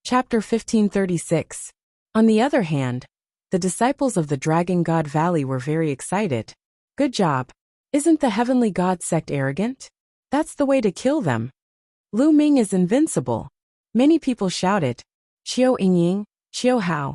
Chapter 1536. On the other hand, the disciples of the Dragon God Valley were very excited. Good job. Isn't the Heavenly God sect arrogant? That's the way to kill them. Lu Ming is invincible. Many people shouted. Xiao Yingying, Xiao Hao,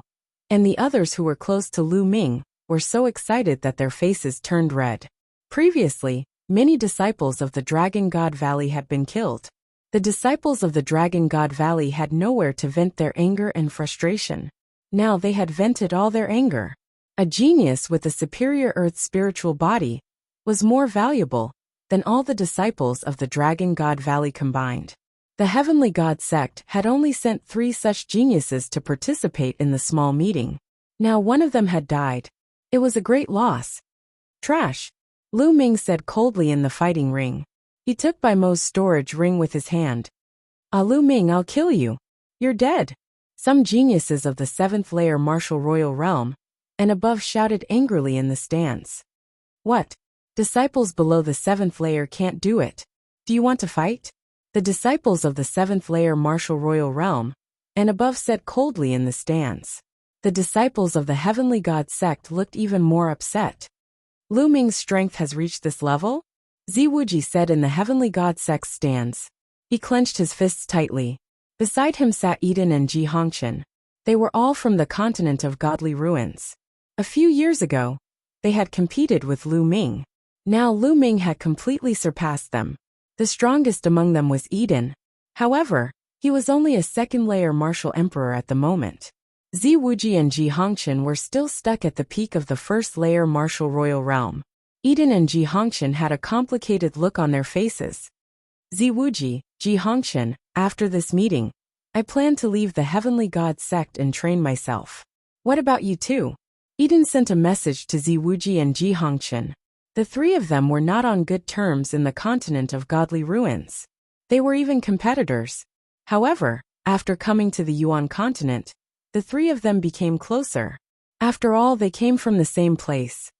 and the others who were close to Lu Ming were so excited that their faces turned red. Previously, many disciples of the Dragon God Valley had been killed. The disciples of the Dragon God Valley had nowhere to vent their anger and frustration. Now they had vented all their anger. A genius with a superior earth spiritual body was more valuable than all the disciples of the Dragon God Valley combined. The Heavenly God sect had only sent 3 such geniuses to participate in the small meeting. Now one of them had died. It was a great loss. Trash, Lu Ming said coldly in the fighting ring. He took Bai Mo's storage ring with his hand. Lu Ming, I'll kill you. You're dead. Some geniuses of the 7th layer martial royal realm and above shouted angrily in the stands. What? Disciples below the 7th layer can't do it. Do you want to fight? The disciples of the 7th layer martial royal realm and above said coldly in the stands. The disciples of the Heavenly God sect looked even more upset. Lu Ming's strength has reached this level? Ziwuji said in the Heavenly God sect's stands. He clenched his fists tightly. Beside him sat Eden and Ji Hongqian. They were all from the continent of godly ruins. A few years ago, they had competed with Lu Ming. Now Lu Ming had completely surpassed them. The strongest among them was Eden. However, he was only a 2nd layer martial emperor at the moment. Ziwuji and Ji Hongqian were still stuck at the peak of the 1st layer martial royal realm. Eden and Ji Hongqian had a complicated look on their faces. Ziwuji, Ji Hongqian, after this meeting, I plan to leave the Heavenly God sect and train myself. What about you two? Eden sent a message to Ziwuji and Ji Hongqian. The 3 of them were not on good terms in the continent of godly ruins. They were even competitors. However, after coming to the Yuan continent, the 3 of them became closer. After all, they came from the same place.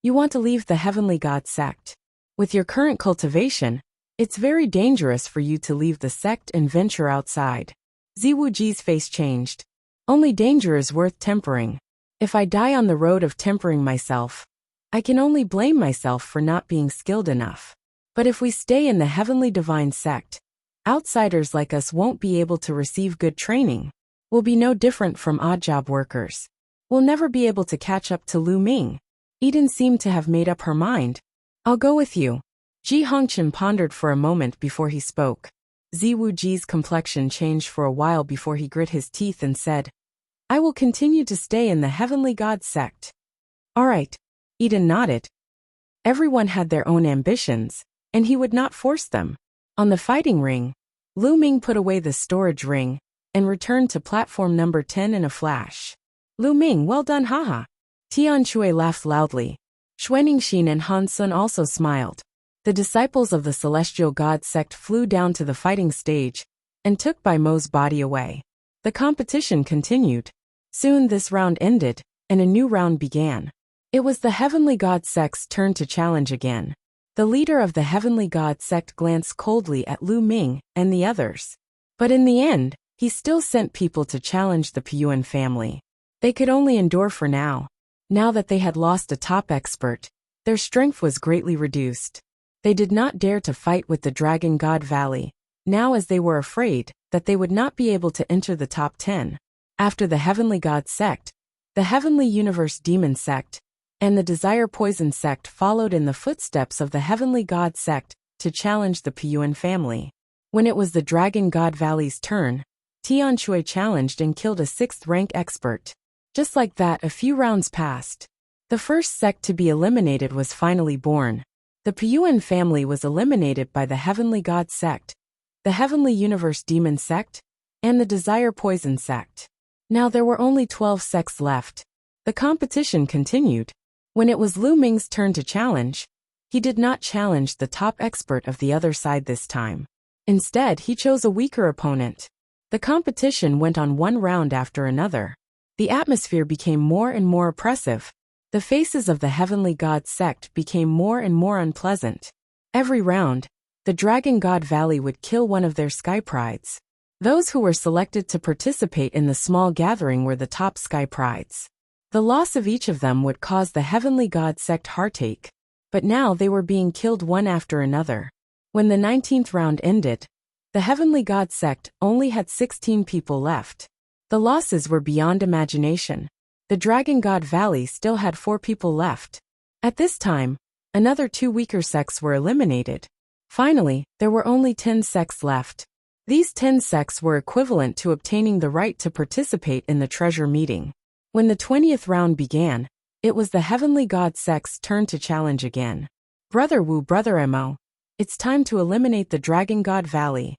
You want to leave the Heavenly God sect. With your current cultivation, it's very dangerous for you to leave the sect and venture outside. Ziwuji's face changed. Only danger is worth tempering. If I die on the road of tempering myself, I can only blame myself for not being skilled enough. But if we stay in the Heavenly Divine sect, outsiders like us won't be able to receive good training. We'll be no different from odd job workers. We'll never be able to catch up to Lu Ming. Eden seemed to have made up her mind. I'll go with you. Ji Hongqian pondered for a moment before he spoke. Ziwuji's complexion changed for a while before he grit his teeth and said, I will continue to stay in the Heavenly God sect. All right. Eden nodded. Everyone had their own ambitions, and he would not force them. On the fighting ring, Lu Ming put away the storage ring and returned to platform number 10 in a flash. Lu Ming, well done, haha. Tian Shui laughed loudly. Xuaningxin and Han Sun also smiled. The disciples of the Celestial God sect flew down to the fighting stage and took Bai Mo's body away. The competition continued. Soon this round ended, and a new round began. It was the Heavenly God sect's turn to challenge again. The leader of the Heavenly God sect glanced coldly at Lu Ming and the others. But in the end, he still sent people to challenge the Piyuan family. They could only endure for now. Now that they had lost a top expert, their strength was greatly reduced. They did not dare to fight with the Dragon God Valley, now as they were afraid that they would not be able to enter the top 10. After the Heavenly God sect, the Heavenly Universe Demon sect, and the Desire Poison sect followed in the footsteps of the Heavenly God sect to challenge the Piyuan family. When it was the Dragon God Valley's turn, Tian Shui challenged and killed a 6th rank expert. Just like that, a few rounds passed. The first sect to be eliminated was finally born. The Piyuan family was eliminated by the Heavenly God sect, the Heavenly Universe Demon sect, and the Desire Poison sect. Now there were only 12 sects left. The competition continued. When it was Lu Ming's turn to challenge, he did not challenge the top expert of the other side this time. Instead, he chose a weaker opponent. The competition went on one round after another. The atmosphere became more and more oppressive. The faces of the Heavenly God sect became more and more unpleasant. Every round, the Dragon God Valley would kill one of their sky prides. Those who were selected to participate in the small gathering were the top sky prides. The loss of each of them would cause the heavenly god sect heartache, but now they were being killed one after another. When the 19th round ended, the heavenly god sect only had 16 people left. The losses were beyond imagination. The Dragon God Valley still had 4 people left. At this time, another 2 weaker sects were eliminated. Finally, there were only 10 sects left. These 10 sects were equivalent to obtaining the right to participate in the treasure meeting. When the 20th round began, it was the heavenly god sect's turn to challenge again. Brother Wu, Brother Mo, it's time to eliminate the Dragon God Valley.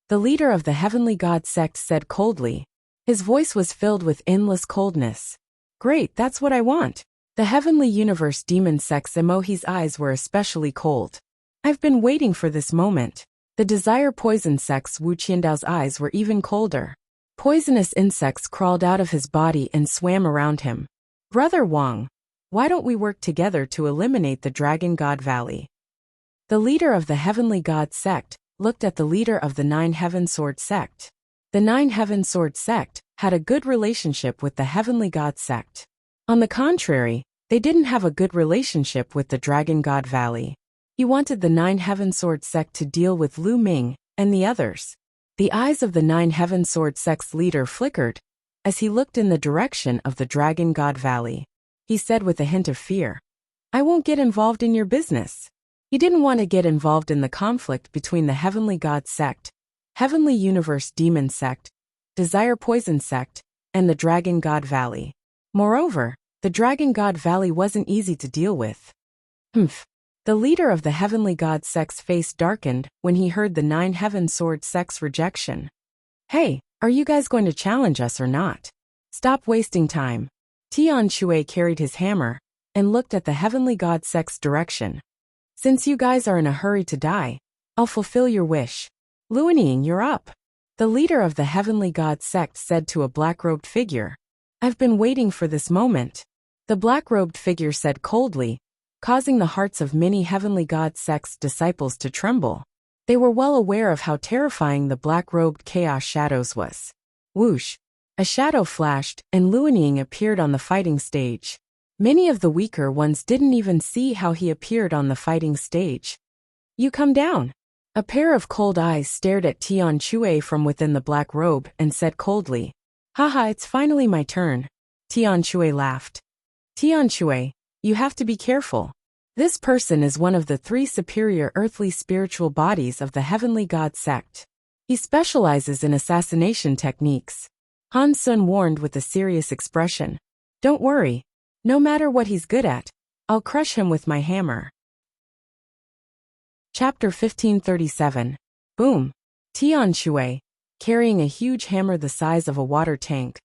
The leader of the heavenly god sect said coldly. His voice was filled with endless coldness. Great, that's what I want. The heavenly universe demon sect's Emohi's eyes were especially cold. I've been waiting for this moment. The desire poison sect's Wuxiandao's eyes were even colder. Poisonous insects crawled out of his body and swam around him. Brother Wang, why don't we work together to eliminate the Dragon God Valley? The leader of the heavenly god sect looked at the leader of the 9 Heaven Sword sect. The 9 Heaven Sword sect had a good relationship with the heavenly god sect. On the contrary, they didn't have a good relationship with the Dragon God Valley. He wanted the 9 Heaven Sword sect to deal with Lu Ming and the others. The eyes of the 9 Heaven Sword sect's leader flickered as he looked in the direction of the Dragon God Valley. He said with a hint of fear, I won't get involved in your business. He didn't want to get involved in the conflict between the Heavenly God sect, Heavenly Universe Demon sect, Desire Poison sect, and the Dragon God Valley. Moreover, the Dragon God Valley wasn't easy to deal with. The leader of the Heavenly God sect's face darkened when he heard the 9 Heaven Sword sect's rejection. Hey, are you guys going to challenge us or not? Stop wasting time. Tian Shui carried his hammer and looked at the Heavenly God sect's direction. Since you guys are in a hurry to die, I'll fulfill your wish. Luanying, you're up. The leader of the Heavenly God sect said to a black-robed figure. I've been waiting for this moment. The black-robed figure said coldly, causing the hearts of many Heavenly God sect's disciples to tremble. They were well aware of how terrifying the black-robed chaos shadows was. Whoosh! A shadow flashed, and Luanying appeared on the fighting stage. Many of the weaker ones didn't even see how he appeared on the fighting stage. You come down. A pair of cold eyes stared at Tian Shui from within the black robe and said coldly, Haha, it's finally my turn. Tian Shui laughed. Tian Shui, you have to be careful. This person is one of the 3 superior earthly spiritual bodies of the Heavenly God sect. He specializes in assassination techniques. Han Sun warned with a serious expression. Don't worry. No matter what he's good at, I'll crush him with my hammer. Chapter 1537. Boom. Tian Shui, carrying a huge hammer the size of a water tank,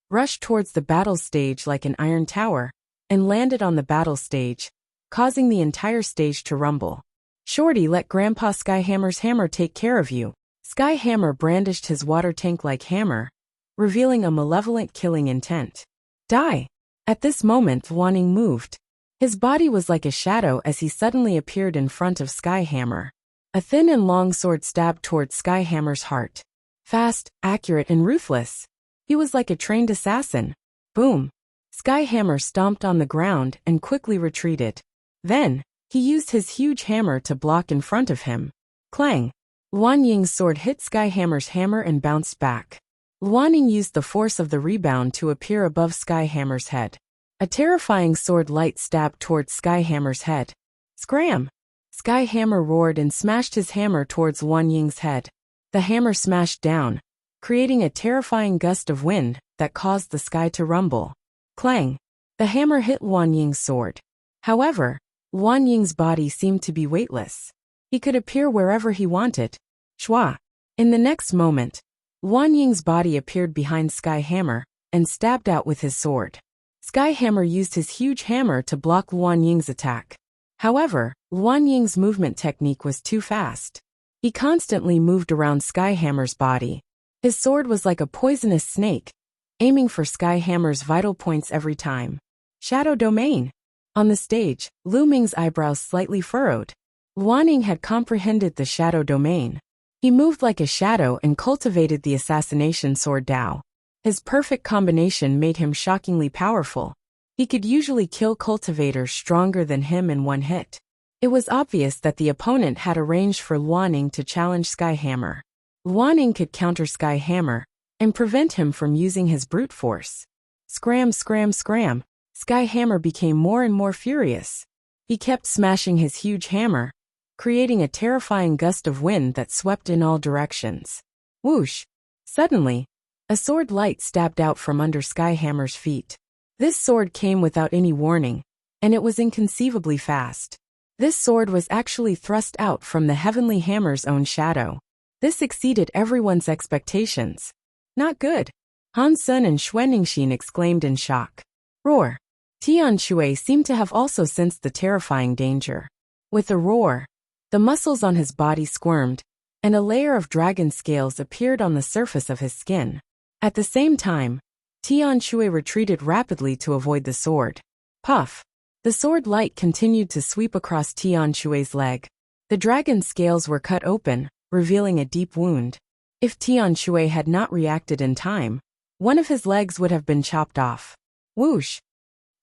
rushed towards the battle stage like an iron tower, and landed on the battle stage, causing the entire stage to rumble. Shorty, let Grandpa Skyhammer's hammer take care of you. Skyhammer brandished his water tank-like hammer, revealing a malevolent killing intent. Die! At this moment, Wanning moved. His body was like a shadow as he suddenly appeared in front of Skyhammer. A thin and long sword stabbed towards Skyhammer's heart. Fast, accurate, and ruthless. He was like a trained assassin. Boom! Skyhammer stomped on the ground and quickly retreated. Then, he used his huge hammer to block in front of him. Clang! Luan Ying's sword hit Skyhammer's hammer and bounced back. Luan Ying used the force of the rebound to appear above Skyhammer's head. A terrifying sword light stabbed towards Skyhammer's head. Scram! Skyhammer roared and smashed his hammer towards Luan Ying's head. The hammer smashed down, creating a terrifying gust of wind that caused the sky to rumble. Clang! The hammer hit Luan Ying's sword. However, Luan Ying's body seemed to be weightless. He could appear wherever he wanted. Shwa! In the next moment, Luan Ying's body appeared behind Skyhammer and stabbed out with his sword. Skyhammer used his huge hammer to block Luan Ying's attack. However, Luan Ying's movement technique was too fast. He constantly moved around Skyhammer's body. His sword was like a poisonous snake, aiming for Skyhammer's vital points every time. Shadow Domain. On the stage, Lu Ming's eyebrows slightly furrowed. Luan Ying had comprehended the Shadow Domain. He moved like a shadow and cultivated the assassination sword Dao. His perfect combination made him shockingly powerful. He could usually kill cultivators stronger than him in one hit. It was obvious that the opponent had arranged for Luaning to challenge Skyhammer. Luaning could counter Skyhammer and prevent him from using his brute force. Scram, scram, scram. Skyhammer became more and more furious. He kept smashing his huge hammer, creating a terrifying gust of wind that swept in all directions. Whoosh! Suddenly, a sword light stabbed out from under Skyhammer's feet. This sword came without any warning, and it was inconceivably fast. This sword was actually thrust out from the heavenly hammer's own shadow. This exceeded everyone's expectations. Not good. Han Sun and Xuanningsin exclaimed in shock. Roar! Tian Shui seemed to have also sensed the terrifying danger. With a roar, the muscles on his body squirmed, and a layer of dragon scales appeared on the surface of his skin. At the same time, Tian Shui retreated rapidly to avoid the sword. Puff! The sword light continued to sweep across Tian Shui's leg. The dragon scales were cut open, revealing a deep wound. If Tian Shui had not reacted in time, one of his legs would have been chopped off. Whoosh!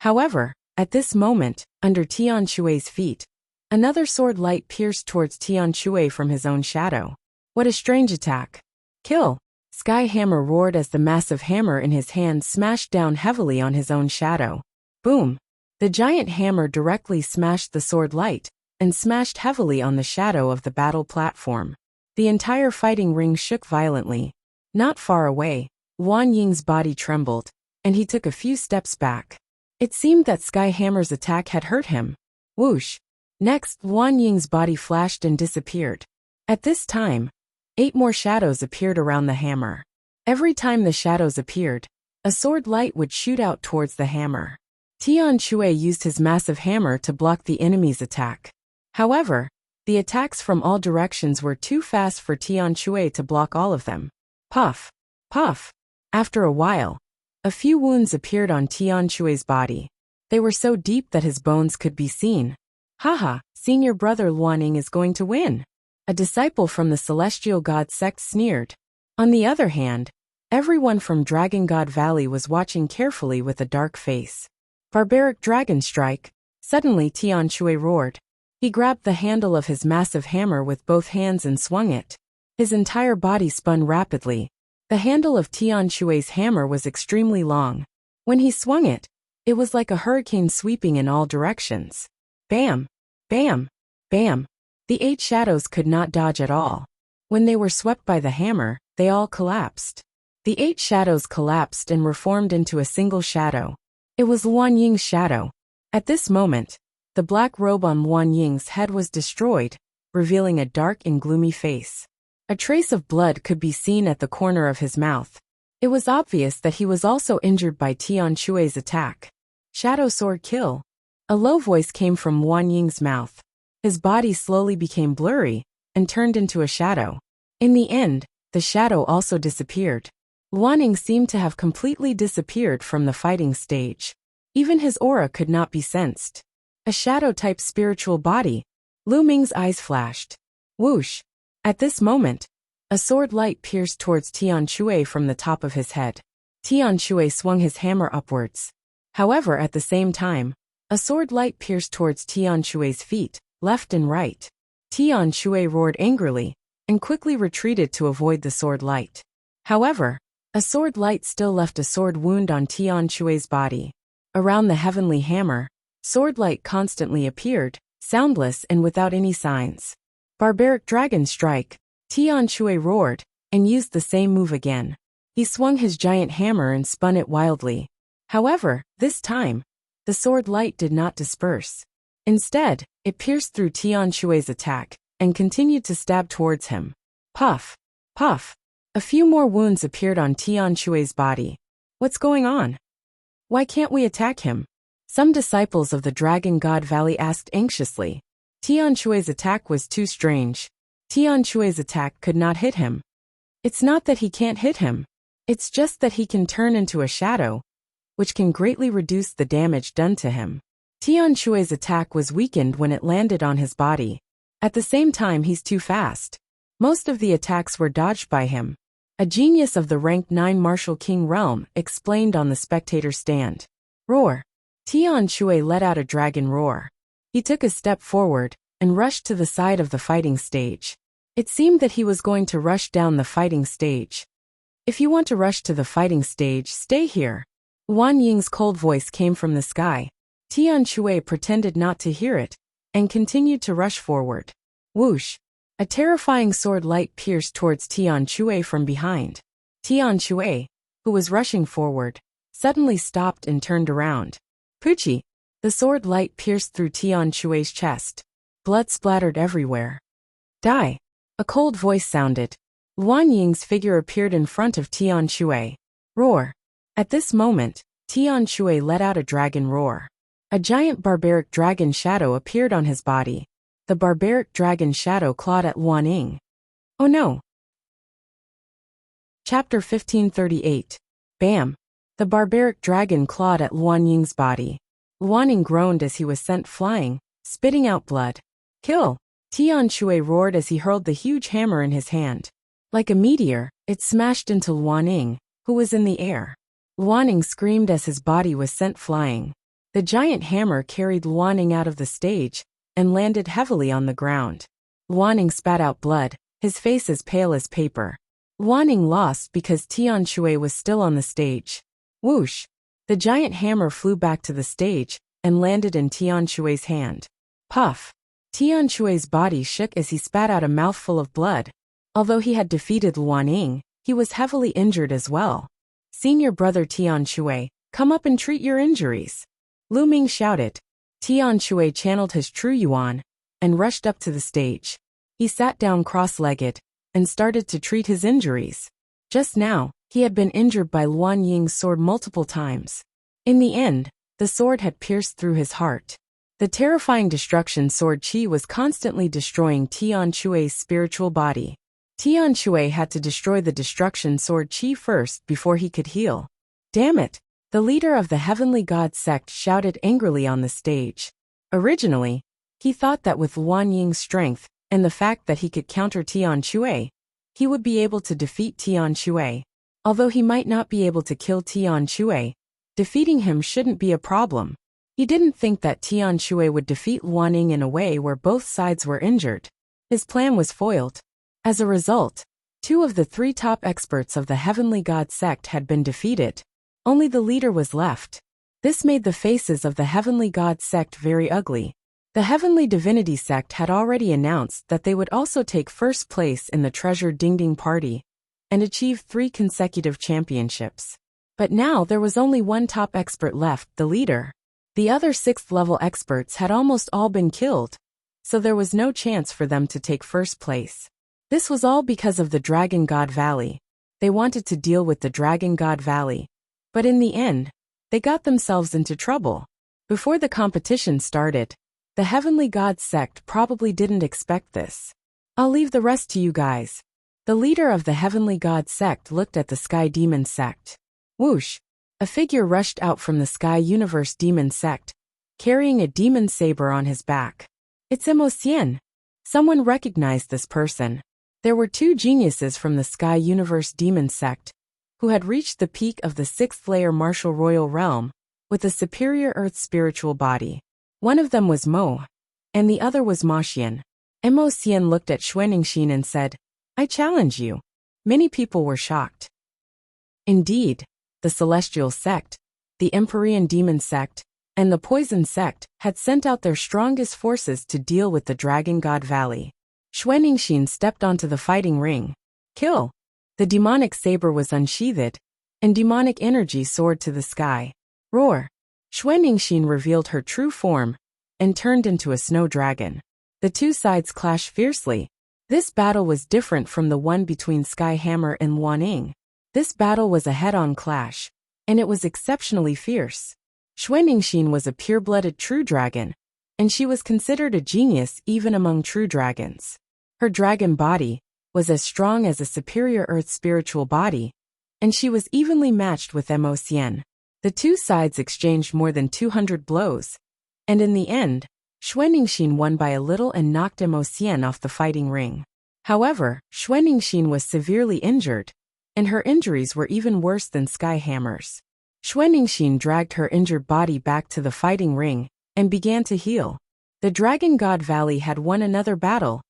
However, at this moment, under Tian Shui's feet, another sword light pierced towards Tian Shui from his own shadow. What a strange attack! Kill! Skyhammer roared as the massive hammer in his hand smashed down heavily on his own shadow. Boom! The giant hammer directly smashed the sword light and smashed heavily on the shadow of the battle platform. The entire fighting ring shook violently. Not far away, Wan Ying's body trembled, and he took a few steps back. It seemed that Skyhammer's attack had hurt him. Whoosh! Next, Wan Ying's body flashed and disappeared. At this time, 8 more shadows appeared around the hammer. Every time the shadows appeared, a sword light would shoot out towards the hammer. Tian Shui used his massive hammer to block the enemy's attack. However, the attacks from all directions were too fast for Tian Shui to block all of them. Puff! Puff! After a while, a few wounds appeared on Tian Shui's body. They were so deep that his bones could be seen. Haha, senior brother Luaning is going to win. A disciple from the Celestial God sect sneered. On the other hand, everyone from Dragon God Valley was watching carefully with a dark face. Barbaric Dragon Strike! Suddenly Tian Shui roared. He grabbed the handle of his massive hammer with both hands and swung it. His entire body spun rapidly. The handle of Tian Shui's hammer was extremely long. When he swung it, it was like a hurricane sweeping in all directions. Bam! Bam! Bam! The 8 shadows could not dodge at all. When they were swept by the hammer, they all collapsed. The 8 shadows collapsed and reformed into a single shadow. It was Luan Ying's shadow. At this moment, the black robe on Luan Ying's head was destroyed, revealing a dark and gloomy face. A trace of blood could be seen at the corner of his mouth. It was obvious that he was also injured by Tian Shui's attack. Shadow sword kill. A low voice came from Luan Ying's mouth. His body slowly became blurry and turned into a shadow. In the end, the shadow also disappeared. Luaning seemed to have completely disappeared from the fighting stage. Even his aura could not be sensed. A shadow-type spiritual body. Lu Ming's eyes flashed. Whoosh! At this moment, a sword light pierced towards Tian Shui from the top of his head. Tian Shui swung his hammer upwards. However, at the same time, a sword light pierced towards Tian Shui's feet, left and right. Tian Shui roared angrily and quickly retreated to avoid the sword light. However, a sword light still left a sword wound on Tian Shui's body. Around the heavenly hammer, sword light constantly appeared, soundless and without any signs. Barbaric Dragon Strike! Tian Shui roared, and used the same move again. He swung his giant hammer and spun it wildly. However, this time, the sword light did not disperse. Instead, it pierced through Tian Shui's attack, and continued to stab towards him. Puff! Puff! A few more wounds appeared on Tian Shui's body. What's going on? Why can't we attack him? Some disciples of the Dragon God Valley asked anxiously. Tian Shui's attack was too strange. Tian Shui's attack could not hit him. It's not that he can't hit him. It's just that he can turn into a shadow, which can greatly reduce the damage done to him. Tian Shui's attack was weakened when it landed on his body. At the same time, he's too fast. Most of the attacks were dodged by him. A genius of the rank 9 Martial King realm explained on the spectator stand. Roar. Tian Shui let out a dragon roar. He took a step forward and rushed to the side of the fighting stage. It seemed that he was going to rush down the fighting stage. If you want to rush to the fighting stage, stay here. Wan Ying's cold voice came from the sky. Tian Shui pretended not to hear it and continued to rush forward. Whoosh! A terrifying sword light pierced towards Tian Shui from behind. Tian Shui, who was rushing forward, suddenly stopped and turned around. Poochie! The sword light pierced through Tian Shui's chest. Blood splattered everywhere. Die! A cold voice sounded. Wan Ying's figure appeared in front of Tian Shui. Roar! At this moment, Tian Shui let out a dragon roar. A giant barbaric dragon shadow appeared on his body. The barbaric dragon shadow clawed at Wan Ying. Oh no! Chapter 1538. Bam! The barbaric dragon clawed at Wan Ying's body. Wan Ying groaned as he was sent flying, spitting out blood. Kill! Tian Shui roared as he hurled the huge hammer in his hand. Like a meteor, it smashed into Wan Ying, who was in the air. Wan Ying screamed as his body was sent flying. The giant hammer carried Wan Ying out of the stage and landed heavily on the ground. Wan Ying spat out blood, his face as pale as paper. Wan Ying lost because Tian Shui was still on the stage. Whoosh! The giant hammer flew back to the stage and landed in Tian Shui's hand. Puff! Tian Shui's body shook as he spat out a mouthful of blood. Although he had defeated Wan Ying, he was heavily injured as well. Senior brother Tian Shui, come up and treat your injuries. Lu Ming shouted. Tian Shui channeled his true yuan and rushed up to the stage. He sat down cross-legged and started to treat his injuries. Just now, he had been injured by Wan Ying's sword multiple times. In the end, the sword had pierced through his heart. The terrifying destruction sword Qi was constantly destroying Tian Shui's spiritual body. Tian Shui had to destroy the destruction sword Qi first before he could heal. Damn it! The leader of the Heavenly God sect shouted angrily on the stage. Originally, he thought that with Wan Ying's strength and the fact that he could counter Tian Shui, he would be able to defeat Tian Shui. Although he might not be able to kill Tian Shui, defeating him shouldn't be a problem. He didn't think that Tian Shui would defeat Wan Ying in a way where both sides were injured. His plan was foiled. As a result, 2 of the 3 top experts of the Heavenly God sect had been defeated. Only the leader was left. This made the faces of the Heavenly God sect very ugly. The Heavenly Divinity sect had already announced that they would also take first place in the Treasure Ding Ding Party and achieve 3 consecutive championships. But now there was only 1 top expert left, the leader. The other 6th-level experts had almost all been killed, so there was no chance for them to take first place. This was all because of the Dragon God Valley. They wanted to deal with the Dragon God Valley. But in the end, they got themselves into trouble. Before the competition started, the Heavenly God sect probably didn't expect this. I'll leave the rest to you guys. The leader of the Heavenly God sect looked at the Sky Demon sect. Whoosh! A figure rushed out from the Sky Universe Demon sect, carrying a demon saber on his back. It's Emocian. Someone recognized this person. There were 2 geniuses from the Sky Universe Demon sect, who had reached the peak of the 6th layer martial royal realm, with a superior earth spiritual body. One of them was Mo, and the other was Ma Xian. Mo Xian looked at Xuanixin and said, I challenge you. Many people were shocked. Indeed, the Celestial sect, the Empyrean Demon sect, and the Poison sect had sent out their strongest forces to deal with the Dragon God Valley. Xuanixin stepped onto the fighting ring. Kill! The demonic saber was unsheathed, and demonic energy soared to the sky. Roar! Xuanixin revealed her true form and turned into a snow dragon. The 2 sides clashed fiercely. This battle was different from the one between Sky Hammer and Wan Ying. This battle was a head-on clash, and it was exceptionally fierce. Xuanixin was a pure-blooded true dragon, and she was considered a genius even among true dragons. Her dragon body was as strong as a superior earth spiritual body, and she was evenly matched with Mo Xian. The 2 sides exchanged more than 200 blows, and in the end, Xuanixin won by a little and knocked Mo Xian off the fighting ring. However, Xuanixin was severely injured, and her injuries were even worse than Sky Hammer's. Xuanixin dragged her injured body back to the fighting ring and began to heal. The Dragon God Valley had won another battle,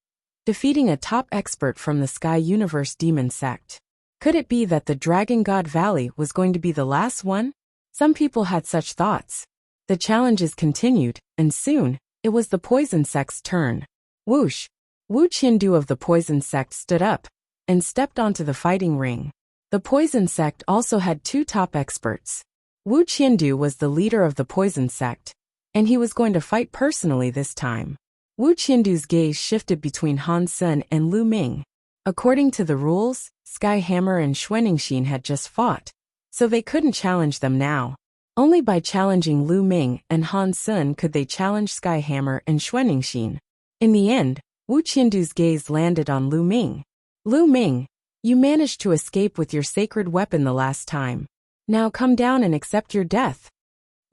defeating a top expert from the Sky Universe Demon Sect. Could it be that the Dragon God Valley was going to be the last one? Some people had such thoughts. The challenges continued, and soon, it was the Poison Sect's turn. Whoosh! Wu Qiandu of the Poison Sect stood up and stepped onto the fighting ring. The Poison Sect also had two top experts. Wu Qiandu was the leader of the Poison Sect, and he was going to fight personally this time. Wu Qiandu's gaze shifted between Han Sen and Lu Ming. According to the rules, Sky Hammer and Xuanixin had just fought, so they couldn't challenge them now. Only by challenging Lu Ming and Han Sen could they challenge Sky Hammer and Xuanixin. In the end, Wu Qiandu's gaze landed on Lu Ming. Lu Ming, you managed to escape with your sacred weapon the last time. Now come down and accept your death.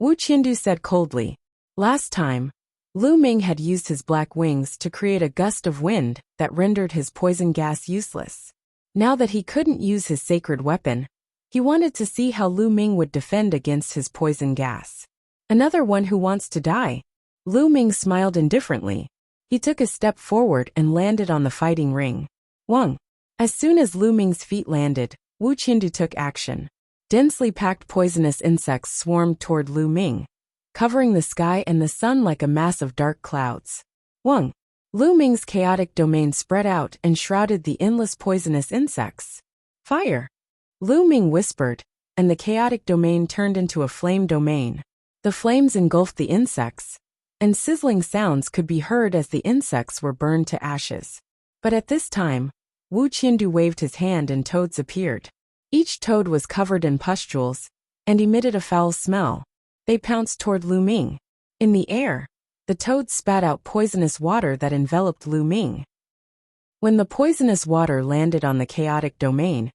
Wu Qiandu said coldly. Last time, Lu Ming had used his black wings to create a gust of wind that rendered his poison gas useless. Now that he couldn't use his sacred weapon, he wanted to see how Lu Ming would defend against his poison gas. Another one who wants to die. Lu Ming smiled indifferently. He took a step forward and landed on the fighting ring. Wang. As soon as Lu Ming's feet landed, Wu Qiandu took action. Densely packed poisonous insects swarmed toward Lu Ming, covering the sky and the sun like a mass of dark clouds. Wang. Lu Ming's chaotic domain spread out and shrouded the endless poisonous insects. Fire! Lu Ming whispered, and the chaotic domain turned into a flame domain. The flames engulfed the insects, and sizzling sounds could be heard as the insects were burned to ashes. But at this time, Wu Qiandu waved his hand and toads appeared. Each toad was covered in pustules and emitted a foul smell. They pounced toward Lu Ming. In the air, the toads spat out poisonous water that enveloped Lu Ming. When the poisonous water landed on the chaotic domain,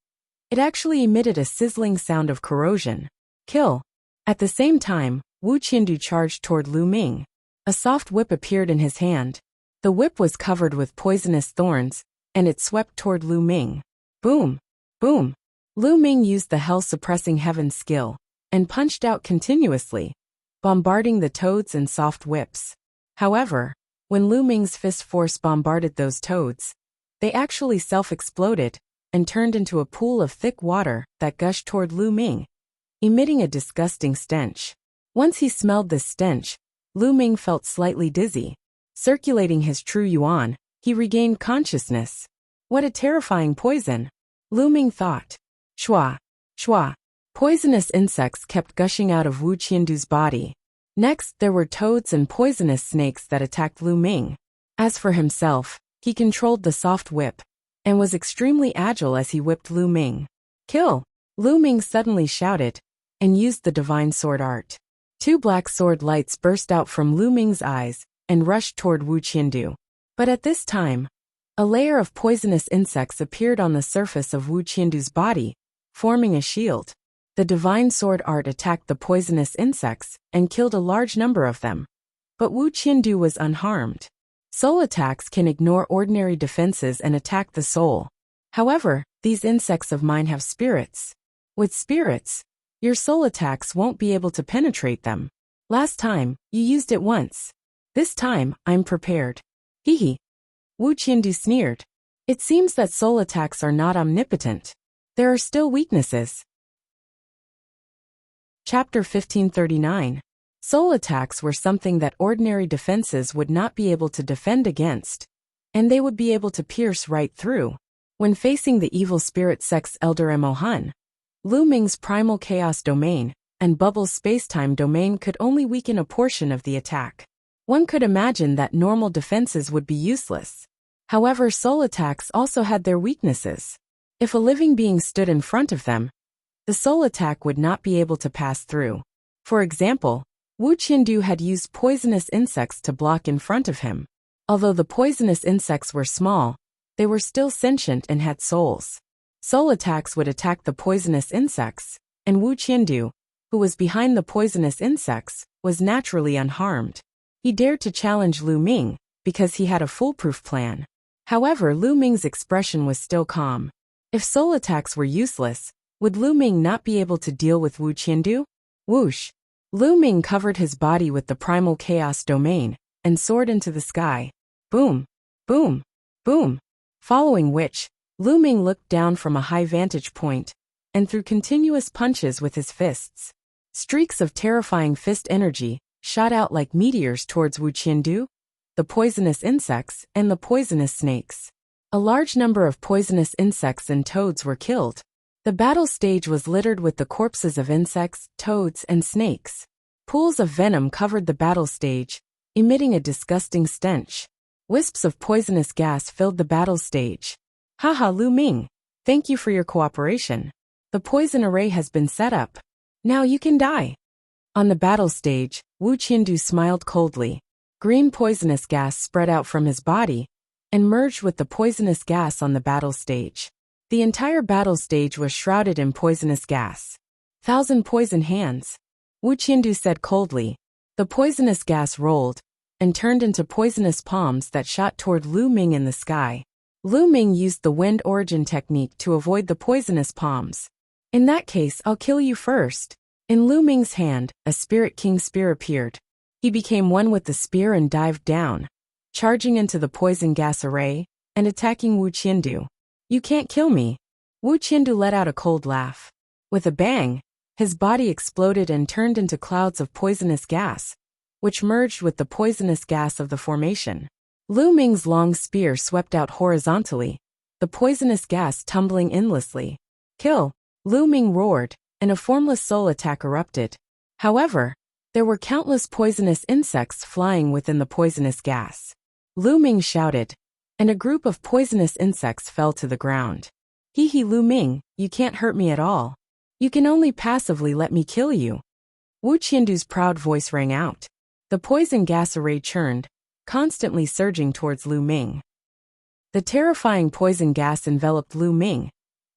it actually emitted a sizzling sound of corrosion. Kill! At the same time, Wu Qiandu charged toward Lu Ming. A soft whip appeared in his hand. The whip was covered with poisonous thorns, and it swept toward Lu Ming. Boom! Boom! Lu Ming used the hell-suppressing heaven skill and punched out continuously, bombarding the toads and soft whips. However, when Lu Ming's fist force bombarded those toads, they actually self-exploded and turned into a pool of thick water that gushed toward Lu Ming, emitting a disgusting stench. Once he smelled this stench, Lu Ming felt slightly dizzy. Circulating his true yuan, he regained consciousness. What a terrifying poison! Lu Ming thought. Shua! Shua! Poisonous insects kept gushing out of Wu Qiandu's body. Next, there were toads and poisonous snakes that attacked Lu Ming. As for himself, he controlled the soft whip and was extremely agile as he whipped Lu Ming. Kill! Lu Ming suddenly shouted and used the divine sword art. Two black sword lights burst out from Lu Ming's eyes and rushed toward Wu Qiandu. But at this time, a layer of poisonous insects appeared on the surface of Wu Qiandu's body, forming a shield. The divine sword art attacked the poisonous insects and killed a large number of them. But Wu Qiandu was unharmed. Soul attacks can ignore ordinary defenses and attack the soul. However, these insects of mine have spirits. With spirits, your soul attacks won't be able to penetrate them. Last time, you used it once. This time, I'm prepared. Hee hee. Wu Qiandu sneered. It seems that soul attacks are not omnipotent. There are still weaknesses. Chapter 1539. Soul attacks were something that ordinary defenses would not be able to defend against, and they would be able to pierce right through. When facing the evil spirit sect's elder Emohan, Lu Ming's primal chaos domain and Bubble's spacetime domain could only weaken a portion of the attack. One could imagine that normal defenses would be useless. However, soul attacks also had their weaknesses. If a living being stood in front of them, the soul attack would not be able to pass through. For example, Wu Qiandu had used poisonous insects to block in front of him. Although the poisonous insects were small, they were still sentient and had souls. Soul attacks would attack the poisonous insects, and Wu Qiandu, who was behind the poisonous insects, was naturally unharmed. He dared to challenge Lu Ming because he had a foolproof plan. However, Lu Ming's expression was still calm. If soul attacks were useless, would Lu Ming not be able to deal with Wu Qiandu? Whoosh! Lu Ming covered his body with the primal chaos domain and soared into the sky. Boom! Boom! Boom! Following which, Lu Ming looked down from a high vantage point and threw continuous punches with his fists. Streaks of terrifying fist energy shot out like meteors towards Wu Qiandu, the poisonous insects, and the poisonous snakes. A large number of poisonous insects and toads were killed. The battle stage was littered with the corpses of insects, toads, and snakes. Pools of venom covered the battle stage, emitting a disgusting stench. Wisps of poisonous gas filled the battle stage. Haha, Lu Ming, thank you for your cooperation. The poison array has been set up. Now you can die. On the battle stage, Wu Qiandu smiled coldly. Green poisonous gas spread out from his body and merged with the poisonous gas on the battle stage. The entire battle stage was shrouded in poisonous gas. Thousand poison hands. Wu Qiandu said coldly. The poisonous gas rolled and turned into poisonous palms that shot toward Lu Ming in the sky. Lu Ming used the wind origin technique to avoid the poisonous palms. In that case, I'll kill you first. In Lu Ming's hand, a Spirit King spear appeared. He became one with the spear and dived down, charging into the poison gas array and attacking Wu Qiandu. You can't kill me. Wu Qiandu let out a cold laugh. With a bang, his body exploded and turned into clouds of poisonous gas, which merged with the poisonous gas of the formation. Lu Ming's long spear swept out horizontally, the poisonous gas tumbling endlessly. Kill! Lu Ming roared, and a formless soul attack erupted. However, there were countless poisonous insects flying within the poisonous gas. Lu Ming shouted, and a group of poisonous insects fell to the ground. Hee hee, Lu Ming, you can't hurt me at all. You can only passively let me kill you. Wu Qiandu's proud voice rang out. The poison gas array churned, constantly surging towards Lu Ming. The terrifying poison gas enveloped Lu Ming,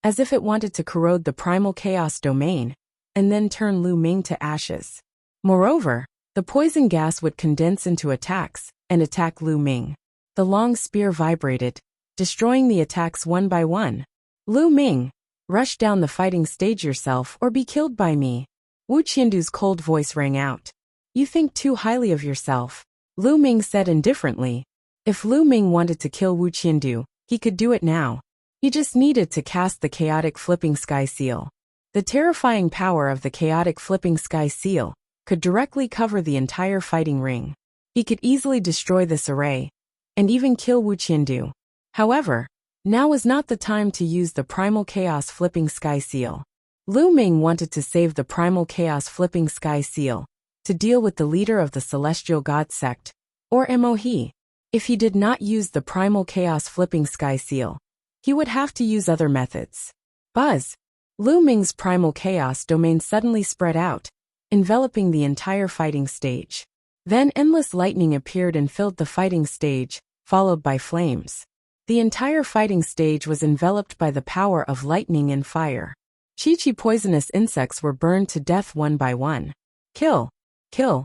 as if it wanted to corrode the primal chaos domain, and then turn Lu Ming to ashes. Moreover, the poison gas would condense into attacks and attack Lu Ming. The long spear vibrated, destroying the attacks one by one. Lu Ming, rush down the fighting stage yourself or be killed by me. Wu Qiandu's cold voice rang out. You think too highly of yourself, Lu Ming said indifferently. If Lu Ming wanted to kill Wu Qiandu, he could do it now. He just needed to cast the chaotic flipping sky seal. The terrifying power of the chaotic flipping sky seal could directly cover the entire fighting ring. He could easily destroy this array, and even kill Wu Qiandu. However, now was not the time to use the primal chaos flipping sky seal. Lu Ming wanted to save the primal chaos flipping sky seal to deal with the leader of the celestial god sect, or MOHE. If he did not use the primal chaos flipping sky seal, he would have to use other methods. Buzz! Lu Ming's primal chaos domain suddenly spread out, enveloping the entire fighting stage. Then endless lightning appeared and filled the fighting stage, followed by flames. The entire fighting stage was enveloped by the power of lightning and fire. Chi-chi poisonous insects were burned to death one by one. Kill! Kill!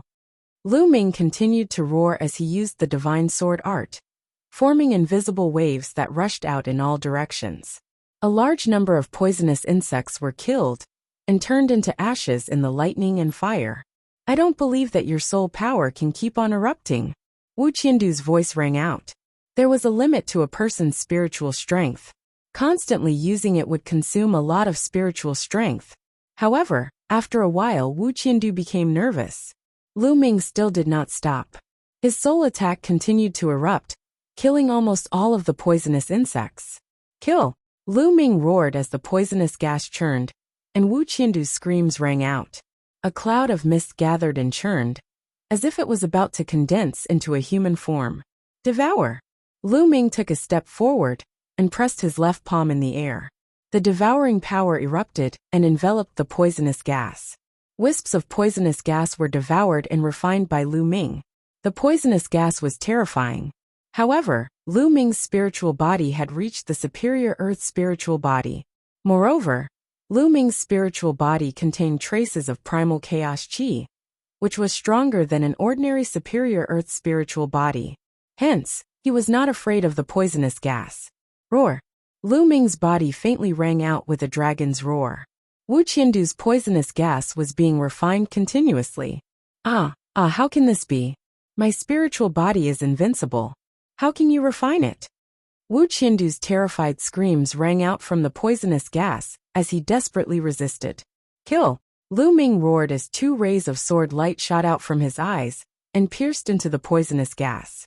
Lu Ming continued to roar as he used the divine sword art, forming invisible waves that rushed out in all directions. A large number of poisonous insects were killed and turned into ashes in the lightning and fire. I don't believe that your soul power can keep on erupting. Wu Qiandu's voice rang out. There was a limit to a person's spiritual strength. Constantly using it would consume a lot of spiritual strength. However, after a while Wu Qiandu became nervous. Lu Ming still did not stop. His soul attack continued to erupt, killing almost all of the poisonous insects. Kill! Lu Ming roared as the poisonous gas churned, and Wu Qiandu's screams rang out. A cloud of mist gathered and churned, as if it was about to condense into a human form. Devour! Lu Ming took a step forward and pressed his left palm in the air. The devouring power erupted and enveloped the poisonous gas. Wisps of poisonous gas were devoured and refined by Lu Ming. The poisonous gas was terrifying. However, Lu Ming's spiritual body had reached the superior earth spiritual body. Moreover, Lu Ming's spiritual body contained traces of primal chaos chi, which was stronger than an ordinary superior earth spiritual body. Hence, He was not afraid of the poisonous gas. Roar! Lu Ming's body faintly rang out with a dragon's roar. Wu Qiandu's poisonous gas was being refined continuously. How can this be? My spiritual body is invincible. How can you refine it? Wu Qiandu's terrified screams rang out from the poisonous gas as he desperately resisted. Kill! Lu Ming roared as 2 rays of sword light shot out from his eyes and pierced into the poisonous gas.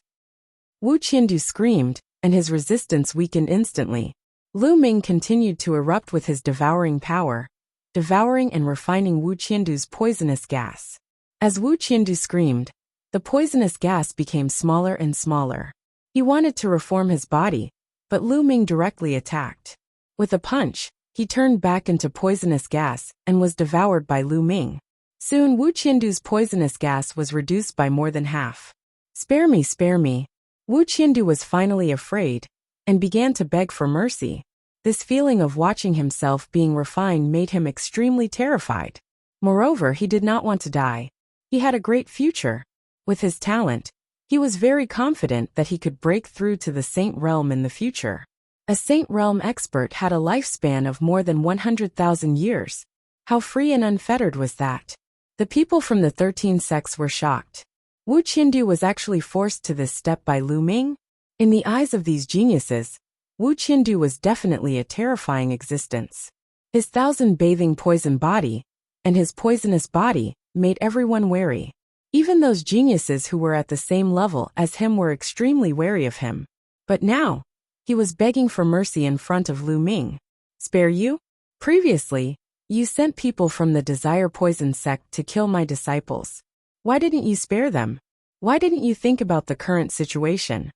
Wu Qiandu screamed, and his resistance weakened instantly. Lu Ming continued to erupt with his devouring power, devouring and refining Wu Qiandu's poisonous gas. As Wu Qiandu screamed, the poisonous gas became smaller and smaller. He wanted to reform his body, but Lu Ming directly attacked. With a punch, he turned back into poisonous gas and was devoured by Lu Ming. Soon Wu Qiandu's poisonous gas was reduced by more than half. Spare me, spare me. Wu Qiandu was finally afraid and began to beg for mercy. This feeling of watching himself being refined made him extremely terrified. Moreover, he did not want to die. He had a great future. With his talent, he was very confident that he could break through to the Saint Realm in the future. A Saint Realm expert had a lifespan of more than 100,000 years. How free and unfettered was that? The people from the 13 sects were shocked. Wu Qiandu was actually forced to this step by Lu Ming? In the eyes of these geniuses, Wu Qiandu was definitely a terrifying existence. His 1,000-bathing poison body, and his poisonous body, made everyone wary. Even those geniuses who were at the same level as him were extremely wary of him. But now, he was begging for mercy in front of Lu Ming. Spare you? Previously, you sent people from the Desire Poison sect to kill my disciples. Why didn't you spare them? Why didn't you think about the current situation?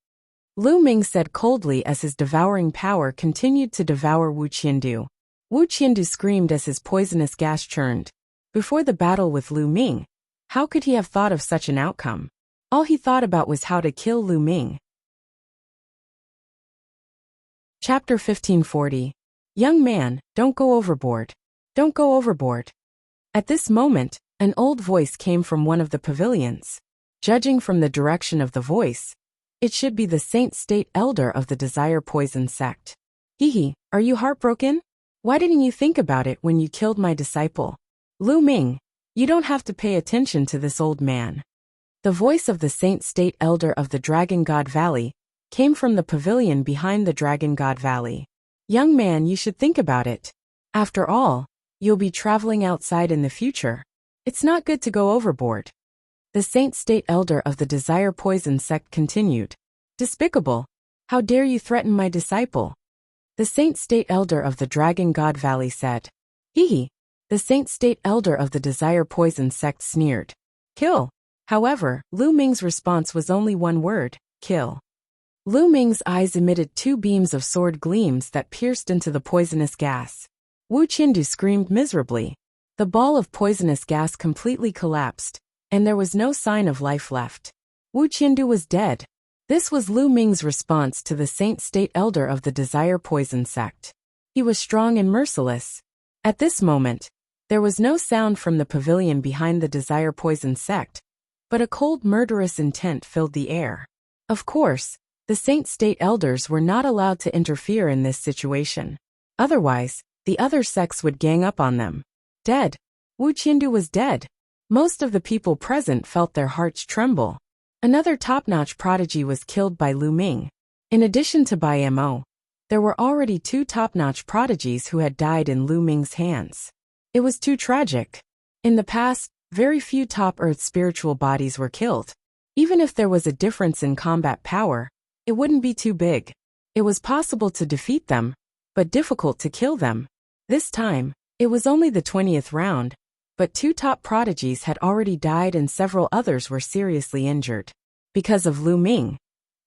Lu Ming said coldly as his devouring power continued to devour Wu Qiandu. Wu Qiandu screamed as his poisonous gas churned. Before the battle with Lu Ming, how could he have thought of such an outcome? All he thought about was how to kill Lu Ming. Chapter 1540. Young man, don't go overboard. Don't go overboard. At this moment, an old voice came from one of the pavilions. Judging from the direction of the voice, it should be the Saint State Elder of the Desire Poison sect. Hehe, are you heartbroken? Why didn't you think about it when you killed my disciple? Lu Ming, you don't have to pay attention to this old man. The voice of the Saint State Elder of the Dragon God Valley came from the pavilion behind the Dragon God Valley. Young man, you should think about it. After all, you'll be traveling outside in the future. It's not good to go overboard. The Saint State Elder of the Desire Poison sect continued. Despicable! How dare you threaten my disciple? The Saint State Elder of the Dragon God Valley said. Hehe! The Saint State Elder of the Desire Poison sect sneered. Kill! However, Lu Ming's response was only one word, kill. Lu Ming's eyes emitted 2 beams of sword gleams that pierced into the poisonous gas. Wu Qiandu screamed miserably. The ball of poisonous gas completely collapsed, and there was no sign of life left. Wu Qiandu was dead. This was Lu Ming's response to the Saint State Elder of the Desire Poison sect. He was strong and merciless. At this moment, there was no sound from the pavilion behind the Desire Poison sect, but a cold murderous intent filled the air. Of course, the Saint State Elders were not allowed to interfere in this situation. Otherwise, the other sects would gang up on them. Dead. Wu Qiandu was dead. Most of the people present felt their hearts tremble. Another top-notch prodigy was killed by Lu Ming. In addition to Bai Mo, there were already 2 top-notch prodigies who had died in Lu Ming's hands. It was too tragic. In the past, very few top-earth spiritual bodies were killed. Even if there was a difference in combat power, it wouldn't be too big. It was possible to defeat them, but difficult to kill them. This time, it was only the 20th round, but 2 top prodigies had already died and several others were seriously injured. Because of Lu Ming,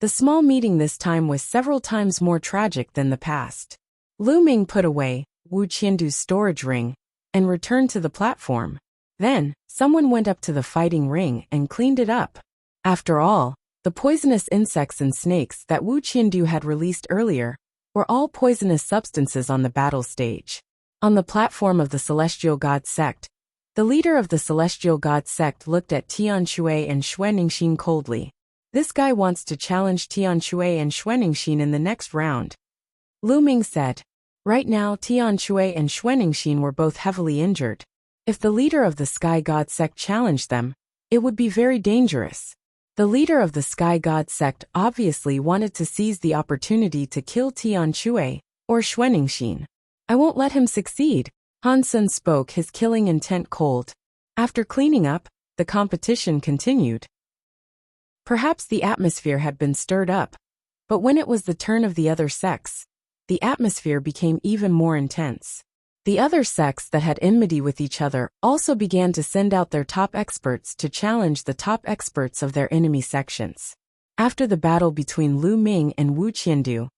the small meeting this time was several times more tragic than the past. Lu Ming put away Wu Qiandu's storage ring and returned to the platform. Then, someone went up to the fighting ring and cleaned it up. After all, the poisonous insects and snakes that Wu Qiandu had released earlier were all poisonous substances on the battle stage. On the platform of the Celestial God sect, the leader of the Celestial God sect looked at Tian Shui and Xue Ningxin coldly. This guy wants to challenge Tian Shui and Xuanixin in the next round. Lu Ming said. Right now Tian Shui and Xuanixin were both heavily injured. If the leader of the Sky God sect challenged them, it would be very dangerous. The leader of the Sky God sect obviously wanted to seize the opportunity to kill Tian Shui or Xuanixin. I won't let him succeed. Han Sun spoke, his killing intent cold. After cleaning up, the competition continued. Perhaps the atmosphere had been stirred up, but when it was the turn of the other sects, the atmosphere became even more intense. The other sects that had enmity with each other also began to send out their top experts to challenge the top experts of their enemy sections. After the battle between Lu Ming and Wu Qiandu,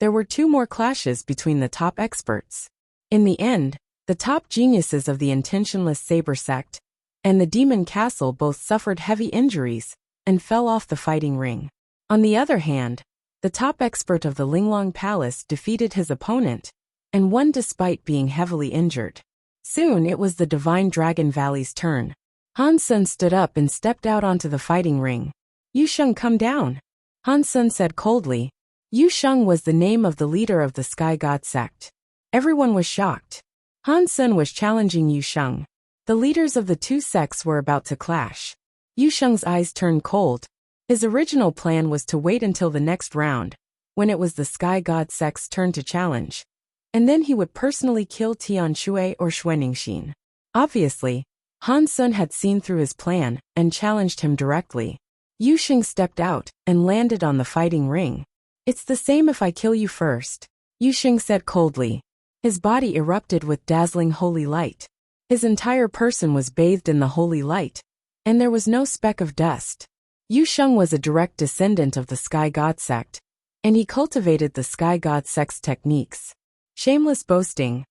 there were 2 more clashes between the top experts. In the end, the top geniuses of the intentionless saber sect and the demon castle both suffered heavy injuries and fell off the fighting ring. On the other hand, the top expert of the Linglong Palace defeated his opponent and won despite being heavily injured. Soon it was the Divine Dragon Valley's turn. Han Sun stood up and stepped out onto the fighting ring. Yu Sheng, come down. Han Sun said coldly. Yu Sheng was the name of the leader of the Sky God sect. Everyone was shocked. Han Sun was challenging Yu Sheng. The leaders of the 2 sects were about to clash. Yu Sheng's eyes turned cold. His original plan was to wait until the next round, when it was the Sky God sect's turn to challenge, and then he would personally kill Tian Shui or Xuanixin. Obviously, Han Sun had seen through his plan and challenged him directly. Yu Sheng stepped out and landed on the fighting ring. It's the same if I kill you first, Yu Sheng said coldly. His body erupted with dazzling holy light. His entire person was bathed in the holy light, and there was no speck of dust. Yu Sheng was a direct descendant of the Sky God sect, and he cultivated the Sky God sect's techniques. Shameless boasting.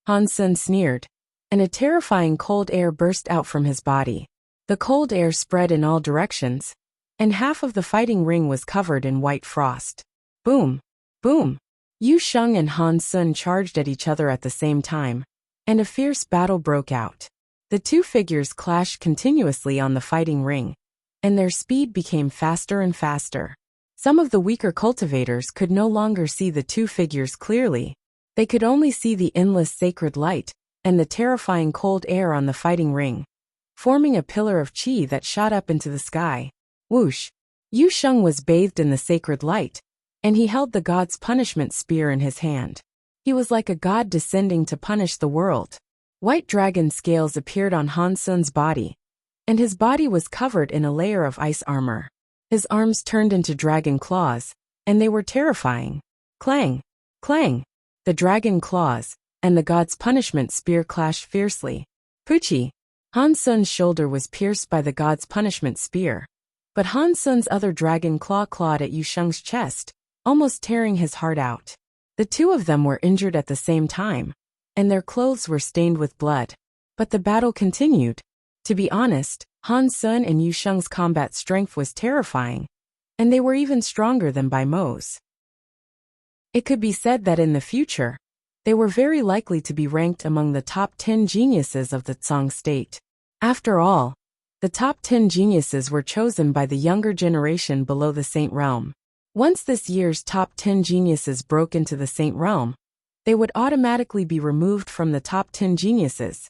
Han Sun sneered, and a terrifying cold air burst out from his body. The cold air spread in all directions, and half of the fighting ring was covered in white frost. Boom! Boom! Yu Sheng and Han Sun charged at each other at the same time, and a fierce battle broke out. The 2 figures clashed continuously on the fighting ring, and their speed became faster and faster. Some of the weaker cultivators could no longer see the 2 figures clearly. They could only see the endless sacred light and the terrifying cold air on the fighting ring, forming a pillar of qi that shot up into the sky. Whoosh! Yu Sheng was bathed in the sacred light, and he held the god's punishment spear in his hand. He was like a god descending to punish the world. White dragon scales appeared on Han Sun's body, and his body was covered in a layer of ice armor. His arms turned into dragon claws, and they were terrifying. Clang! Clang! The dragon claws and the god's punishment spear clashed fiercely. Puchi! Han Sun's shoulder was pierced by the god's punishment spear, but Han Sun's other dragon claw clawed at Yu Sheng's chest, almost tearing his heart out. The 2 of them were injured at the same time, and their clothes were stained with blood. But the battle continued. To be honest, Han Sun and Yu Sheng's combat strength was terrifying, and they were even stronger than Bai Mo's. It could be said that in the future, they were very likely to be ranked among the top 10 geniuses of the Tsang state. After all, the top 10 geniuses were chosen by the younger generation below the Saint Realm. Once this year's top 10 geniuses broke into the Saint Realm, they would automatically be removed from the top 10 geniuses,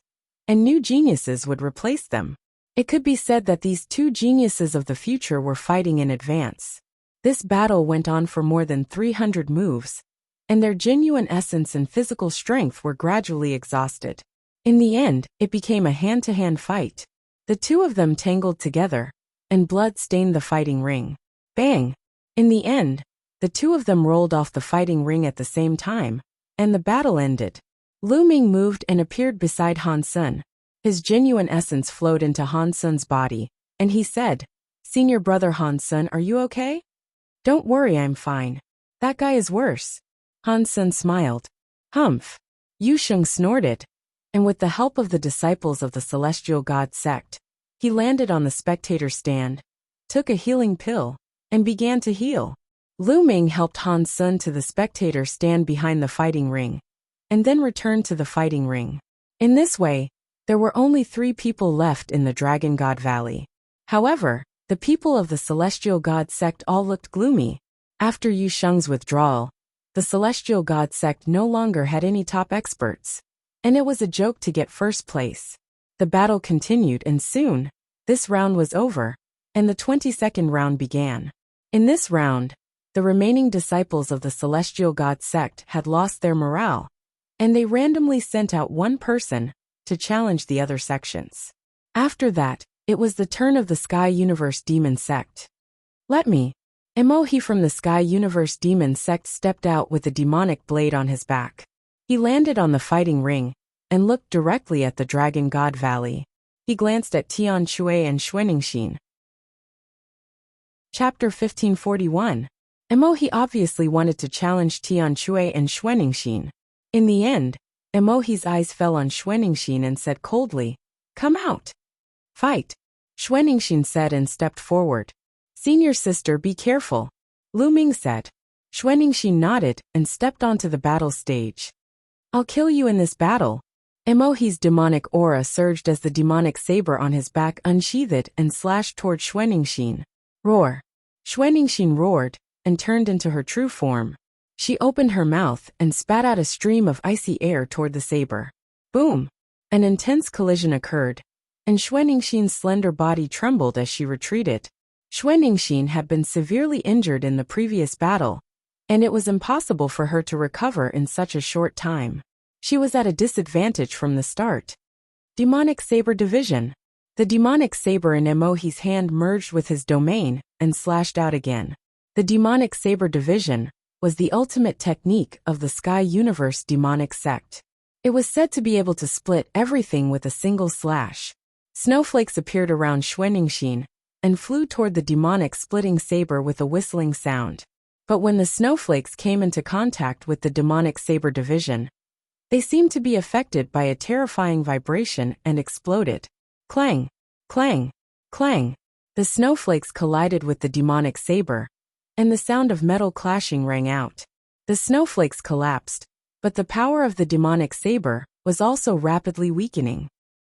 and new geniuses would replace them. It could be said that these 2 geniuses of the future were fighting in advance. This battle went on for more than 300 moves, and their genuine essence and physical strength were gradually exhausted. In the end, it became a hand-to-hand fight. The 2 of them tangled together, and blood stained the fighting ring. Bang! In the end, the 2 of them rolled off the fighting ring at the same time, and the battle ended. Lu Ming moved and appeared beside Han Sun. His genuine essence flowed into Han Sun's body, and he said, "Senior brother Han Sun, are you okay?" "Don't worry, I'm fine. That guy is worse." Han Sun smiled. "Humph." Yu Sheng snorted, and with the help of the disciples of the Celestial God sect, he landed on the spectator stand, took a healing pill, and began to heal. Lu Ming helped Han Sun to the spectator stand behind the fighting ring, and then returned to the fighting ring. In this way, there were only 3 people left in the Dragon God Valley. However, The people of the celestial god sect all looked gloomy. After Yu Sheng's withdrawal, the celestial god sect no longer had any top experts, and it was a joke to get first place. The battle continued, and soon, this round was over, and the 22nd round began. In this round, the remaining disciples of the celestial god sect had lost their morale, and they randomly sent out one person to challenge the other sections. After that, it was the turn of the Sky Universe Demon sect. Let me. Emohi from the Sky Universe Demon sect stepped out with a demonic blade on his back. He landed on the fighting ring and looked directly at the Dragon God Valley. He glanced at Tian Shui and Xuanixin. Chapter 1541. Emohi obviously wanted to challenge Tian Shui and Xuanixin. In the end, Emohi's eyes fell on Xuanixin and said coldly, "Come out. Fight." Xuanixin said and stepped forward. "Senior sister, be careful," Lu Ming said. Xuanixin nodded and stepped onto the battle stage. "I'll kill you in this battle." Emohi's demonic aura surged as the demonic saber on his back unsheathed and slashed toward Xuanixin. Roar. Xuanixin roared and turned into her true form. She opened her mouth and spat out a stream of icy air toward the saber. Boom! An intense collision occurred, and Xuanixin's slender body trembled as she retreated. Xuanixin had been severely injured in the previous battle, and it was impossible for her to recover in such a short time. She was at a disadvantage from the start. Demonic Saber Division. The demonic saber in Emohi's hand merged with his domain and slashed out again. The demonic saber division was the ultimate technique of the Sky Universe demonic sect. It was said to be able to split everything with a single slash. Snowflakes appeared around Xuanixin and flew toward the demonic splitting saber with a whistling sound. But when the snowflakes came into contact with the demonic saber division, they seemed to be affected by a terrifying vibration and exploded. Clang! Clang! Clang! The snowflakes collided with the demonic saber, and the sound of metal clashing rang out. The snowflakes collapsed, but the power of the demonic saber was also rapidly weakening.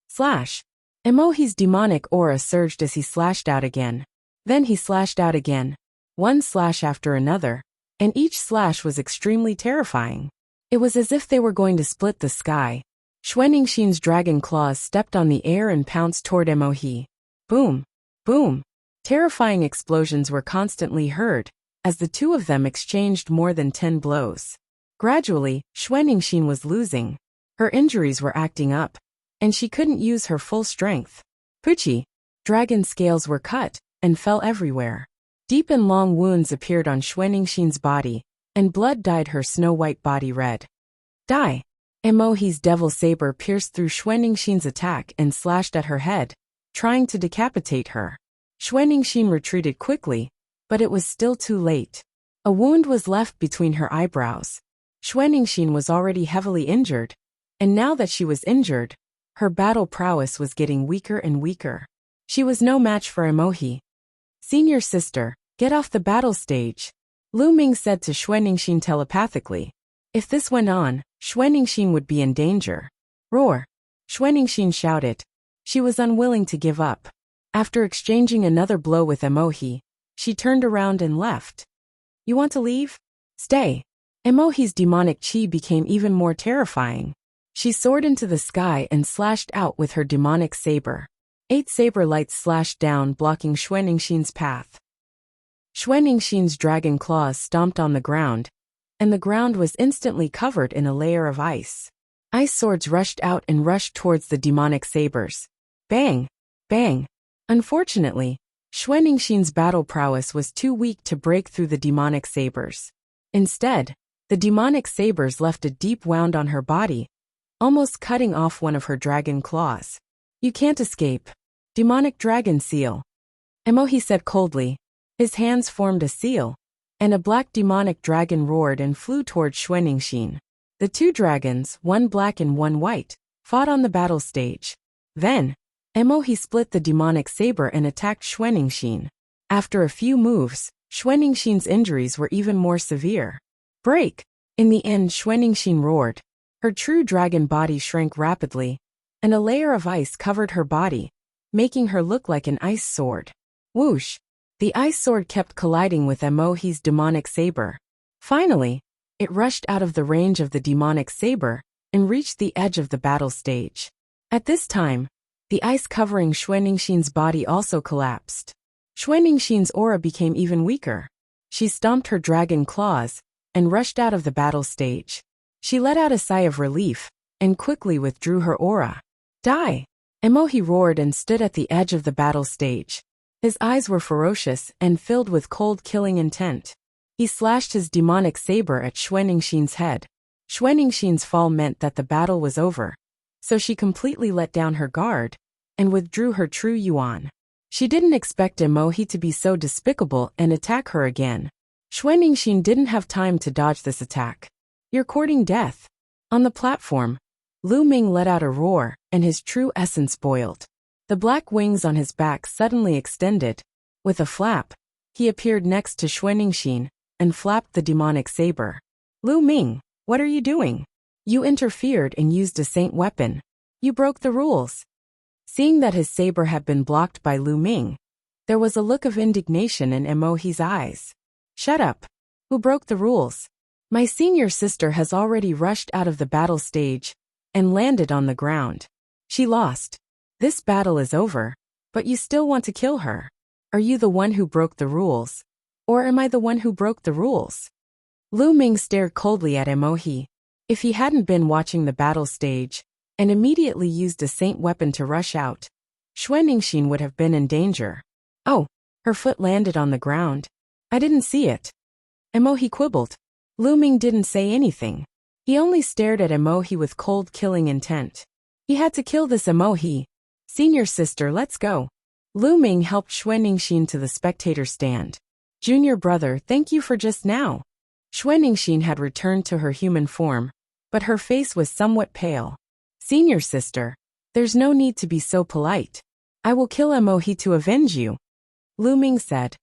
Slash! Emohi's demonic aura surged as he slashed out again. Then he slashed out again, one slash after another, and each slash was extremely terrifying. It was as if they were going to split the sky. Xuanixin's dragon claws stepped on the air and pounced toward Emohi. Boom! Boom! Terrifying explosions were constantly heard, as the two of them exchanged more than 10 blows. Gradually, Xuanixin was losing. Her injuries were acting up, and she couldn't use her full strength. Pucci! Dragon scales were cut and fell everywhere. Deep and long wounds appeared on Xuanixin's body, and blood dyed her snow-white body red. Die! Emohi's devil saber pierced through Xuanixin's attack and slashed at her head, trying to decapitate her. Xuanixin retreated quickly, but it was still too late. A wound was left between her eyebrows. Xuanixin was already heavily injured, and now that she was injured, her battle prowess was getting weaker and weaker. She was no match for Emohi. Senior sister, get off the battle stage, Lu Ming said to Xuanixin telepathically. If this went on, Xuanixin would be in danger. Roar! Xuanixin shouted. She was unwilling to give up. After exchanging another blow with Emohi, she turned around and left. You want to leave? Stay. Emohi's demonic chi became even more terrifying. She soared into the sky and slashed out with her demonic saber. 8 saber lights slashed down, blocking Xuanixin's path. Xuanixin's dragon claws stomped on the ground, and the ground was instantly covered in a layer of ice. Ice swords rushed out and rushed towards the demonic sabers. Bang! Bang! Unfortunately, Xuanixin's battle prowess was too weak to break through the demonic sabers. Instead, the demonic sabers left a deep wound on her body, almost cutting off one of her dragon claws. You can't escape. Demonic dragon seal. Emohi said coldly. His hands formed a seal, and a black demonic dragon roared and flew toward Xuanixin. The two dragons, one black and one white, fought on the battle stage. Then, Emohi split the demonic saber and attacked Xuanixin. After a few moves, Xuanixin's injuries were even more severe. Break! In the end, Xuanixin roared. Her true dragon body shrank rapidly, and a layer of ice covered her body, making her look like an ice sword. Whoosh! The ice sword kept colliding with Emohi's demonic saber. Finally, it rushed out of the range of the demonic saber and reached the edge of the battle stage. At this time, the ice covering Xuanixin's body also collapsed. Xuanixin's aura became even weaker. She stomped her dragon claws and rushed out of the battle stage. She let out a sigh of relief and quickly withdrew her aura. Die! Emohi roared and stood at the edge of the battle stage. His eyes were ferocious and filled with cold killing intent. He slashed his demonic saber at Xuanixin's head. Xuanixin's fall meant that the battle was over, so she completely let down her guard and withdrew her true yuan. She didn't expect Emohi to be so despicable and attack her again. Xuanixin didn't have time to dodge this attack. You're courting death. On the platform, Lu Ming let out a roar, and his true essence boiled. The black wings on his back suddenly extended. With a flap, he appeared next to Xuanixin and flapped the demonic saber. Lu Ming, what are you doing? You interfered and used a saint weapon. You broke the rules. Seeing that his saber had been blocked by Lu Ming, there was a look of indignation in Emohi's eyes. Shut up. Who broke the rules? My senior sister has already rushed out of the battle stage and landed on the ground. She lost. This battle is over, but you still want to kill her. Are you the one who broke the rules? Or am I the one who broke the rules? Lu Ming stared coldly at Emohi. If he hadn't been watching the battle stage and immediately used a saint weapon to rush out, Xuanixin would have been in danger. Oh, her foot landed on the ground. I didn't see it. Emohi quibbled. Lu Ming didn't say anything. He only stared at Emohi with cold killing intent. He had to kill this Emohi. Senior sister, let's go. Lu Ming helped Xuanixin to the spectator stand. Junior brother, thank you for just now. Xuanixin had returned to her human form, but her face was somewhat pale. Senior sister, there's no need to be so polite. I will kill Emohi to avenge you. Lu Ming said.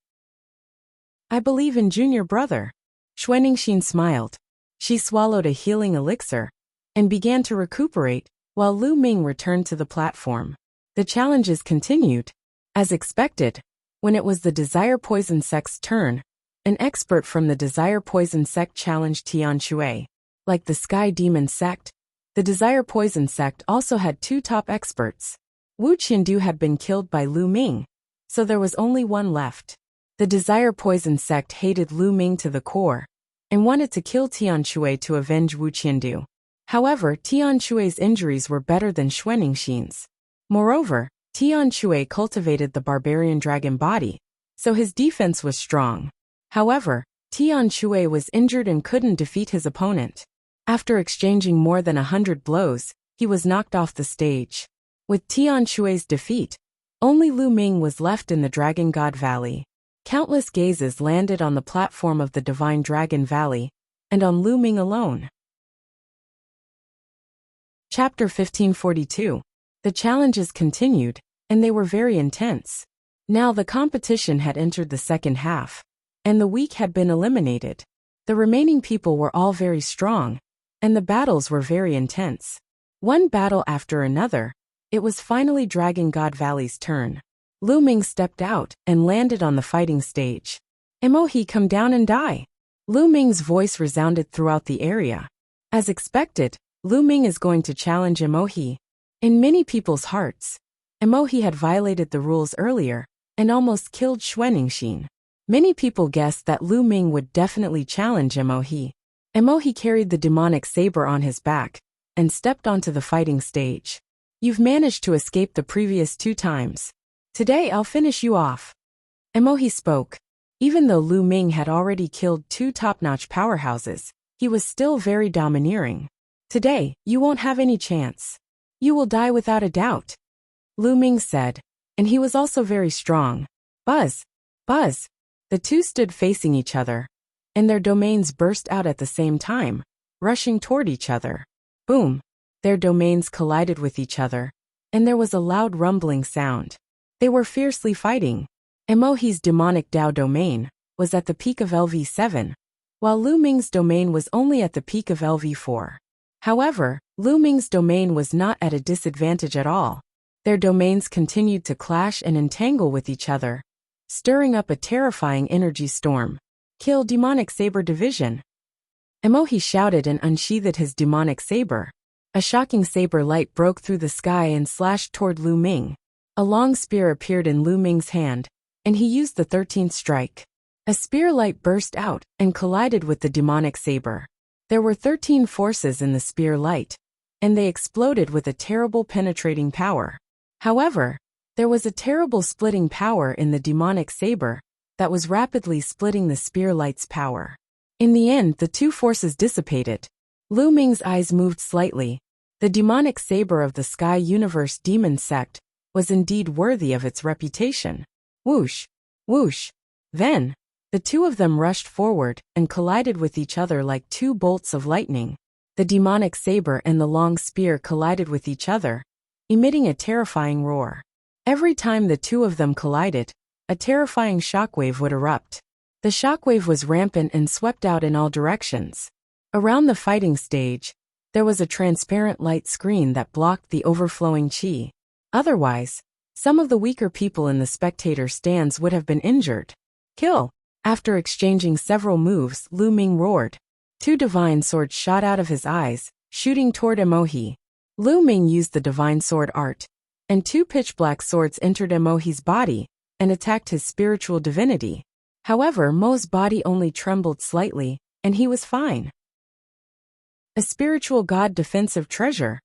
I believe in junior brother. Xuanixin smiled. She swallowed a healing elixir and began to recuperate while Lu Ming returned to the platform. The challenges continued. As expected, when it was the Desire Poison sect's turn, an expert from the Desire Poison sect challenged Tian Shui. Like the Sky Demon sect, the Desire Poison sect also had two top experts. Wu Qiandu had been killed by Lu Ming, so there was only one left. The Desire Poison sect hated Lu Ming to the core and wanted to kill Tian Shui to avenge Wu Qiandu. However, Tian Shui's injuries were better than Xuanixin's. Moreover, Tian Shui cultivated the barbarian dragon body, so his defense was strong. However, Tian Shui was injured and couldn't defeat his opponent. After exchanging more than 100 blows, he was knocked off the stage. With Tian Shui's defeat, only Lu Ming was left in the Dragon God Valley. Countless gazes landed on the platform of the Divine Dragon Valley, and on Lu Ming alone. Chapter 1542. The challenges continued, and they were very intense. Now the competition had entered the second half, and the weak had been eliminated. The remaining people were all very strong, and the battles were very intense. One battle after another, it was finally Dragon God Valley's turn. Lu Ming stepped out and landed on the fighting stage. Emohi, come down and die. Lu Ming's voice resounded throughout the area. As expected, Lu Ming is going to challenge Emohi. In many people's hearts, Emohi had violated the rules earlier and almost killed Xuanixin. Many people guessed that Lu Ming would definitely challenge Emohi. Emohi carried the demonic saber on his back and stepped onto the fighting stage. You've managed to escape the previous 2 times. Today I'll finish you off. Emohi spoke. Even though Lu Ming had already killed 2 top-notch powerhouses, he was still very domineering. Today, you won't have any chance. You will die without a doubt. Lu Ming said, and he was also very strong. Buzz! Buzz! The two stood facing each other, and their domains burst out at the same time, rushing toward each other. Boom! Their domains collided with each other, and there was a loud rumbling sound. They were fiercely fighting. Emohi's demonic Dao domain was at the peak of LV7, while Lu Ming's domain was only at the peak of LV4. However, Lu Ming's domain was not at a disadvantage at all. Their domains continued to clash and entangle with each other, stirring up a terrifying energy storm. Kill demonic saber division. Emohi shouted and unsheathed his demonic saber. A shocking saber light broke through the sky and slashed toward Lu Ming. A long spear appeared in Lu Ming's hand, and he used the 13th strike. A spear light burst out and collided with the demonic saber. There were 13 forces in the spear light, and they exploded with a terrible penetrating power. However, there was a terrible splitting power in the demonic saber that was rapidly splitting the spear light's power. In the end, the two forces dissipated. Lu Ming's eyes moved slightly. The demonic saber of the Sky Universe Demon Sect was indeed worthy of its reputation. Whoosh! Whoosh! Then, the two of them rushed forward and collided with each other like two bolts of lightning. The demonic saber and the long spear collided with each other, emitting a terrifying roar. Every time the two of them collided, a terrifying shockwave would erupt. The shockwave was rampant and swept out in all directions. Around the fighting stage, there was a transparent light screen that blocked the overflowing chi. Otherwise, some of the weaker people in the spectator stands would have been injured. Kill! After exchanging several moves, Lu Ming roared. Two divine swords shot out of his eyes, shooting toward Emohi. Lu Ming used the divine sword art, and two pitch-black swords entered Emohi's body and attacked his spiritual divinity. However, Mo's body only trembled slightly, and he was fine. A spiritual god defensive treasure.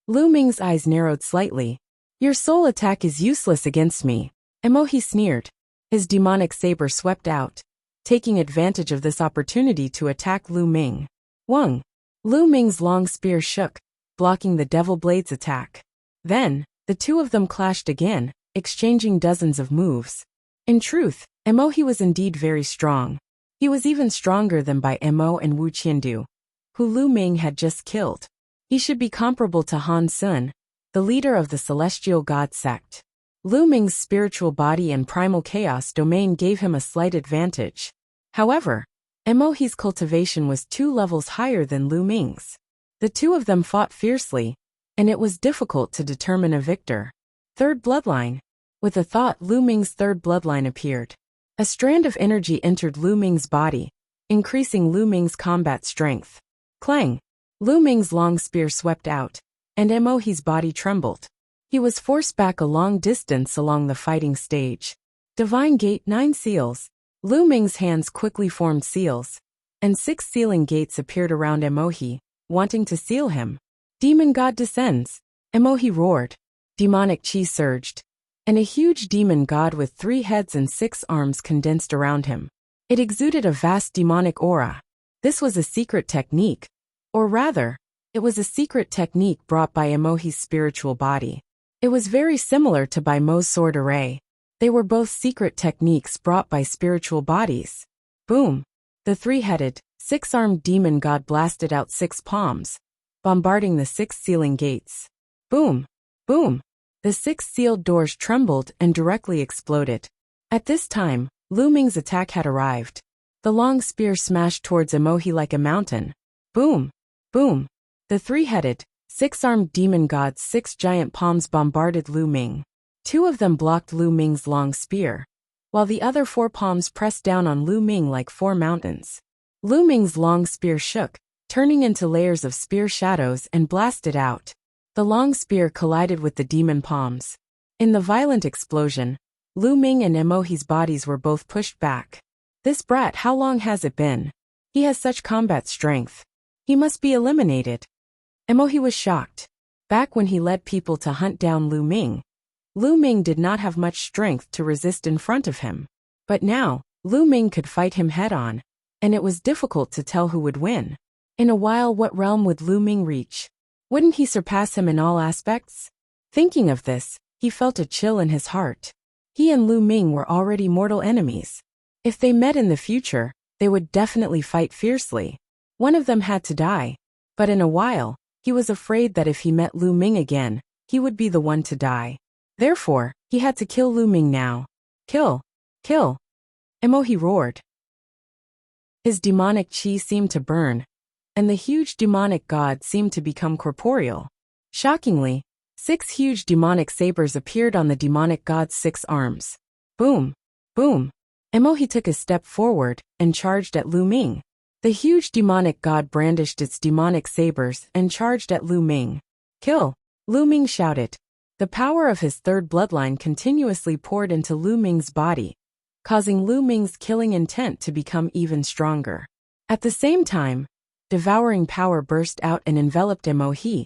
Lu Ming's eyes narrowed slightly. Your soul attack is useless against me. Emohi sneered. His demonic saber swept out, taking advantage of this opportunity to attack Lu Ming. Wung! Lu Ming's long spear shook, blocking the Devil Blade's attack. Then, the two of them clashed again, exchanging dozens of moves. In truth, Emohi was indeed very strong. He was even stronger than Bai Emo and Wu Qiandu, who Lu Ming had just killed. He should be comparable to Han Sun, the leader of the Celestial God sect. Lu Ming's spiritual body and primal chaos domain gave him a slight advantage. However, Emohi's cultivation was 2 levels higher than Lu Ming's. The two of them fought fiercely, and it was difficult to determine a victor. Third bloodline. With a thought, Lu Ming's third bloodline appeared. A strand of energy entered Lu Ming's body, increasing Lu Ming's combat strength. Clang! Lu Ming's long spear swept out, and Emohi's body trembled. He was forced back a long distance along the fighting stage. Divine Gate 9 seals. Lu Ming's hands quickly formed seals, and 6 sealing gates appeared around Emohi, wanting to seal him. Demon God descends. Emohi roared. Demonic chi surged, and a huge demon god with 3 heads and 6 arms condensed around him. It exuded a vast demonic aura. This was a secret technique, or rather, it was a secret technique brought by Emohi's spiritual body. It was very similar to Bai Mo's sword array. They were both secret techniques brought by spiritual bodies. Boom! The 3-headed, 6-armed demon god blasted out 6 palms, bombarding the 6 sealing gates. Boom! Boom! The 6 sealed doors trembled and directly exploded. At this time, Lu Ming's attack had arrived. The long spear smashed towards Emohi like a mountain. Boom! Boom! The 3-headed, 6-armed demon god's 6 giant palms bombarded Lu Ming. 2 of them blocked Lu Ming's long spear, while the other 4 palms pressed down on Lu Ming like 4 mountains. Lu Ming's long spear shook, turning into layers of spear shadows and blasted out. The long spear collided with the demon palms. In the violent explosion, Lu Ming and Emohi's bodies were both pushed back. This brat, how long has it been? He has such combat strength. He must be eliminated. Emohi was shocked. Back when he led people to hunt down Lu Ming did not have much strength to resist in front of him. But now, Lu Ming could fight him head-on, and it was difficult to tell who would win. In a while, what realm would Lu Ming reach? Wouldn't he surpass him in all aspects? Thinking of this, he felt a chill in his heart. He and Lu Ming were already mortal enemies. If they met in the future, they would definitely fight fiercely. One of them had to die. But in a while, he was afraid that if he met Lu Ming again, he would be the one to die. Therefore, he had to kill Lu Ming now. Kill! Kill! Emohi roared. His demonic chi seemed to burn, and the huge demonic god seemed to become corporeal. Shockingly, 6 huge demonic sabers appeared on the demonic god's 6 arms. Boom! Boom! Emohi took a step forward and charged at Lu Ming. The huge demonic god brandished its demonic sabers and charged at Lu Ming. Kill! Lu Ming shouted. The power of his third bloodline continuously poured into Lu Ming's body, causing Lu Ming's killing intent to become even stronger. At the same time, devouring power burst out and enveloped Emohi,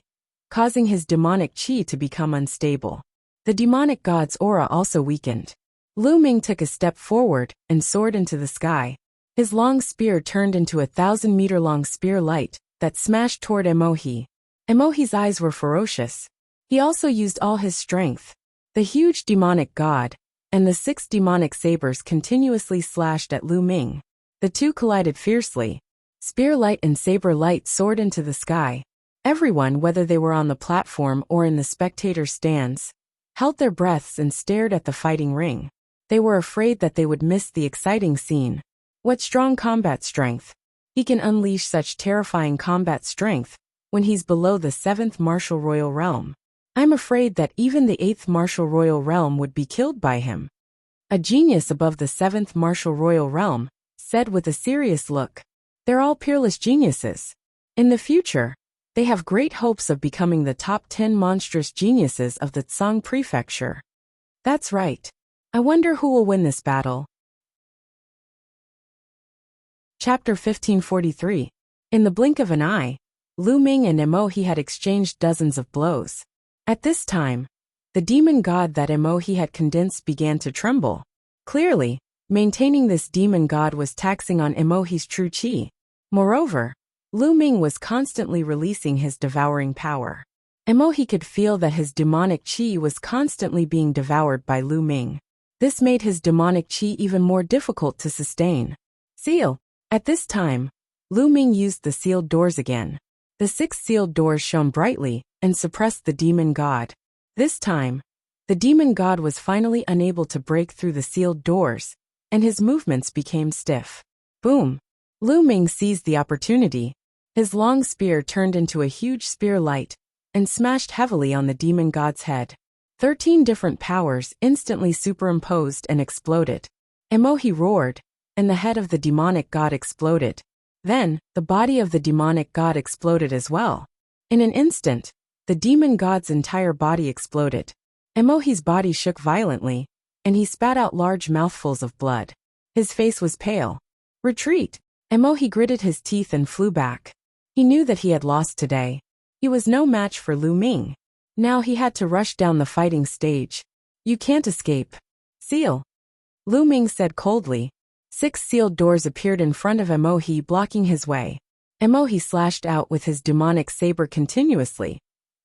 causing his demonic chi to become unstable. The demonic god's aura also weakened. Lu Ming took a step forward and soared into the sky. His long spear turned into a 1,000-meter-long spear light that smashed toward Emohi. Emohi's eyes were ferocious. He also used all his strength. The huge demonic god and the 6 demonic sabers continuously slashed at Lu Ming. The two collided fiercely. Spear light and saber light soared into the sky. Everyone, whether they were on the platform or in the spectator stands, held their breaths and stared at the fighting ring. They were afraid that they would miss the exciting scene. What strong combat strength! He can unleash such terrifying combat strength when he's below the 7th martial royal realm. I'm afraid that even the 8th martial royal realm would be killed by him. A genius above the 7th martial royal realm said with a serious look. They're all peerless geniuses. In the future, they have great hopes of becoming the top 10 monstrous geniuses of the Tsang prefecture. That's right. I wonder who will win this battle. Chapter 1543. In the blink of an eye, Lu Ming and Emohi had exchanged dozens of blows. At this time, the demon god that Emohi had condensed began to tremble. Clearly, maintaining this demon god was taxing on Emohi's true chi. Moreover, Lu Ming was constantly releasing his devouring power. Emohi could feel that his demonic chi was constantly being devoured by Lu Ming. This made his demonic chi even more difficult to sustain. Seal! At this time, Lu Ming used the sealed doors again. The 6 sealed doors shone brightly and suppressed the demon god. This time, the demon god was finally unable to break through the sealed doors, and his movements became stiff. Boom! Lu Ming seized the opportunity. His long spear turned into a huge spear light and smashed heavily on the demon god's head. 13 different powers instantly superimposed and exploded. Emohi roared, and the head of the demonic god exploded. Then, the body of the demonic god exploded as well. In an instant, the demon god's entire body exploded. Emohi's body shook violently, and he spat out large mouthfuls of blood. His face was pale. Retreat! Emohi gritted his teeth and flew back. He knew that he had lost today. He was no match for Lu Ming. Now he had to rush down the fighting stage. You can't escape. Seal! Lu Ming said coldly. 6 sealed doors appeared in front of Emohi, blocking his way. Emohi slashed out with his demonic saber continuously,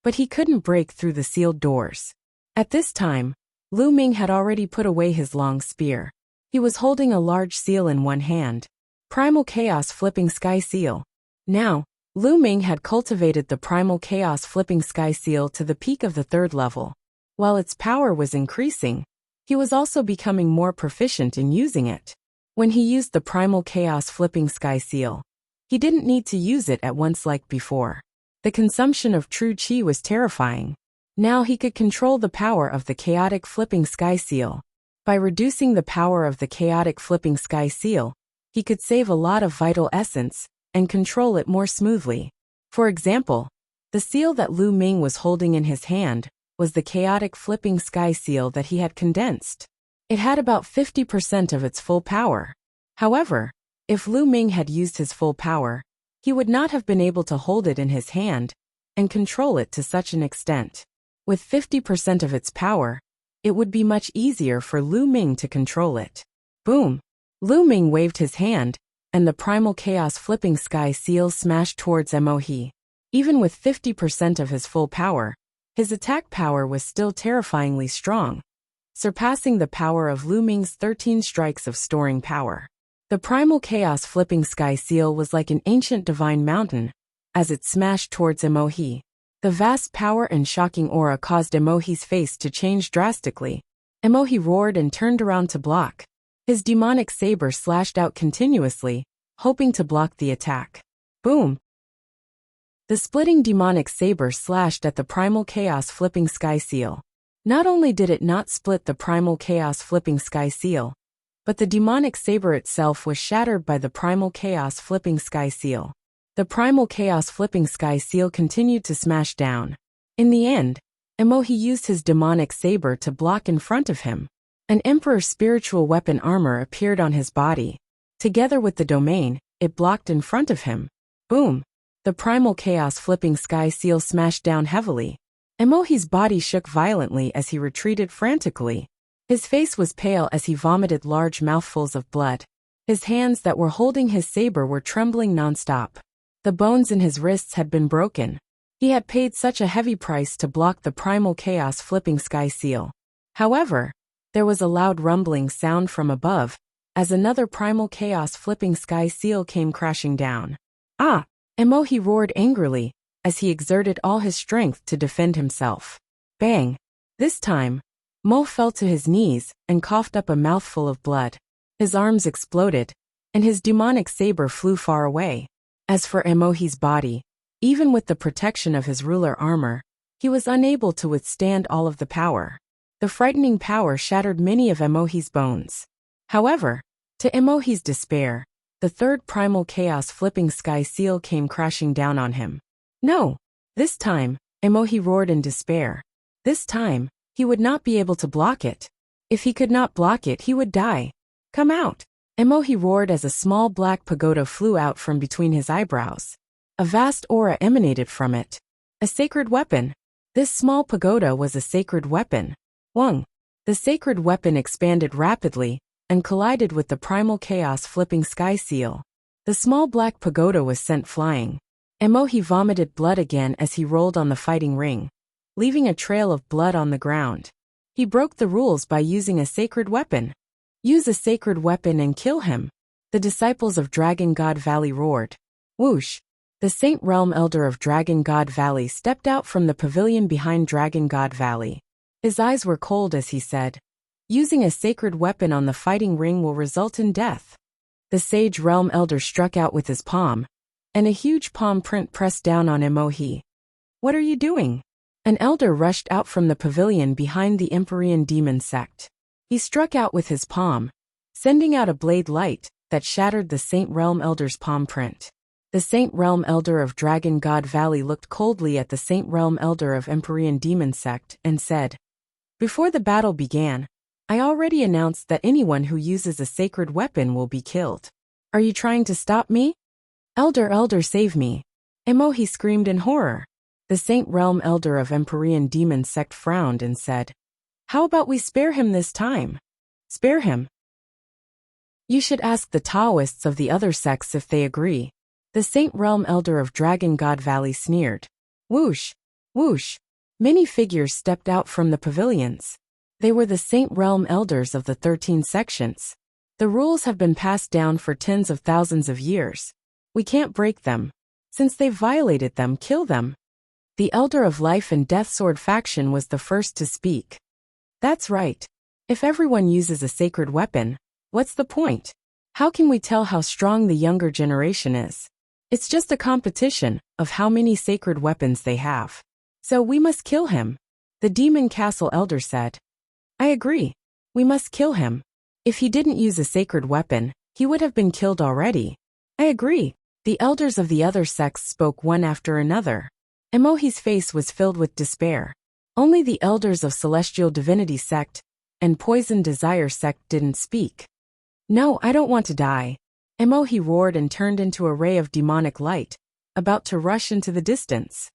but he couldn't break through the sealed doors. At this time, Lu Ming had already put away his long spear. He was holding a large seal in one hand. Primal Chaos Flipping Sky Seal. Now, Lu Ming had cultivated the Primal Chaos Flipping Sky Seal to the peak of the 3rd level. While its power was increasing, he was also becoming more proficient in using it. When he used the Primal Chaos Flipping Sky Seal, he didn't need to use it at once like before. The consumption of true chi was terrifying. Now he could control the power of the Chaotic Flipping Sky Seal. By reducing the power of the Chaotic Flipping Sky Seal, he could save a lot of vital essence and control it more smoothly. For example, the seal that Lu Ming was holding in his hand was the Chaotic Flipping Sky Seal that he had condensed. It had about 50% of its full power. However, if Lu Ming had used his full power, he would not have been able to hold it in his hand and control it to such an extent. With 50% of its power, it would be much easier for Lu Ming to control it. Boom! Lu Ming waved his hand, and the Primal Chaos Flipping Sky Seal smashed towards Emohi. Even with 50% of his full power, his attack power was still terrifyingly strong, surpassing the power of Lu Ming's 13 strikes of storing power. The Primal Chaos Flipping Sky Seal was like an ancient divine mountain as it smashed towards Emohi. The vast power and shocking aura caused Emohi's face to change drastically. Emohi roared and turned around to block. His demonic saber slashed out continuously, hoping to block the attack. Boom! The splitting demonic saber slashed at the Primal Chaos Flipping Sky Seal. Not only did it not split the Primal Chaos Flipping Sky Seal, but the demonic saber itself was shattered by the primal chaos flipping sky seal. The primal chaos flipping sky seal continued to smash down. In the end, Emohi used his demonic saber to block in front of him. An emperor's spiritual weapon armor appeared on his body. Together with the domain, it blocked in front of him. Boom! The primal chaos flipping sky seal smashed down heavily. Emohi's body shook violently as he retreated frantically. His face was pale as he vomited large mouthfuls of blood. His hands that were holding his saber were trembling nonstop. The bones in his wrists had been broken. He had paid such a heavy price to block the primal chaos flipping sky seal. However, there was a loud rumbling sound from above, as another primal chaos flipping sky seal came crashing down. Ah! Emohi roared angrily, as he exerted all his strength to defend himself. Bang! This time, Mo fell to his knees and coughed up a mouthful of blood. His arms exploded, and his demonic saber flew far away. As for Emohi's body, even with the protection of his ruler armor, he was unable to withstand all of the power. The frightening power shattered many of Emohi's bones. However, to Emohi's despair, the third primal chaos flipping sky seal came crashing down on him. No! This time, Emohi roared in despair. This time, he would not be able to block it. If he could not block it, he would die. Come out! Emohi roared as a small black pagoda flew out from between his eyebrows. A vast aura emanated from it. A sacred weapon. This small pagoda was a sacred weapon. Wang! The sacred weapon expanded rapidly and collided with the primal chaos flipping sky seal. The small black pagoda was sent flying. Emohi vomited blood again as he rolled on the fighting ring, leaving a trail of blood on the ground. He broke the rules by using a sacred weapon. Use a sacred weapon and kill him. The disciples of Dragon God Valley roared. Whoosh! The Saint Realm Elder of Dragon God Valley stepped out from the pavilion behind Dragon God Valley. His eyes were cold as he said, "Using a sacred weapon on the fighting ring will result in death." The Sage Realm Elder struck out with his palm, and a huge palm print pressed down on Emohi. "What are you doing?" An elder rushed out from the pavilion behind the Empyrean demon sect. He struck out with his palm, sending out a blade light that shattered the Saint Realm Elder's palm print. The Saint Realm Elder of Dragon God Valley looked coldly at the Saint Realm Elder of Empyrean demon sect and said, "Before the battle began, I already announced that anyone who uses a sacred weapon will be killed. Are you trying to stop me? Elder, save me!" Emohi screamed in horror. The Saint Realm Elder of Empyrean demon sect frowned and said, "How about we spare him this time?" "Spare him? You should ask the Taoists of the other sects if they agree." The Saint Realm Elder of Dragon God Valley sneered. Whoosh! Whoosh! Many figures stepped out from the pavilions. They were the Saint Realm Elders of the 13 sections. The rules have been passed down for tens of thousands of years. We can't break them. Since they've violated them, kill them. The Elder of Life and Death Sword faction was the first to speak. That's right. If everyone uses a sacred weapon, what's the point? How can we tell how strong the younger generation is? It's just a competition of how many sacred weapons they have. So we must kill him. The Demon Castle Elder said. I agree. We must kill him. If he didn't use a sacred weapon, he would have been killed already. I agree. The elders of the other sects spoke one after another. Emohi's face was filled with despair. Only the elders of Celestial Divinity sect and Poison Desire sect didn't speak. No, I don't want to die. Emohi roared and turned into a ray of demonic light, about to rush into the distance.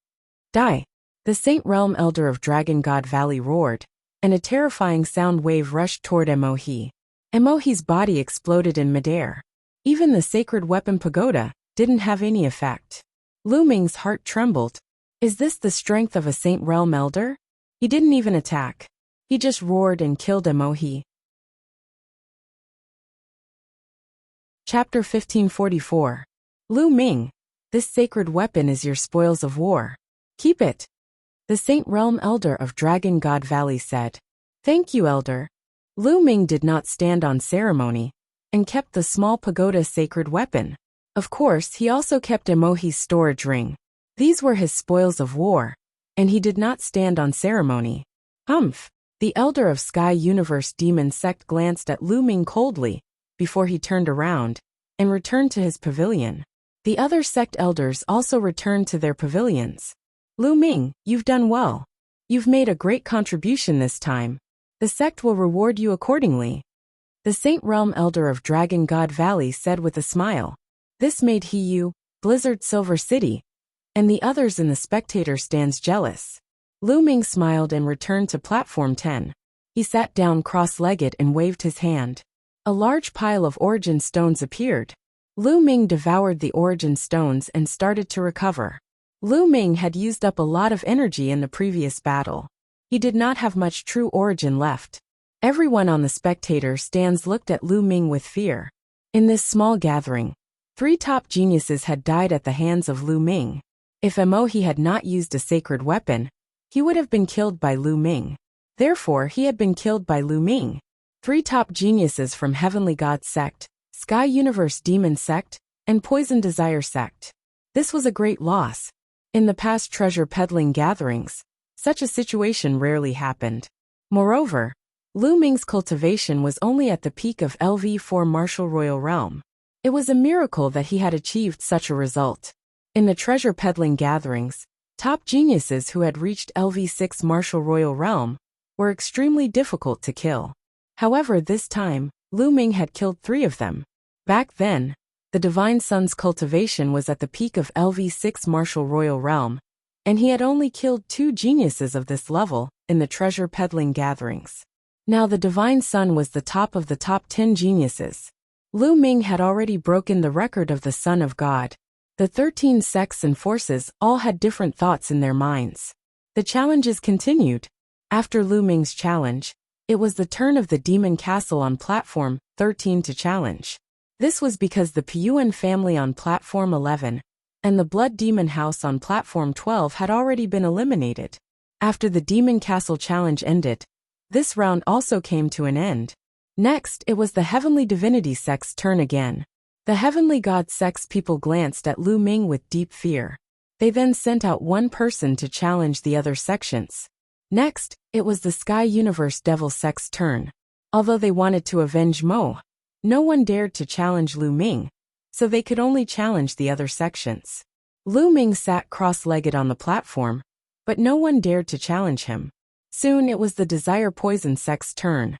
Die! The Saint Realm Elder of Dragon God Valley roared, and a terrifying sound wave rushed toward Emohi. Emohi's body exploded in midair. Even the sacred weapon pagoda didn't have any effect. Lu Ming's heart trembled. Is this the strength of a Saint Realm Elder? He didn't even attack. He just roared and killed Emohi. Chapter 1544. Lu Ming, this sacred weapon is your spoils of war. Keep it. The Saint Realm Elder of Dragon God Valley said. Thank you, Elder. Lu Ming did not stand on ceremony, and kept the small pagoda sacred weapon. Of course, he also kept Emohi's storage ring. These were his spoils of war, and he did not stand on ceremony. Humph! The elder of Sky Universe Demon Sect glanced at Lu Ming coldly, before he turned around, and returned to his pavilion. The other sect elders also returned to their pavilions. Lu Ming, you've done well. You've made a great contribution this time. The sect will reward you accordingly. The Saint Realm Elder of Dragon God Valley said with a smile. This made He-Yu, Blizzard Silver City, and the others in the spectator stands jealous. Lu Ming smiled and returned to platform 10. He sat down cross-legged and waved his hand. A large pile of origin stones appeared. Lu Ming devoured the origin stones and started to recover. Lu Ming had used up a lot of energy in the previous battle. He did not have much true origin left. Everyone on the spectator stands looked at Lu Ming with fear. In this small gathering, 3 top geniuses had died at the hands of Lu Ming. If He had not used a sacred weapon, he would have been killed by Lu Ming. Therefore, he had been killed by Lu Ming. 3 top geniuses from Heavenly God Sect, Sky Universe Demon Sect, and Poison Desire Sect. This was a great loss. In the past treasure peddling gatherings, such a situation rarely happened. Moreover, Lu Ming's cultivation was only at the peak of LV4 Martial Royal Realm. It was a miracle that he had achieved such a result. In the treasure peddling gatherings, top geniuses who had reached LV6 Martial Royal Realm were extremely difficult to kill. However, this time, Lu Ming had killed 3 of them. Back then, the Divine Sun's cultivation was at the peak of LV6 Martial Royal Realm, and he had only killed 2 geniuses of this level in the treasure peddling gatherings. Now the Divine Sun was the top of the top 10 geniuses. Lu Ming had already broken the record of the Son of God. The 13 sects and forces all had different thoughts in their minds. The challenges continued. After Lu Ming's challenge, it was the turn of the Demon Castle on Platform 13 to challenge. This was because the Piyuan family on Platform 11 and the Blood Demon House on Platform 12 had already been eliminated. After the Demon Castle challenge ended, this round also came to an end. Next, it was the Heavenly Divinity Sect's turn again. The Heavenly God Sect's people glanced at Lu Ming with deep fear. They then sent out one person to challenge the other sections. Next, it was the Sky Universe Devil Sect's turn. Although they wanted to avenge Mo, no one dared to challenge Lu Ming, so they could only challenge the other sections. Lu Ming sat cross-legged on the platform, but no one dared to challenge him. Soon it was the Desire Poison Sect's turn.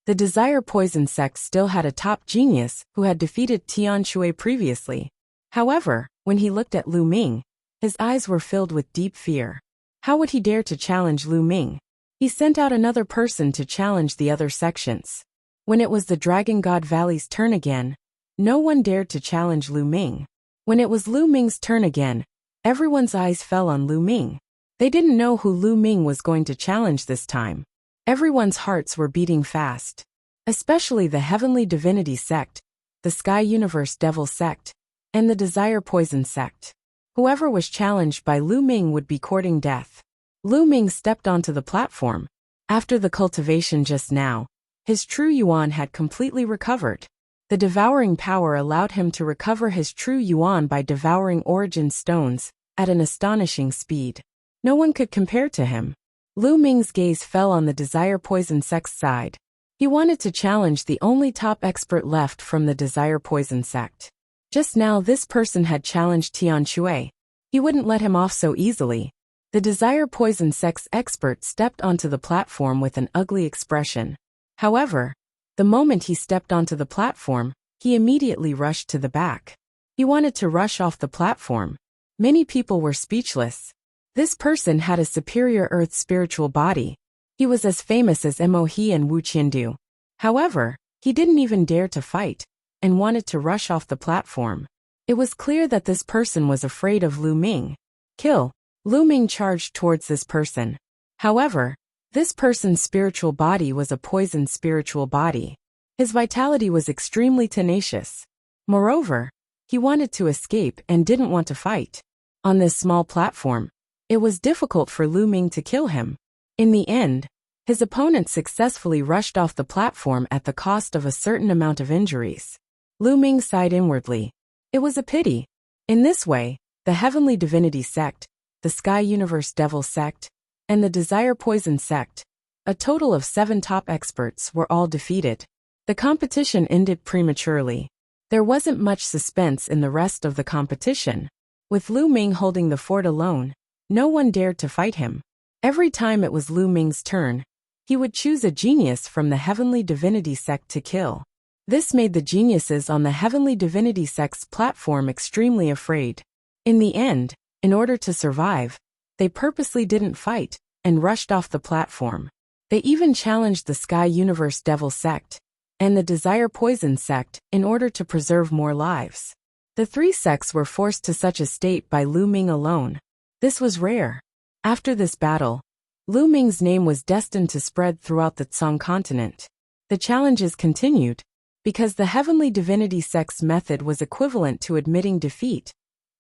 The Desire Poison Sect still had a top genius who had defeated Tian Shui previously. However, when he looked at Lu Ming, his eyes were filled with deep fear. How would he dare to challenge Lu Ming? He sent out another person to challenge the other sections. When it was the Dragon God Valley's turn again, no one dared to challenge Lu Ming. When it was Lu Ming's turn again, everyone's eyes fell on Lu Ming. They didn't know who Lu Ming was going to challenge this time. Everyone's hearts were beating fast. Especially the Heavenly Divinity Sect, the Sky Universe Devil Sect, and the Desire Poison Sect. Whoever was challenged by Lu Ming would be courting death. Lu Ming stepped onto the platform. After the cultivation just now, his true yuan had completely recovered. The devouring power allowed him to recover his true yuan by devouring origin stones at an astonishing speed. No one could compare to him. Lu Ming's gaze fell on the Desire Poison Sect's side. He wanted to challenge the only top expert left from the Desire Poison Sect. Just now this person had challenged Tian Shui. He wouldn't let him off so easily. The Desire Poison Sect's expert stepped onto the platform with an ugly expression. However, the moment he stepped onto the platform, he immediately rushed to the back. He wanted to rush off the platform. Many people were speechless. This person had a superior earth spiritual body. He was as famous as Mo He and Wu Qiandu. However, he didn't even dare to fight, and wanted to rush off the platform. It was clear that this person was afraid of Lu Ming. Kill. Lu Ming charged towards this person. However, this person's spiritual body was a poisoned spiritual body. His vitality was extremely tenacious. Moreover, he wanted to escape and didn't want to fight. On this small platform, it was difficult for Lu Ming to kill him. In the end, his opponent successfully rushed off the platform at the cost of a certain amount of injuries. Lu Ming sighed inwardly. It was a pity. In this way, the Heavenly Divinity Sect, the Sky Universe Devil Sect, and the Desire Poison sect. A total of 7 top experts were all defeated. The competition ended prematurely. There wasn't much suspense in the rest of the competition. With Lu Ming holding the fort alone, no one dared to fight him. Every time it was Lu Ming's turn, he would choose a genius from the Heavenly Divinity sect to kill. This made the geniuses on the Heavenly Divinity sect's platform extremely afraid. In the end, in order to survive, they purposely didn't fight and rushed off the platform. They even challenged the Sky Universe Devil sect and the Desire Poison sect in order to preserve more lives. The 3 sects were forced to such a state by Lu Ming alone. This was rare. After this battle, Lu Ming's name was destined to spread throughout the Tsang continent. The challenges continued, because the Heavenly Divinity sect's method was equivalent to admitting defeat.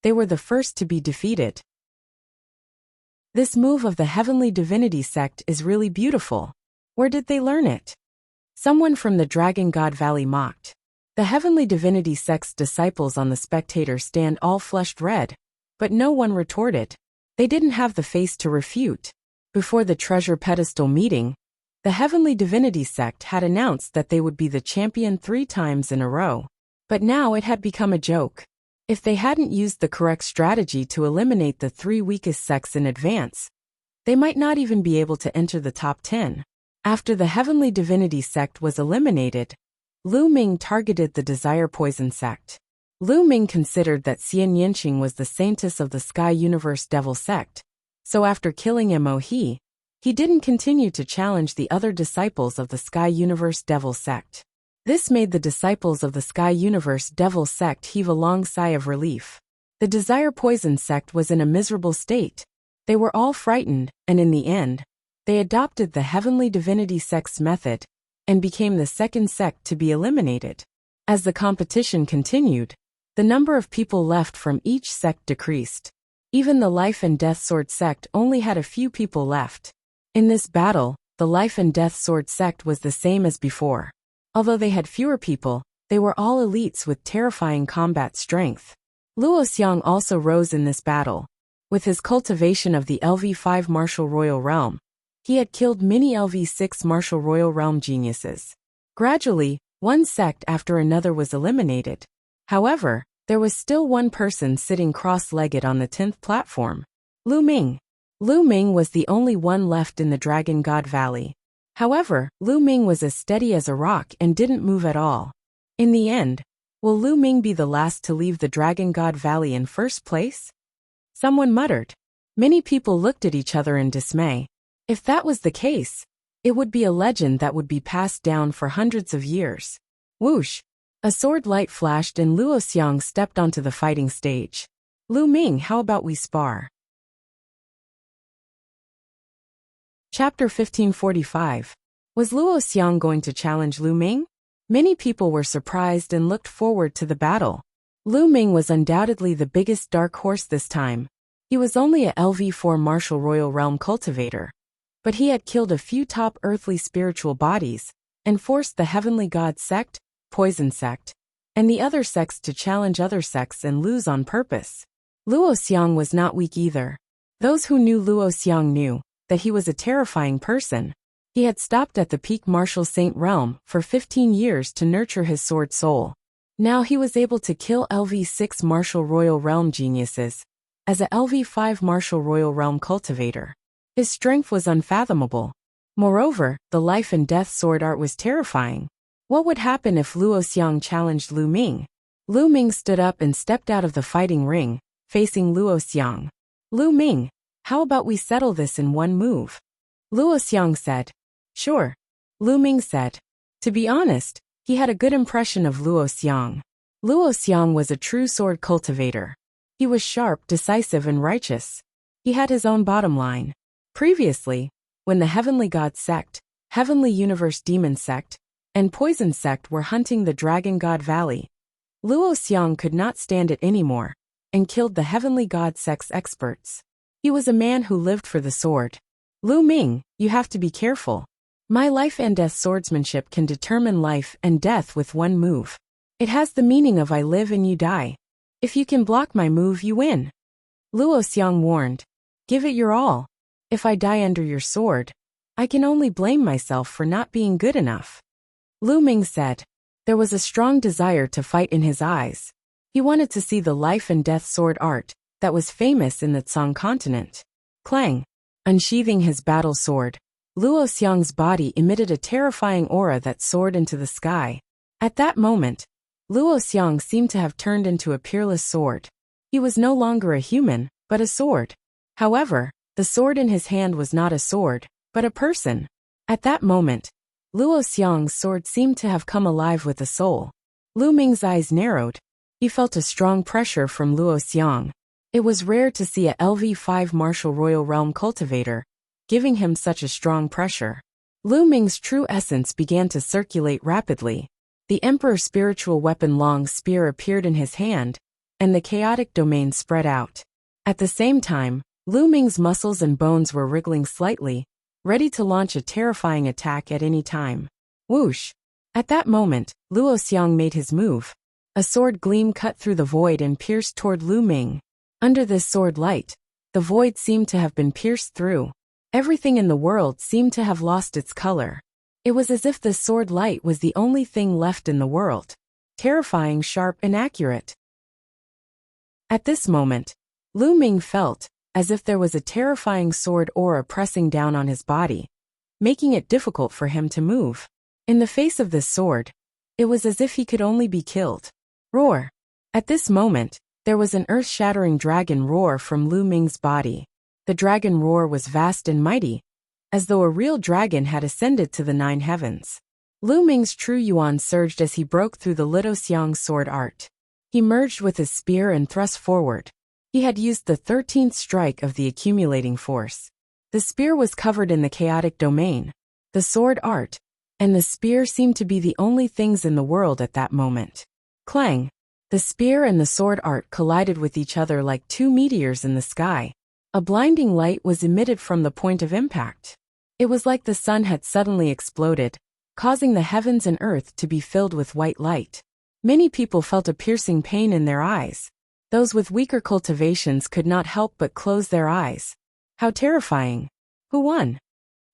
They were the first to be defeated. This move of the Heavenly Divinity sect is really beautiful. Where did they learn it? Someone from the Dragon God Valley mocked. The Heavenly Divinity sect's disciples on the spectator stand all flushed red, but no one retorted. They didn't have the face to refute. Before the treasure pedestal meeting, the Heavenly Divinity sect had announced that they would be the champion 3 times in a row. But now it had become a joke. If they hadn't used the correct strategy to eliminate the 3 weakest sects in advance, they might not even be able to enter the top 10. After the Heavenly Divinity sect was eliminated, Lu Ming targeted the Desire Poison sect. Lu Ming considered that Xian Yinqing was the saintess of the Sky Universe Devil sect, so after killing Mo he didn't continue to challenge the other disciples of the Sky Universe Devil sect. This made the disciples of the Sky Universe Devil sect heave a long sigh of relief. The Desire Poison sect was in a miserable state. They were all frightened, and in the end, they adopted the Heavenly Divinity sect's method and became the second sect to be eliminated. As the competition continued, the number of people left from each sect decreased. Even the Life and Death Sword sect only had a few people left. In this battle, the Life and Death Sword sect was the same as before. Although they had fewer people, they were all elites with terrifying combat strength. Luo Xiang also rose in this battle. With his cultivation of the LV5 Martial Royal Realm, he had killed many LV6 Martial Royal Realm geniuses. Gradually, one sect after another was eliminated. However, there was still one person sitting cross-legged on the 10th platform. Lu Ming. Lu Ming was the only one left in the Dragon God Valley. However, Lu Ming was as steady as a rock and didn't move at all. In the end, will Lu Ming be the last to leave the Dragon God Valley in first place? Someone muttered. Many people looked at each other in dismay. If that was the case, it would be a legend that would be passed down for hundreds of years. Whoosh! A sword light flashed and Luo Xiang stepped onto the fighting stage. Lu Ming, how about we spar? Chapter 1545. Was Luo Xiang going to challenge Lu Ming? Many people were surprised and looked forward to the battle. Lu Ming was undoubtedly the biggest dark horse this time. He was only a LV4 Martial Royal Realm cultivator, but he had killed a few top earthly spiritual bodies and forced the Heavenly God sect, Poison sect, and the other sects to challenge other sects and lose on purpose. Luo Xiang was not weak either. Those who knew Luo Xiang knew that he was a terrifying person. He had stopped at the peak Martial Saint realm for 15 years to nurture his sword soul. Now he was able to kill LV6 Martial Royal Realm geniuses as a LV5 Martial Royal Realm cultivator. His strength was unfathomable. Moreover, the life and death sword art was terrifying. What would happen if Luo Xiang challenged Lu Ming? Lu Ming stood up and stepped out of the fighting ring, facing Luo Xiang. Lu Ming, how about we settle this in one move? Luo Xiang said. Sure. Lu Ming said. To be honest, he had a good impression of Luo Xiang. Luo Xiang was a true sword cultivator. He was sharp, decisive, and righteous. He had his own bottom line. Previously, when the Heavenly God sect, Heavenly Universe Demon sect, and Poison sect were hunting the Dragon God Valley, Luo Xiang could not stand it anymore and killed the Heavenly God sect's experts. He was a man who lived for the sword. Lu Ming, you have to be careful. My life and death swordsmanship can determine life and death with one move. It has the meaning of I live and you die. If you can block my move, you win. Luo Xiang warned. Give it your all. If I die under your sword, I can only blame myself for not being good enough. Lu Ming said. There was a strong desire to fight in his eyes. He wanted to see the life and death sword art that was famous in the Tsang continent. Clang! Unsheathing his battle sword, Luo Xiang's body emitted a terrifying aura that soared into the sky. At that moment, Luo Xiang seemed to have turned into a peerless sword. He was no longer a human, but a sword. However, the sword in his hand was not a sword, but a person. At that moment, Luo Xiang's sword seemed to have come alive with a soul. Lu Ming's eyes narrowed. He felt a strong pressure from Luo Xiang. It was rare to see a LV5 martial royal realm cultivator giving him such a strong pressure. Lu Ming's true essence began to circulate rapidly. The Emperor's spiritual weapon long spear appeared in his hand, and the chaotic domain spread out. At the same time, Lu Ming's muscles and bones were wriggling slightly, ready to launch a terrifying attack at any time. Whoosh! At that moment, Luo Xiang made his move. A sword gleam cut through the void and pierced toward Lu Ming. Under this sword light, the void seemed to have been pierced through. Everything in the world seemed to have lost its color. It was as if the sword light was the only thing left in the world. Terrifying, sharp, and accurate. At this moment, Lu Ming felt as if there was a terrifying sword aura pressing down on his body, making it difficult for him to move. In the face of this sword, it was as if he could only be killed. Roar! At this moment, there was an earth-shattering dragon roar from Lu Ming's body. The dragon roar was vast and mighty, as though a real dragon had ascended to the 9 heavens. Lu Ming's true yuan surged as he broke through the Luo Xiang's sword art. He merged with his spear and thrust forward. He had used the 13th strike of the accumulating force. The spear was covered in the chaotic domain, the sword art, and the spear seemed to be the only things in the world at that moment. Clang! The spear and the sword art collided with each other like two meteors in the sky. A blinding light was emitted from the point of impact. It was like the sun had suddenly exploded, causing the heavens and earth to be filled with white light. Many people felt a piercing pain in their eyes. Those with weaker cultivations could not help but close their eyes. How terrifying! Who won?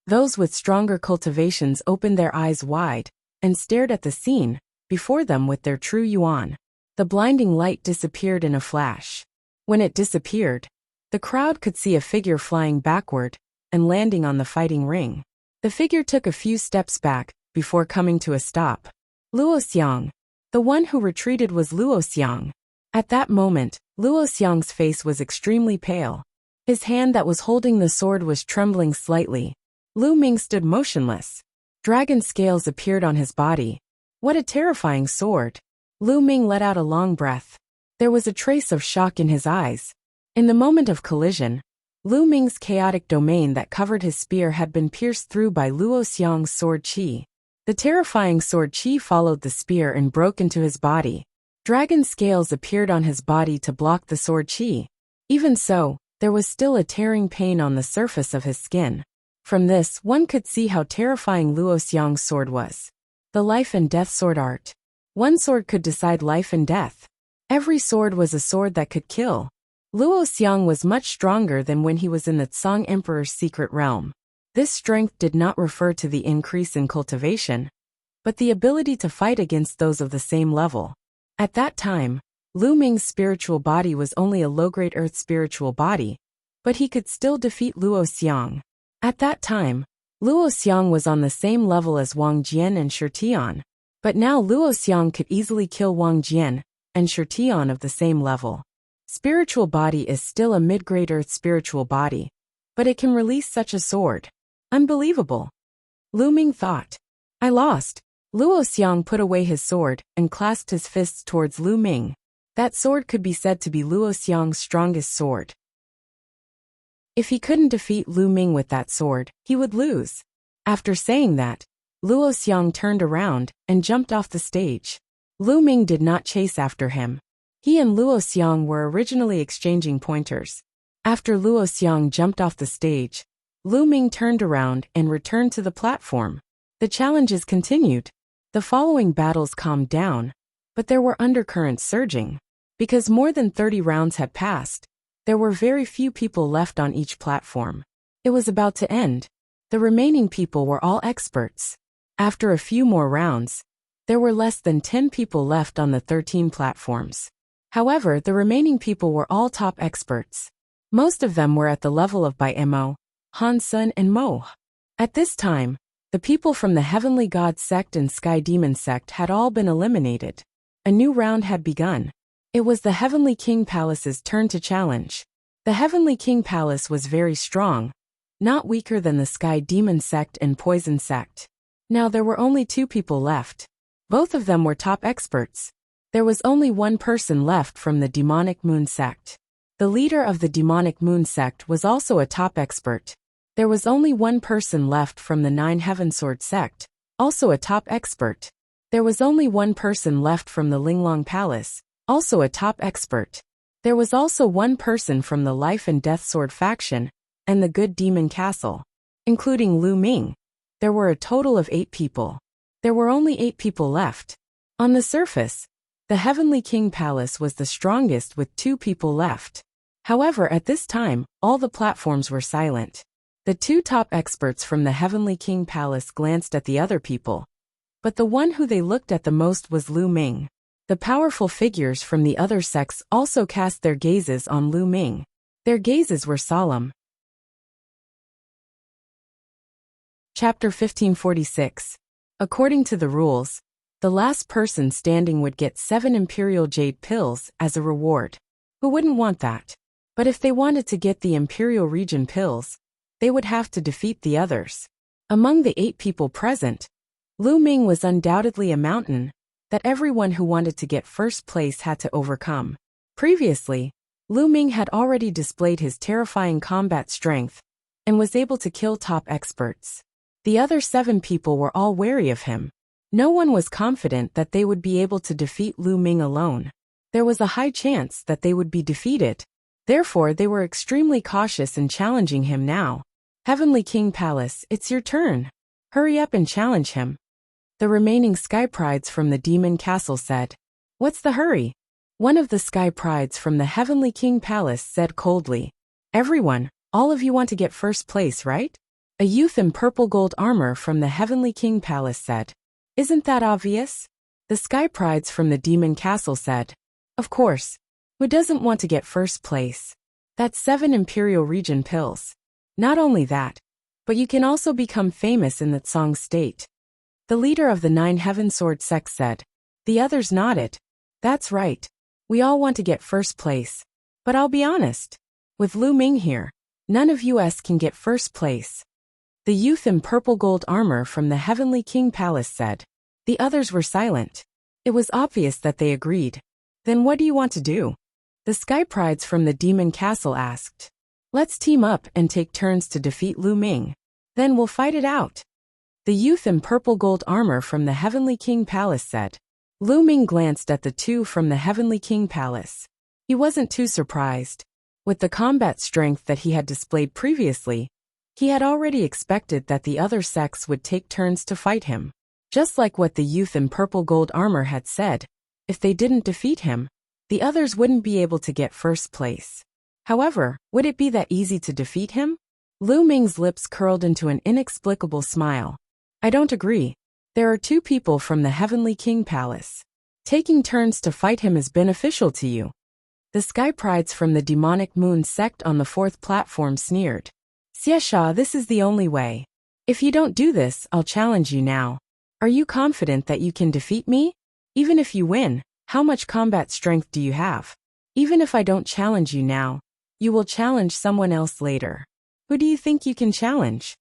Those with stronger cultivations opened their eyes wide and stared at the scene before them with their true yuan. The blinding light disappeared in a flash. When it disappeared, the crowd could see a figure flying backward and landing on the fighting ring. The figure took a few steps back before coming to a stop. Luo Xiang. The one who retreated was Luo Xiang. At that moment, Luo Xiang's face was extremely pale. His hand that was holding the sword was trembling slightly. Lu Ming stood motionless. Dragon scales appeared on his body. What a terrifying sword! Lu Ming let out a long breath. There was a trace of shock in his eyes. In the moment of collision, Lu Ming's chaotic domain that covered his spear had been pierced through by Luo Xiang's sword qi. The terrifying sword qi followed the spear and broke into his body. Dragon scales appeared on his body to block the sword qi. Even so, there was still a tearing pain on the surface of his skin. From this, one could see how terrifying Luo Xiang's sword was. The life and death sword art. One sword could decide life and death. Every sword was a sword that could kill. Luo Xiang was much stronger than when he was in the Tsang Emperor's secret realm. This strength did not refer to the increase in cultivation, but the ability to fight against those of the same level. At that time, Lu Ming's spiritual body was only a low-grade earth spiritual body, but he could still defeat Luo Xiang. At that time, Luo Xiang was on the same level as Wang Jian and Shi Tian, but now Luo Xiang could easily kill Wang Jian and Shi Tian of the same level. Spiritual body is still a mid-grade earth spiritual body, but it can release such a sword. Unbelievable. Lu Ming thought. I lost. Luo Xiang put away his sword and clasped his fists towards Lu Ming. That sword could be said to be Luo Xiang's strongest sword. If he couldn't defeat Lu Ming with that sword, he would lose. After saying that, Luo Xiang turned around and jumped off the stage. Lu Ming did not chase after him. He and Luo Xiang were originally exchanging pointers. After Luo Xiang jumped off the stage, Lu Ming turned around and returned to the platform. The challenges continued. The following battles calmed down, but there were undercurrents surging. Because more than 30 rounds had passed, there were very few people left on each platform. It was about to end. The remaining people were all experts. After a few more rounds, there were less than 10 people left on the 13 platforms. However, the remaining people were all top experts. Most of them were at the level of Bai Mo, Han Sun and Mo. At this time, the people from the Heavenly God sect and Sky Demon sect had all been eliminated. A new round had begun. It was the Heavenly King Palace's turn to challenge. The Heavenly King Palace was very strong, not weaker than the Sky Demon sect and Poison sect. Now there were only 2 people left. Both of them were top experts. There was only one person left from the Demonic Moon sect. The leader of the Demonic Moon sect was also a top expert. There was only one person left from the 9 Heaven Sword sect, also a top expert. There was only one person left from the Linglong Palace, also a top expert. There was also one person from the Life and Death Sword faction, and the Good Demon Castle, including Lu Ming. There were a total of 8 people. There were only 8 people left. On the surface, the Heavenly King Palace was the strongest with 2 people left. However, at this time, all the platforms were silent. The 2 top experts from the Heavenly King Palace glanced at the other people. But the one who they looked at the most was Lu Ming. The powerful figures from the other sects also cast their gazes on Lu Ming. Their gazes were solemn. Chapter 1546. According to the rules, the last person standing would get 7 Imperial Jade Pills as a reward. Who wouldn't want that? But if they wanted to get the Imperial Region Pills, they would have to defeat the others. Among the 8 people present, Lu Ming was undoubtedly a mountain that everyone who wanted to get first place had to overcome. Previously, Lu Ming had already displayed his terrifying combat strength and was able to kill top experts. The other 7 people were all wary of him. No one was confident that they would be able to defeat Lu Ming alone. There was a high chance that they would be defeated. Therefore, they were extremely cautious in challenging him now. Heavenly King Palace, it's your turn. Hurry up and challenge him. The remaining Sky Prides from the Demon Castle said. What's the hurry? One of the Sky Prides from the Heavenly King Palace said coldly. Everyone, all of you want to get first place, right? A youth in purple gold armor from the Heavenly King Palace said. Isn't that obvious? The Sky Prides from the Demon Castle said. Of course. Who doesn't want to get first place? That's 7 Imperial Region Pills. Not only that, but you can also become famous in that Song state. The leader of the 9 Heaven Sword sect said. The others nodded. That's right. We all want to get first place. But I'll be honest. With Lu Ming here, none of us can get first place. The youth in purple gold armor from the Heavenly King Palace said. The others were silent. It was obvious that they agreed. Then what do you want to do? The Sky Prides from the Demon Castle asked. Let's team up and take turns to defeat Lu Ming. Then we'll fight it out. The youth in purple gold armor from the Heavenly King Palace said. Lu Ming glanced at the 2 from the Heavenly King Palace. He wasn't too surprised. With the combat strength that he had displayed previously, he had already expected that the other sects would take turns to fight him. Just like what the youth in purple gold armor had said, if they didn't defeat him, the others wouldn't be able to get first place. However, would it be that easy to defeat him? Lu Ming's lips curled into an inexplicable smile. I don't agree. There are 2 people from the Heavenly King Palace. Taking turns to fight him is beneficial to you. The Sky Prides from the Demonic Moon sect on the 4th platform sneered. Xiesha, this is the only way. If you don't do this, I'll challenge you now. Are you confident that you can defeat me? Even if you win, how much combat strength do you have? Even if I don't challenge you now, you will challenge someone else later. Who do you think you can challenge?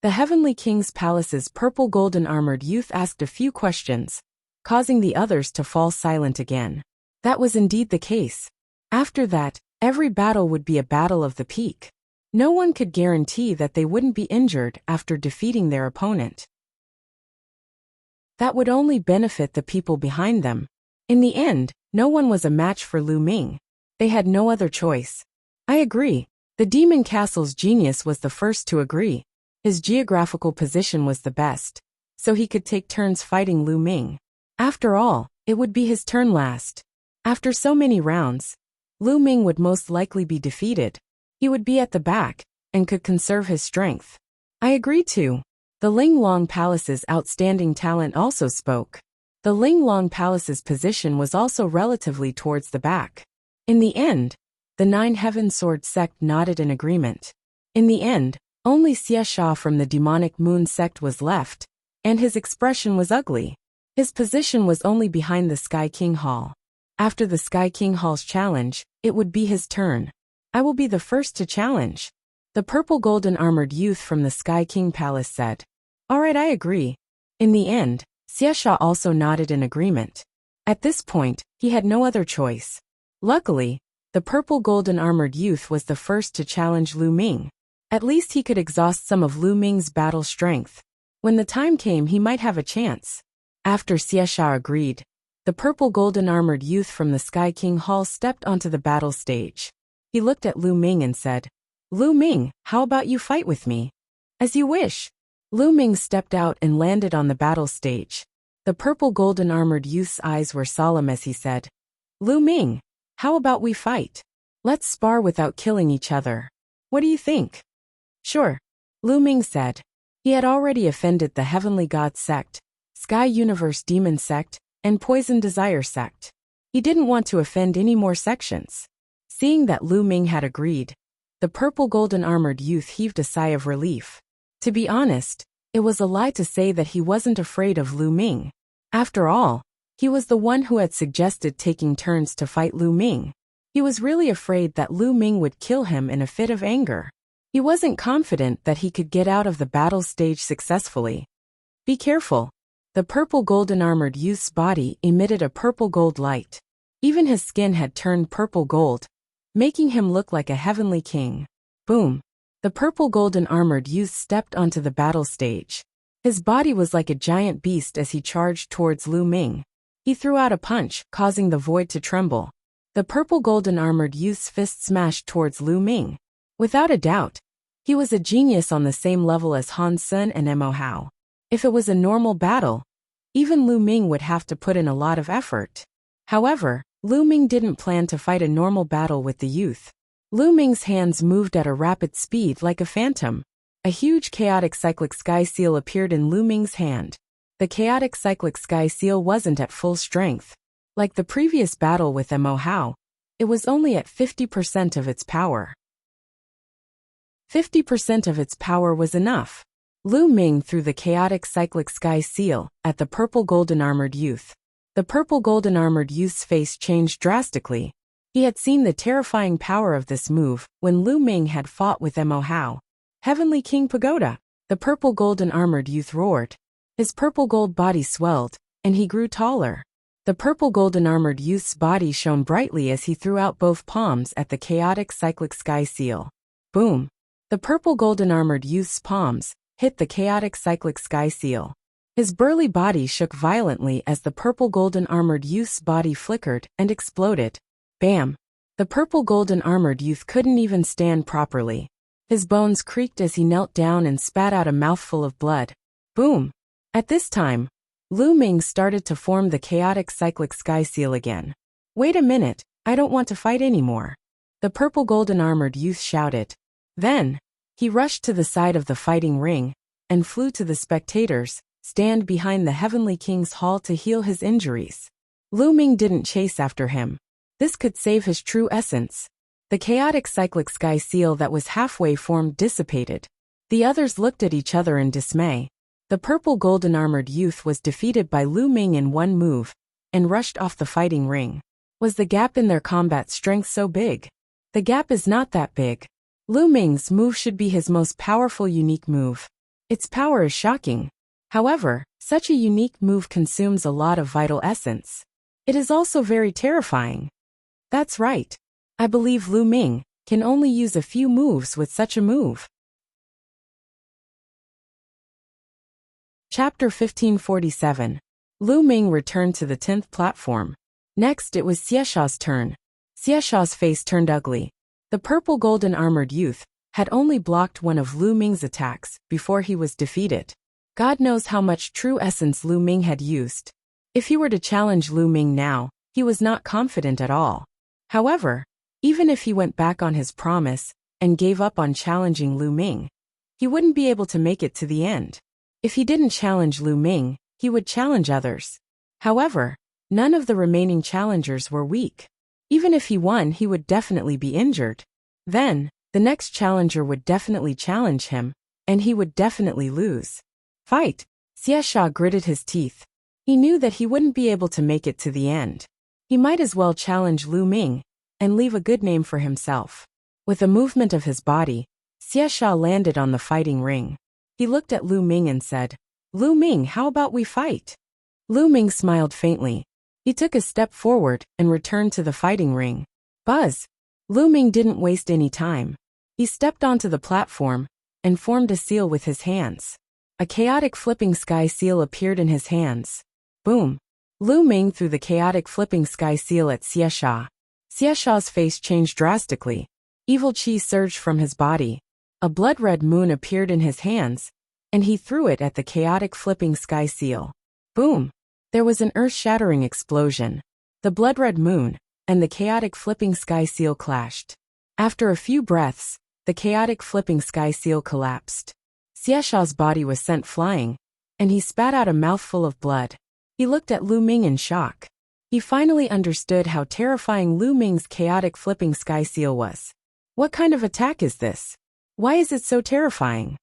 The Heavenly King's Palace's purple golden armored youth asked a few questions, causing the others to fall silent again. That was indeed the case. After that, every battle would be a battle of the peak. No one could guarantee that they wouldn't be injured after defeating their opponent. That would only benefit the people behind them. In the end, no one was a match for Lu Ming. They had no other choice. I agree. The Demon Castle's genius was the first to agree. His geographical position was the best, so he could take turns fighting Lu Ming. After all, it would be his turn last. After so many rounds, Lu Ming would most likely be defeated. He would be at the back, and could conserve his strength. I agree too. The Linglong Palace's outstanding talent also spoke. The Linglong Palace's position was also relatively towards the back. In the end, the Nine Heaven Sword sect nodded in agreement. In the end, only Xie Sha from the Demonic Moon sect was left, and his expression was ugly. His position was only behind the Sky King Hall. After the Sky King Hall's challenge, it would be his turn. I will be the first to challenge. The purple golden armored youth from the Sky King Palace said. Alright, I agree. In the end, Xie Sha also nodded in agreement. At this point, he had no other choice. Luckily, the purple golden armored youth was the first to challenge Lu Ming. At least he could exhaust some of Lu Ming's battle strength. When the time came, he might have a chance. After Xie Sha agreed, the purple golden armored youth from the Sky King Hall stepped onto the battle stage. He looked at Lu Ming and said, Lu Ming, how about you fight with me? As you wish. Lu Ming stepped out and landed on the battle stage. The purple golden armored youth's eyes were solemn as he said, Lu Ming, how about we fight? Let's spar without killing each other. What do you think? Sure, Lu Ming said. He had already offended the Heavenly God sect, Sky Universe Demon sect, and Poison Desire sect. He didn't want to offend any more sections. Seeing that Lu Ming had agreed, the purple golden armored youth heaved a sigh of relief. To be honest, it was a lie to say that he wasn't afraid of Lu Ming. After all, he was the one who had suggested taking turns to fight Lu Ming. He was really afraid that Lu Ming would kill him in a fit of anger. He wasn't confident that he could get out of the battle stage successfully. Be careful. The purple golden armored youth's body emitted a purple gold light. Even his skin had turned purple gold, making him look like a heavenly king. Boom. The purple golden armored youth stepped onto the battle stage. His body was like a giant beast as he charged towards Lu Ming. He threw out a punch, causing the void to tremble. The purple golden armored youth's fist smashed towards Lu Ming. Without a doubt, he was a genius on the same level as Han Sun and Mo Hao. If it was a normal battle, even Lu Ming would have to put in a lot of effort. However, Lu Ming didn't plan to fight a normal battle with the youth. Lu Ming's hands moved at a rapid speed like a phantom. A huge chaotic cyclic sky seal appeared in Lu Ming's hand. The chaotic cyclic sky seal wasn't at full strength. Like the previous battle with Mo Hao, it was only at 50% of its power. 50% of its power was enough. Lu Ming threw the chaotic cyclic sky seal at the purple golden armored youth. The purple golden armored youth's face changed drastically. He had seen the terrifying power of this move when Lu Ming had fought with Mo Hao. Heavenly King Pagoda! The purple golden armored youth roared. His purple gold body swelled, and he grew taller. The purple golden armored youth's body shone brightly as he threw out both palms at the chaotic cyclic sky seal. Boom! The purple golden armored youth's palms hit the chaotic cyclic sky seal. His burly body shook violently as the purple golden armored youth's body flickered and exploded. Bam! The purple golden armored youth couldn't even stand properly. His bones creaked as he knelt down and spat out a mouthful of blood. Boom! At this time, Lu Ming started to form the chaotic cyclic sky seal again. Wait a minute, I don't want to fight anymore. The purple golden armored youth shouted. Then, he rushed to the side of the fighting ring and flew to the spectators, stand behind the Heavenly King's hall to heal his injuries. Lu Ming didn't chase after him. This could save his true essence. The chaotic cyclic sky seal that was halfway formed dissipated. The others looked at each other in dismay. The purple golden armored youth was defeated by Lu Ming in one move and rushed off the fighting ring. Was the gap in their combat strength so big? The gap is not that big. Lu Ming's move should be his most powerful unique move. Its power is shocking. However, such a unique move consumes a lot of vital essence. It is also very terrifying. That's right. I believe Lu Ming can only use a few moves with such a move. Chapter 1547. Lu Ming returned to the 10th platform. Next it was Xie Sha's turn. Xie Sha's face turned ugly. The purple golden armored youth had only blocked one of Lu Ming's attacks before he was defeated. God knows how much true essence Lu Ming had used. If he were to challenge Lu Ming now, he was not confident at all. However, even if he went back on his promise and gave up on challenging Lu Ming. He wouldn't be able to make it to the end. If he didn't challenge Lu Ming, he would challenge others. However, none of the remaining challengers were weak. Even if he won, he would definitely be injured. Then, the next challenger would definitely challenge him, and he would definitely lose. Fight! Xie Sha gritted his teeth. He knew that he wouldn't be able to make it to the end. He might as well challenge Lu Ming, and leave a good name for himself. With a movement of his body, Xie Sha landed on the fighting ring. He looked at Lu Ming and said, "Lu Ming, how about we fight?" Lu Ming smiled faintly. He took a step forward and returned to the fighting ring. Buzz! Lu Ming didn't waste any time. He stepped onto the platform and formed a seal with his hands. A chaotic flipping sky seal appeared in his hands. Boom! Lu Ming threw the chaotic flipping sky seal at Xie Sha. Xie Sha's face changed drastically. Evil chi surged from his body. A blood-red moon appeared in his hands, and he threw it at the chaotic flipping sky seal. Boom! There was an earth-shattering explosion. The blood-red moon and the chaotic flipping sky seal clashed. After a few breaths, the chaotic flipping sky seal collapsed. Xie Sha's body was sent flying, and he spat out a mouthful of blood. He looked at Lu Ming in shock. He finally understood how terrifying Lu Ming's chaotic flipping sky seal was. What kind of attack is this? Why is it so terrifying?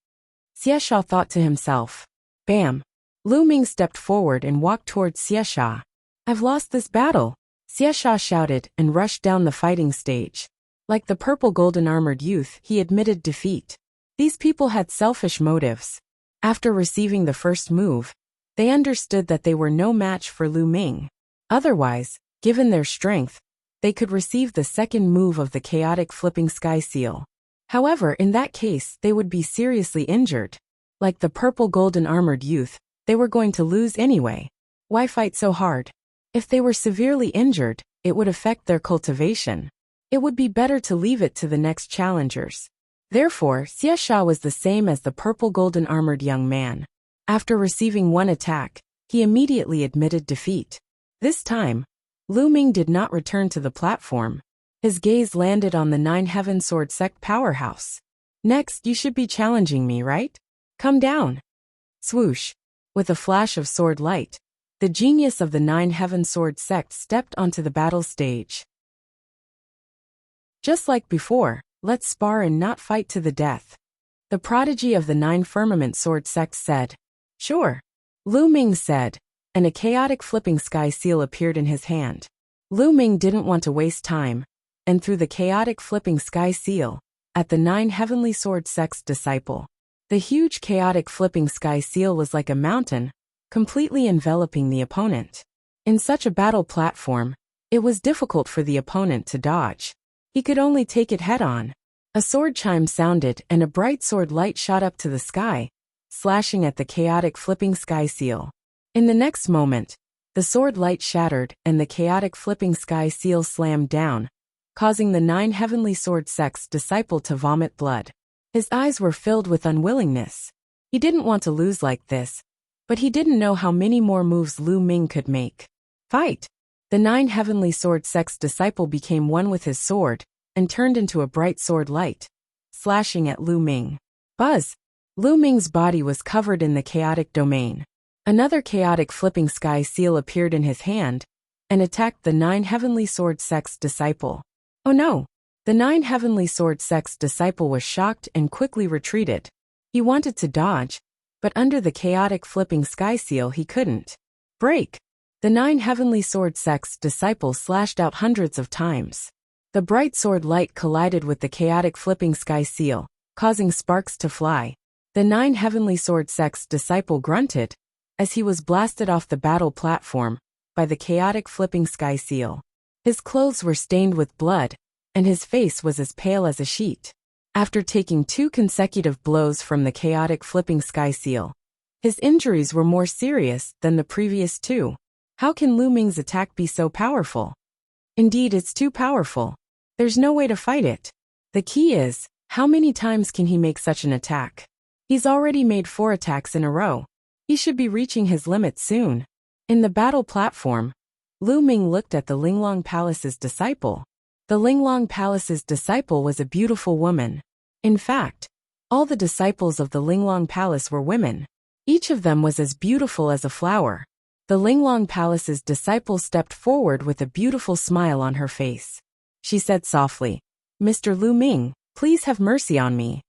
Xie Sha thought to himself. Bam! Lu Ming stepped forward and walked towards Xie Sha. I've lost this battle, Xie Sha shouted and rushed down the fighting stage. Like the purple golden armored youth, he admitted defeat. These people had selfish motives. After receiving the first move, they understood that they were no match for Lu Ming. Otherwise, given their strength, they could receive the second move of the chaotic flipping sky seal. However, in that case, they would be seriously injured. Like the purple golden armored youth, they were going to lose anyway. Why fight so hard? If they were severely injured, it would affect their cultivation. It would be better to leave it to the next challengers. Therefore, Xie Sha was the same as the purple golden armored young man. After receiving one attack, he immediately admitted defeat. This time, Lu Ming did not return to the platform. His gaze landed on the 9 Heaven Sword Sect powerhouse. Next, you should be challenging me, right? Come down. Swoosh. With a flash of sword light, the genius of the 9 Heaven Sword Sect stepped onto the battle stage. Just like before, let's spar and not fight to the death. The prodigy of the 9 Firmament Sword Sect said. Sure. Lu Ming said, and a chaotic flipping sky seal appeared in his hand. Lu Ming didn't want to waste time, and threw the chaotic flipping sky seal at the 9 Heavenly Sword Sect's disciple. The huge chaotic flipping sky seal was like a mountain, completely enveloping the opponent. In such a battle platform, it was difficult for the opponent to dodge. He could only take it head-on. A sword chime sounded and a bright sword light shot up to the sky, slashing at the chaotic flipping sky seal. In the next moment, the sword light shattered and the chaotic flipping sky seal slammed down, causing the 9 Heavenly Sword Sect's disciple to vomit blood. His eyes were filled with unwillingness. He didn't want to lose like this, but he didn't know how many more moves Lu Ming could make. Fight! The 9 Heavenly Sword Sect's disciple became one with his sword, and turned into a bright sword light, slashing at Lu Ming. Buzz! Lu Ming's body was covered in the chaotic domain. Another chaotic flipping sky seal appeared in his hand, and attacked the 9 Heavenly Sword Sect's disciple. Oh no! The 9 Heavenly Sword Sect's disciple was shocked and quickly retreated. He wanted to dodge, but under the chaotic flipping sky seal he couldn't. Break! The 9 Heavenly Sword Sect's disciple slashed out hundreds of times. The bright sword light collided with the chaotic flipping sky seal, causing sparks to fly. The 9 Heavenly Sword Sect's disciple grunted, as he was blasted off the battle platform by the chaotic flipping sky seal. His clothes were stained with blood, and his face was as pale as a sheet. After taking 2 consecutive blows from the chaotic flipping sky seal, his injuries were more serious than the previous 2. How can Lu Ming's attack be so powerful? Indeed, it's too powerful. There's no way to fight it. The key is, how many times can he make such an attack? He's already made 4 attacks in a row. He should be reaching his limit soon. In the battle platform, Lu Ming looked at the Linglong Palace's disciple. The Linglong Palace's disciple was a beautiful woman. In fact, all the disciples of the Linglong Palace were women. Each of them was as beautiful as a flower. The Linglong Palace's disciple stepped forward with a beautiful smile on her face. She said softly, "Mr. Lu Ming, please have mercy on me."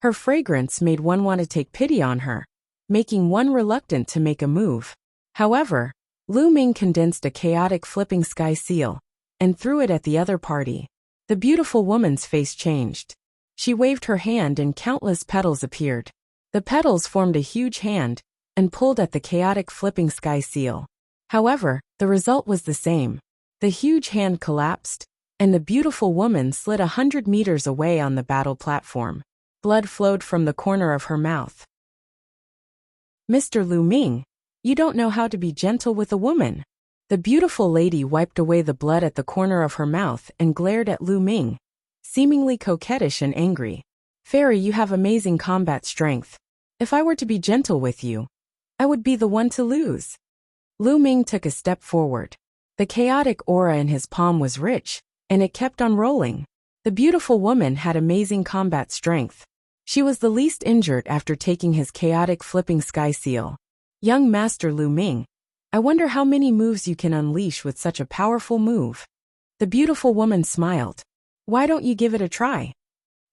Her fragrance made one want to take pity on her, making one reluctant to make a move. However, Lu Ming condensed a chaotic flipping sky seal and threw it at the other party. The beautiful woman's face changed. She waved her hand and countless petals appeared. The petals formed a huge hand and pulled at the chaotic flipping sky seal. However, the result was the same. The huge hand collapsed, and the beautiful woman slid 100 meters away on the battle platform. Blood flowed from the corner of her mouth. "Mr. Lu Ming, you don't know how to be gentle with a woman." The beautiful lady wiped away the blood at the corner of her mouth and glared at Lu Ming, seemingly coquettish and angry. "Fairy, you have amazing combat strength. If I were to be gentle with you, I would be the one to lose." Lu Ming took a step forward. The chaotic aura in his palm was rich, and it kept on rolling. The beautiful woman had amazing combat strength. She was the least injured after taking his chaotic flipping sky seal. "Young Master Lu Ming, I wonder how many moves you can unleash with such a powerful move." The beautiful woman smiled. "Why don't you give it a try?"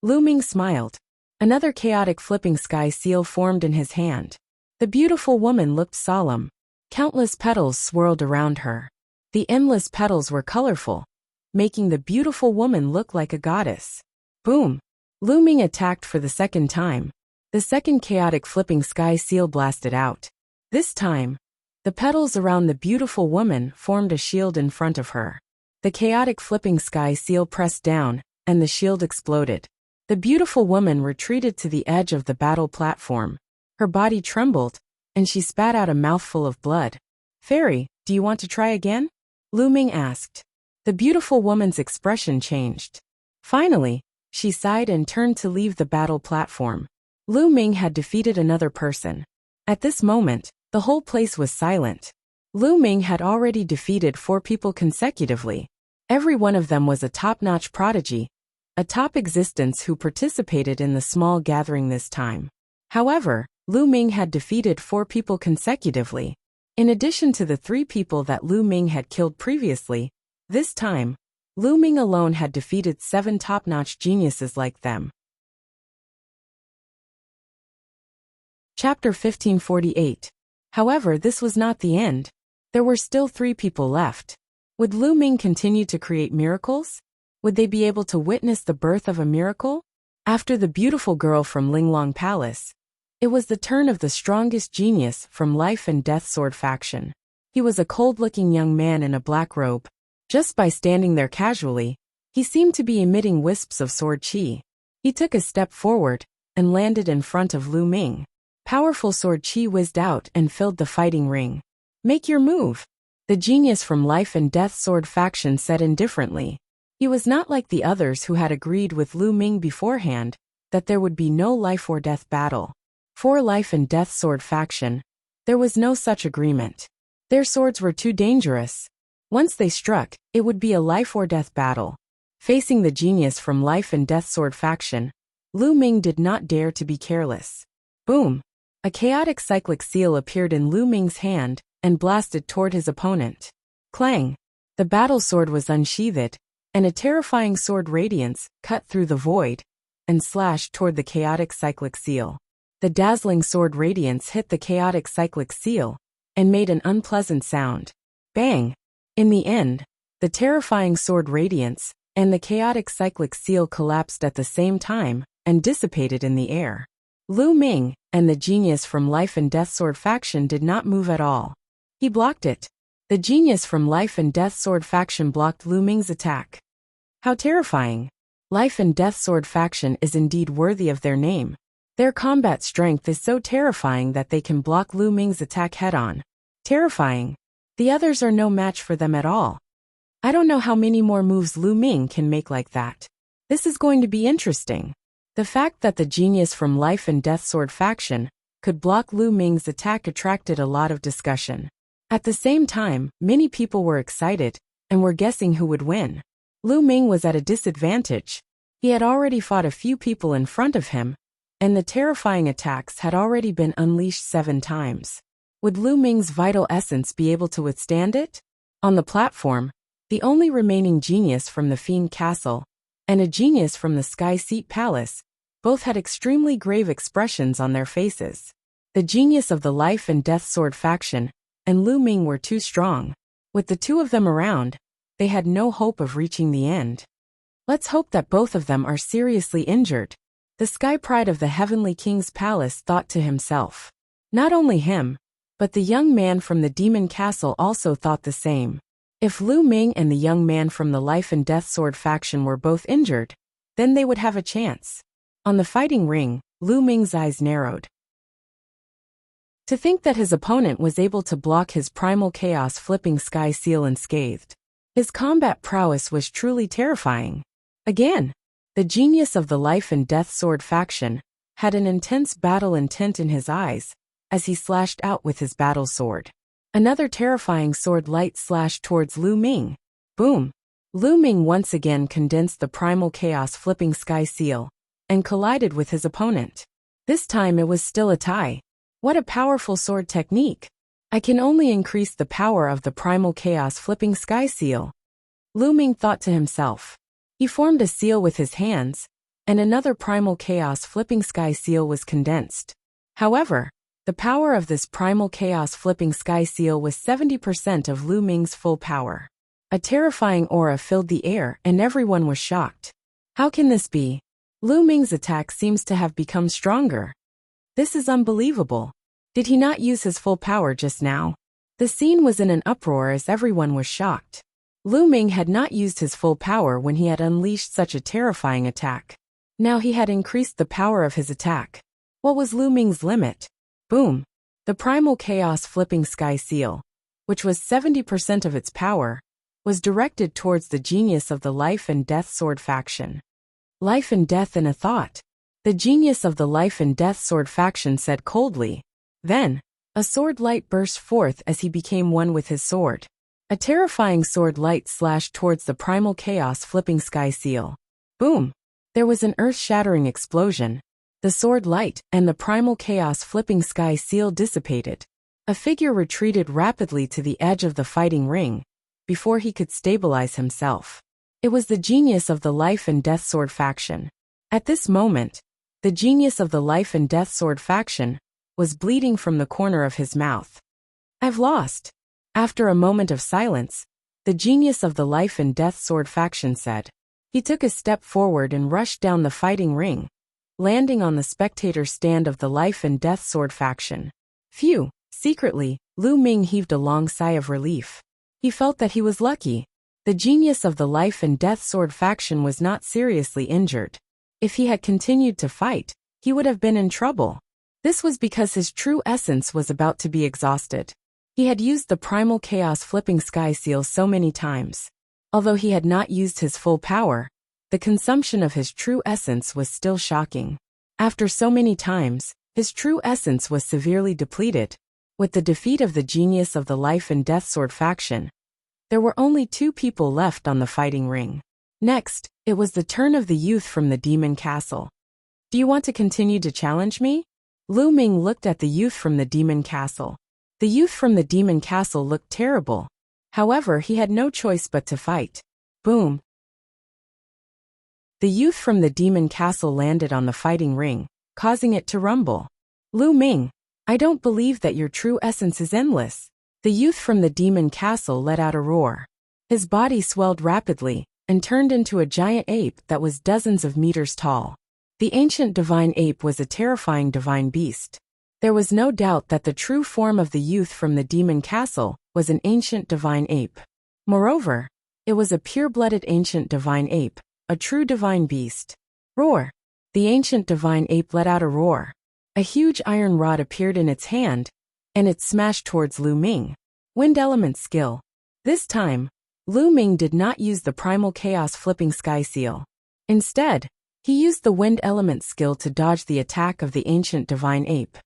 Lu Ming smiled. Another chaotic flipping sky seal formed in his hand. The beautiful woman looked solemn. Countless petals swirled around her. The endless petals were colorful, making the beautiful woman look like a goddess. Boom! Lu Ming attacked for the second time. The second chaotic flipping sky seal blasted out. This time, the petals around the beautiful woman formed a shield in front of her. The chaotic flipping sky seal pressed down, and the shield exploded. The beautiful woman retreated to the edge of the battle platform. Her body trembled, and she spat out a mouthful of blood. "Fairy, do you want to try again?" Lu Ming asked. The beautiful woman's expression changed. Finally, she sighed and turned to leave the battle platform. Lu Ming had defeated another person. At this moment, the whole place was silent. Lu Ming had already defeated 4 people consecutively. Every one of them was a top-notch prodigy, a top existence who participated in the small gathering this time. However, Lu Ming had defeated 4 people consecutively. In addition to the 3 people that Lu Ming had killed previously, this time, Lu Ming alone had defeated 7 top-notch geniuses like them. Chapter 1548. However, this was not the end. There were still 3 people left. Would Lu Ming continue to create miracles? Would they be able to witness the birth of a miracle? After the beautiful girl from Linglong Palace, it was the turn of the strongest genius from Life and Death Sword faction. He was a cold-looking young man in a black robe. Just by standing there casually, he seemed to be emitting wisps of sword chi. He took a step forward and landed in front of Lu Ming. Powerful sword chi whizzed out and filled the fighting ring. "Make your move," the genius from Life and Death Sword faction said indifferently. He was not like the others who had agreed with Lu Ming beforehand that there would be no life or death battle. For Life and Death Sword faction, there was no such agreement. Their swords were too dangerous. Once they struck, it would be a life or death battle. Facing the genius from Life and Death Sword faction, Lu Ming did not dare to be careless. Boom! A chaotic cyclic seal appeared in Lu Ming's hand and blasted toward his opponent. Clang! The battle sword was unsheathed, and a terrifying sword radiance cut through the void and slashed toward the chaotic cyclic seal. The dazzling sword radiance hit the chaotic cyclic seal and made an unpleasant sound. Bang! In the end, the terrifying sword radiance and the chaotic cyclic seal collapsed at the same time and dissipated in the air. Lu Ming and the genius from Life and Death Sword faction did not move at all. He blocked it. The genius from Life and Death Sword faction blocked Lu Ming's attack. How terrifying! Life and Death Sword faction is indeed worthy of their name. Their combat strength is so terrifying that they can block Lu Ming's attack head-on. Terrifying. The others are no match for them at all. I don't know how many more moves Lu Ming can make like that. This is going to be interesting. The fact that the genius from Life and Death Sword faction could block Lu Ming's attack attracted a lot of discussion. At the same time, many people were excited and were guessing who would win. Lu Ming was at a disadvantage. He had already fought a few people in front of him, and the terrifying attacks had already been unleashed 7 times. Would Lu Ming's vital essence be able to withstand it? On the platform, the only remaining genius from the Fiend Castle and a genius from the Sky Seat Palace both had extremely grave expressions on their faces. The genius of the Life and Death Sword faction and Lu Ming were too strong. With the two of them around, they had no hope of reaching the end. Let's hope that both of them are seriously injured, the Sky Pride of the Heavenly King's Palace thought to himself. Not only him, but the young man from the Demon Castle also thought the same. If Lu Ming and the young man from the Life and Death Sword faction were both injured, then they would have a chance. On the fighting ring, Lu Ming's eyes narrowed. To think that his opponent was able to block his primal chaos flipping sky seal unscathed. His combat prowess was truly terrifying. Again, the genius of the Life and Death Sword faction had an intense battle intent in his eyes as he slashed out with his battle sword. Another terrifying sword light slashed towards Lu Ming. Boom! Lu Ming once again condensed the primal chaos flipping sky seal and collided with his opponent. This time it was still a tie. What a powerful sword technique! I can only increase the power of the primal chaos flipping sky seal. Lu Ming thought to himself. He formed a seal with his hands, and another primal chaos flipping sky seal was condensed. However, the power of this primal chaos flipping sky seal was 70% of Lu Ming's full power. A terrifying aura filled the air and everyone was shocked. How can this be? Lu Ming's attack seems to have become stronger. This is unbelievable. Did he not use his full power just now? The scene was in an uproar as everyone was shocked. Lu Ming had not used his full power when he had unleashed such a terrifying attack. Now he had increased the power of his attack. What was Lu Ming's limit? Boom! The primal chaos flipping sky seal, which was 70% of its power, was directed towards the genius of the Life and Death Sword faction. Life and death in a thought. The genius of the Life and Death Sword faction said coldly. Then, a sword light burst forth as he became one with his sword. A terrifying sword light slashed towards the primal chaos flipping sky seal. Boom! There was an earth-shattering explosion. The sword light and the primal chaos flipping sky seal dissipated. A figure retreated rapidly to the edge of the fighting ring before he could stabilize himself. It was the genius of the Life and Death Sword faction. At this moment, the genius of the Life and Death Sword faction was bleeding from the corner of his mouth. I've lost. After a moment of silence, the genius of the Life and Death Sword faction said. He took a step forward and rushed down the fighting ring, landing on the spectator stand of the Life and Death Sword faction. Phew! Secretly, Lu Ming heaved a long sigh of relief. He felt that he was lucky. The genius of the Life and Death Sword faction was not seriously injured. If he had continued to fight, he would have been in trouble. This was because his true essence was about to be exhausted. He had used the primal chaos flipping sky seal so many times. Although he had not used his full power, the consumption of his true essence was still shocking. After so many times, his true essence was severely depleted. With the defeat of the genius of the Life and Death Sword faction, there were only 2 people left on the fighting ring. Next, it was the turn of the youth from the Demon Castle. Do you want to continue to challenge me? Lu Ming looked at the youth from the Demon Castle. The youth from the Demon Castle looked terrible. However, he had no choice but to fight. Boom! The youth from the Demon Castle landed on the fighting ring, causing it to rumble. Lu Ming, I don't believe that your true essence is endless. The youth from the Demon Castle let out a roar. His body swelled rapidly and turned into a giant ape that was dozens of meters tall. The ancient divine ape was a terrifying divine beast. There was no doubt that the true form of the youth from the Demon Castle was an ancient divine ape. Moreover, it was a pure-blooded ancient divine ape, a true divine beast. Roar! The ancient divine ape let out a roar. A huge iron rod appeared in its hand, and it smashed towards Lu Ming. Wind element skill. This time, Lu Ming did not use the primal chaos flipping sky seal. Instead, he used the wind element skill to dodge the attack of the ancient divine ape.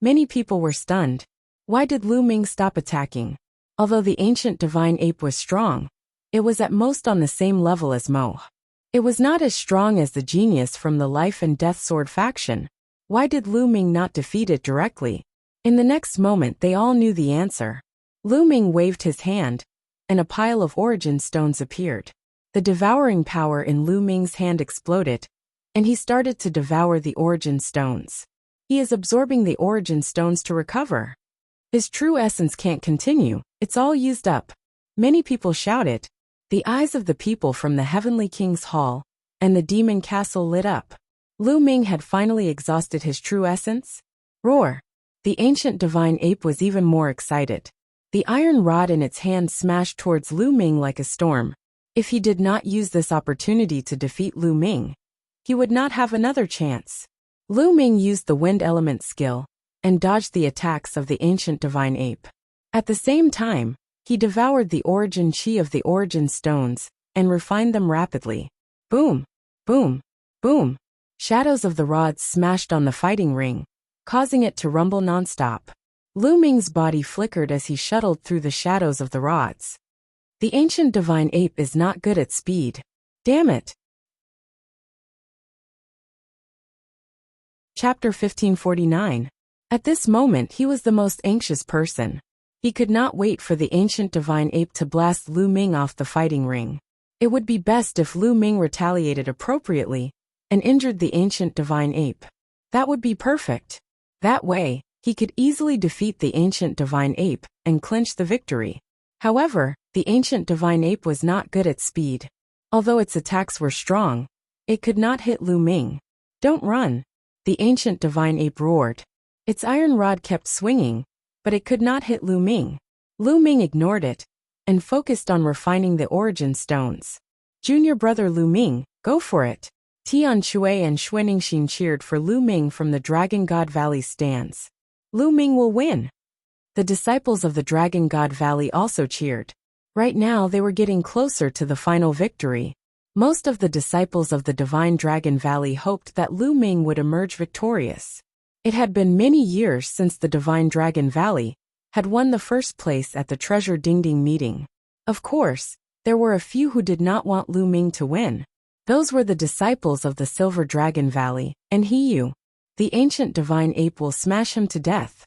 Many people were stunned. Why did Lu Ming stop attacking? Although the ancient divine ape was strong, it was at most on the same level as Mo. It was not as strong as the genius from the Life and Death Sword faction. Why did Lu Ming not defeat it directly? In the next moment they all knew the answer. Lu Ming waved his hand, and a pile of origin stones appeared. The devouring power in Lu Ming's hand exploded, and he started to devour the origin stones. He is absorbing the origin stones to recover. His true essence can't continue, it's all used up. Many people shouted. The eyes of the people from the Heavenly King's Hall and the Demon Castle lit up. Lu Ming had finally exhausted his true essence. Roar! The ancient divine ape was even more excited. The iron rod in its hand smashed towards Lu Ming like a storm. If he did not use this opportunity to defeat Lu Ming, he would not have another chance. Lu Ming used the wind element skill and dodged the attacks of the ancient divine ape. At the same time, he devoured the origin chi of the origin stones and refined them rapidly. Boom! Boom! Boom! Shadows of the rods smashed on the fighting ring, causing it to rumble nonstop. Lu Ming's body flickered as he shuttled through the shadows of the rods. The ancient divine ape is not good at speed. Damn it! Chapter 1549. At this moment he was the most anxious person. He could not wait for the ancient divine ape to blast Lu Ming off the fighting ring. It would be best if Lu Ming retaliated appropriately and injured the ancient divine ape. That would be perfect. That way, he could easily defeat the ancient divine ape and clinch the victory. However, the ancient divine ape was not good at speed. Although its attacks were strong, it could not hit Lu Ming. Don't run! The ancient divine ape roared. Its iron rod kept swinging, but it could not hit Lu Ming. Lu Ming ignored it and focused on refining the origin stones. Junior brother Lu Ming, go for it! Tian Shui and Xuaningxin cheered for Lu Ming from the Dragon God Valley stands. Lu Ming will win! The disciples of the Dragon God Valley also cheered. Right now they were getting closer to the final victory. Most of the disciples of the Divine Dragon Valley hoped that Lu Ming would emerge victorious. It had been many years since the Divine Dragon Valley had won the first place at the Treasure Ding Ding meeting. Of course, there were a few who did not want Lu Ming to win. Those were the disciples of the Silver Dragon Valley, and Hiyu. The ancient divine ape will smash him to death.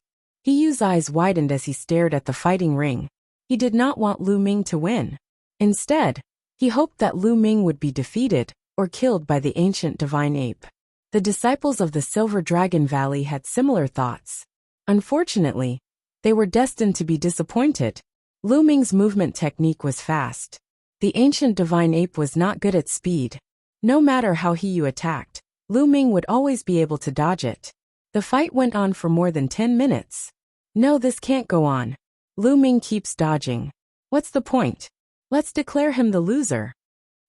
Hiyu's eyes widened as he stared at the fighting ring. He did not want Lu Ming to win. Instead, he hoped that Lu Ming would be defeated or killed by the ancient divine ape. The disciples of the Silver Dragon Valley had similar thoughts. Unfortunately, they were destined to be disappointed. Lu Ming's movement technique was fast. The ancient divine ape was not good at speed. No matter how Hiyu attacked, Lu Ming would always be able to dodge it. The fight went on for more than 10 minutes. No, this can't go on. Lu Ming keeps dodging. What's the point? Let's declare him the loser.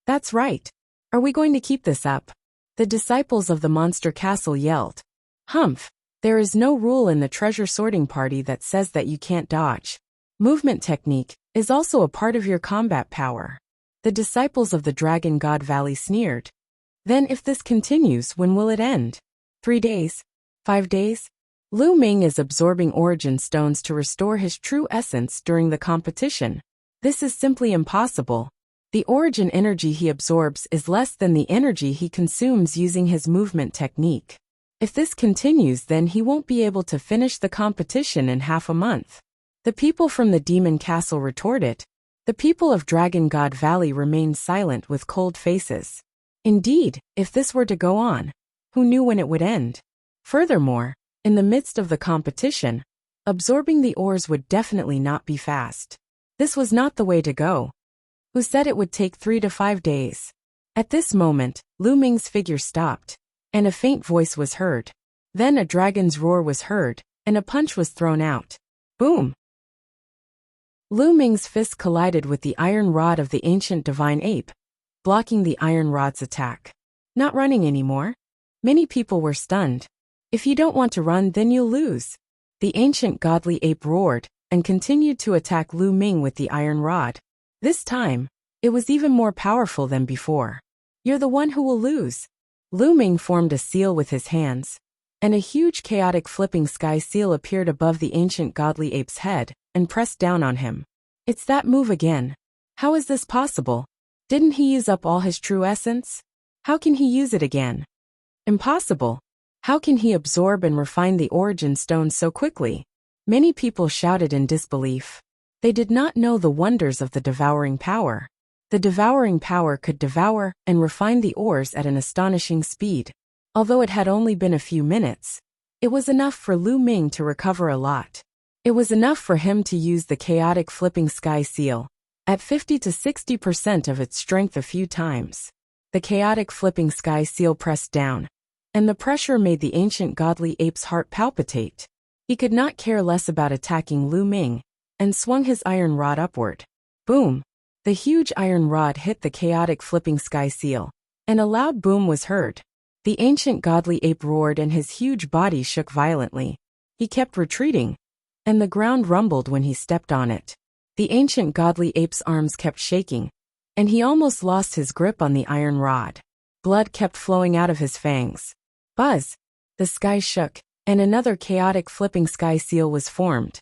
That's right. Are we going to keep this up? The disciples of the Monster Castle yelled. Humph! There is no rule in the treasure sorting party that says that you can't dodge. Movement technique is also a part of your combat power. The disciples of the Dragon God Valley sneered. Then if this continues, when will it end? 3 days? 5 days? Lu Ming is absorbing origin stones to restore his true essence during the competition. This is simply impossible. The origin energy he absorbs is less than the energy he consumes using his movement technique. If this continues, then he won't be able to finish the competition in half a month. The people from the Demon Castle retorted. The people of Dragon God Valley remained silent with cold faces. Indeed, if this were to go on, who knew when it would end? Furthermore, in the midst of the competition, absorbing the ores would definitely not be fast. This was not the way to go. Who said it would take 3 to 5 days? At this moment, Lu Ming's figure stopped, and a faint voice was heard. Then a dragon's roar was heard, and a punch was thrown out. Boom! Lu Ming's fist collided with the iron rod of the ancient divine ape, blocking the iron rod's attack. Not running anymore? Many people were stunned. If you don't want to run, then you'll lose. The ancient godly ape roared and continued to attack Lu Ming with the iron rod. This time, it was even more powerful than before. You're the one who will lose. Lu Ming formed a seal with his hands, and a huge chaotic flipping sky seal appeared above the ancient godly ape's head and pressed down on him. It's that move again. How is this possible? Didn't he use up all his true essence? How can he use it again? Impossible. How can he absorb and refine the origin stone so quickly? Many people shouted in disbelief. They did not know the wonders of the devouring power. The devouring power could devour and refine the ores at an astonishing speed. Although it had only been a few minutes, it was enough for Lu Ming to recover a lot. It was enough for him to use the chaotic flipping sky seal at 50 to 60% of its strength a few times. The chaotic flipping sky seal pressed down, and the pressure made the ancient godly ape's heart palpitate. He could not care less about attacking Lu Ming, and swung his iron rod upward. Boom! The huge iron rod hit the chaotic flipping sky seal, and a loud boom was heard. The ancient godly ape roared and his huge body shook violently. He kept retreating, and the ground rumbled when he stepped on it. The ancient godly ape's arms kept shaking, and he almost lost his grip on the iron rod. Blood kept flowing out of his fangs. Buzz! The sky shook, and another chaotic flipping sky seal was formed.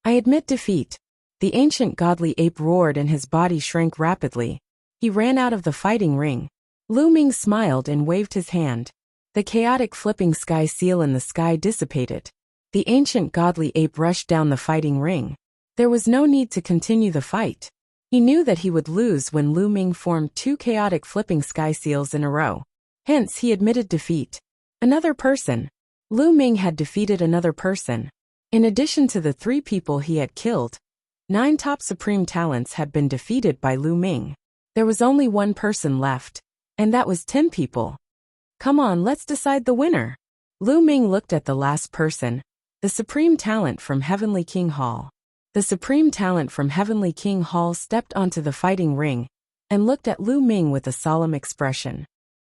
I admit defeat. The ancient godly ape roared and his body shrank rapidly. He ran out of the fighting ring. Lu Ming smiled and waved his hand. The chaotic flipping sky seal in the sky dissipated. The ancient godly ape rushed down the fighting ring. There was no need to continue the fight. He knew that he would lose when Lu Ming formed two chaotic flipping sky seals in a row. Hence, he admitted defeat. Another person. Lu Ming had defeated another person. In addition to the 3 people he had killed, 9 top supreme talents had been defeated by Lu Ming. There was only one person left, and that was 10 people. Come on, let's decide the winner. Lu Ming looked at the last person, the supreme talent from Heavenly King Hall. The supreme talent from Heavenly King Hall stepped onto the fighting ring and looked at Lu Ming with a solemn expression.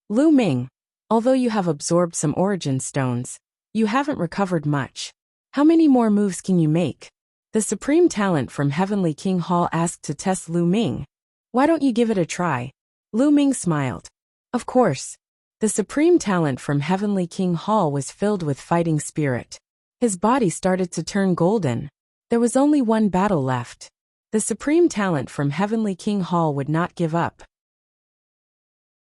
Lu Ming, although you have absorbed some origin stones, you haven't recovered much. How many more moves can you make? The supreme talent from Heavenly King Hall asked to test Lu Ming. Why don't you give it a try? Lu Ming smiled. Of course. The supreme talent from Heavenly King Hall was filled with fighting spirit. His body started to turn golden. There was only one battle left. The supreme talent from Heavenly King Hall would not give up.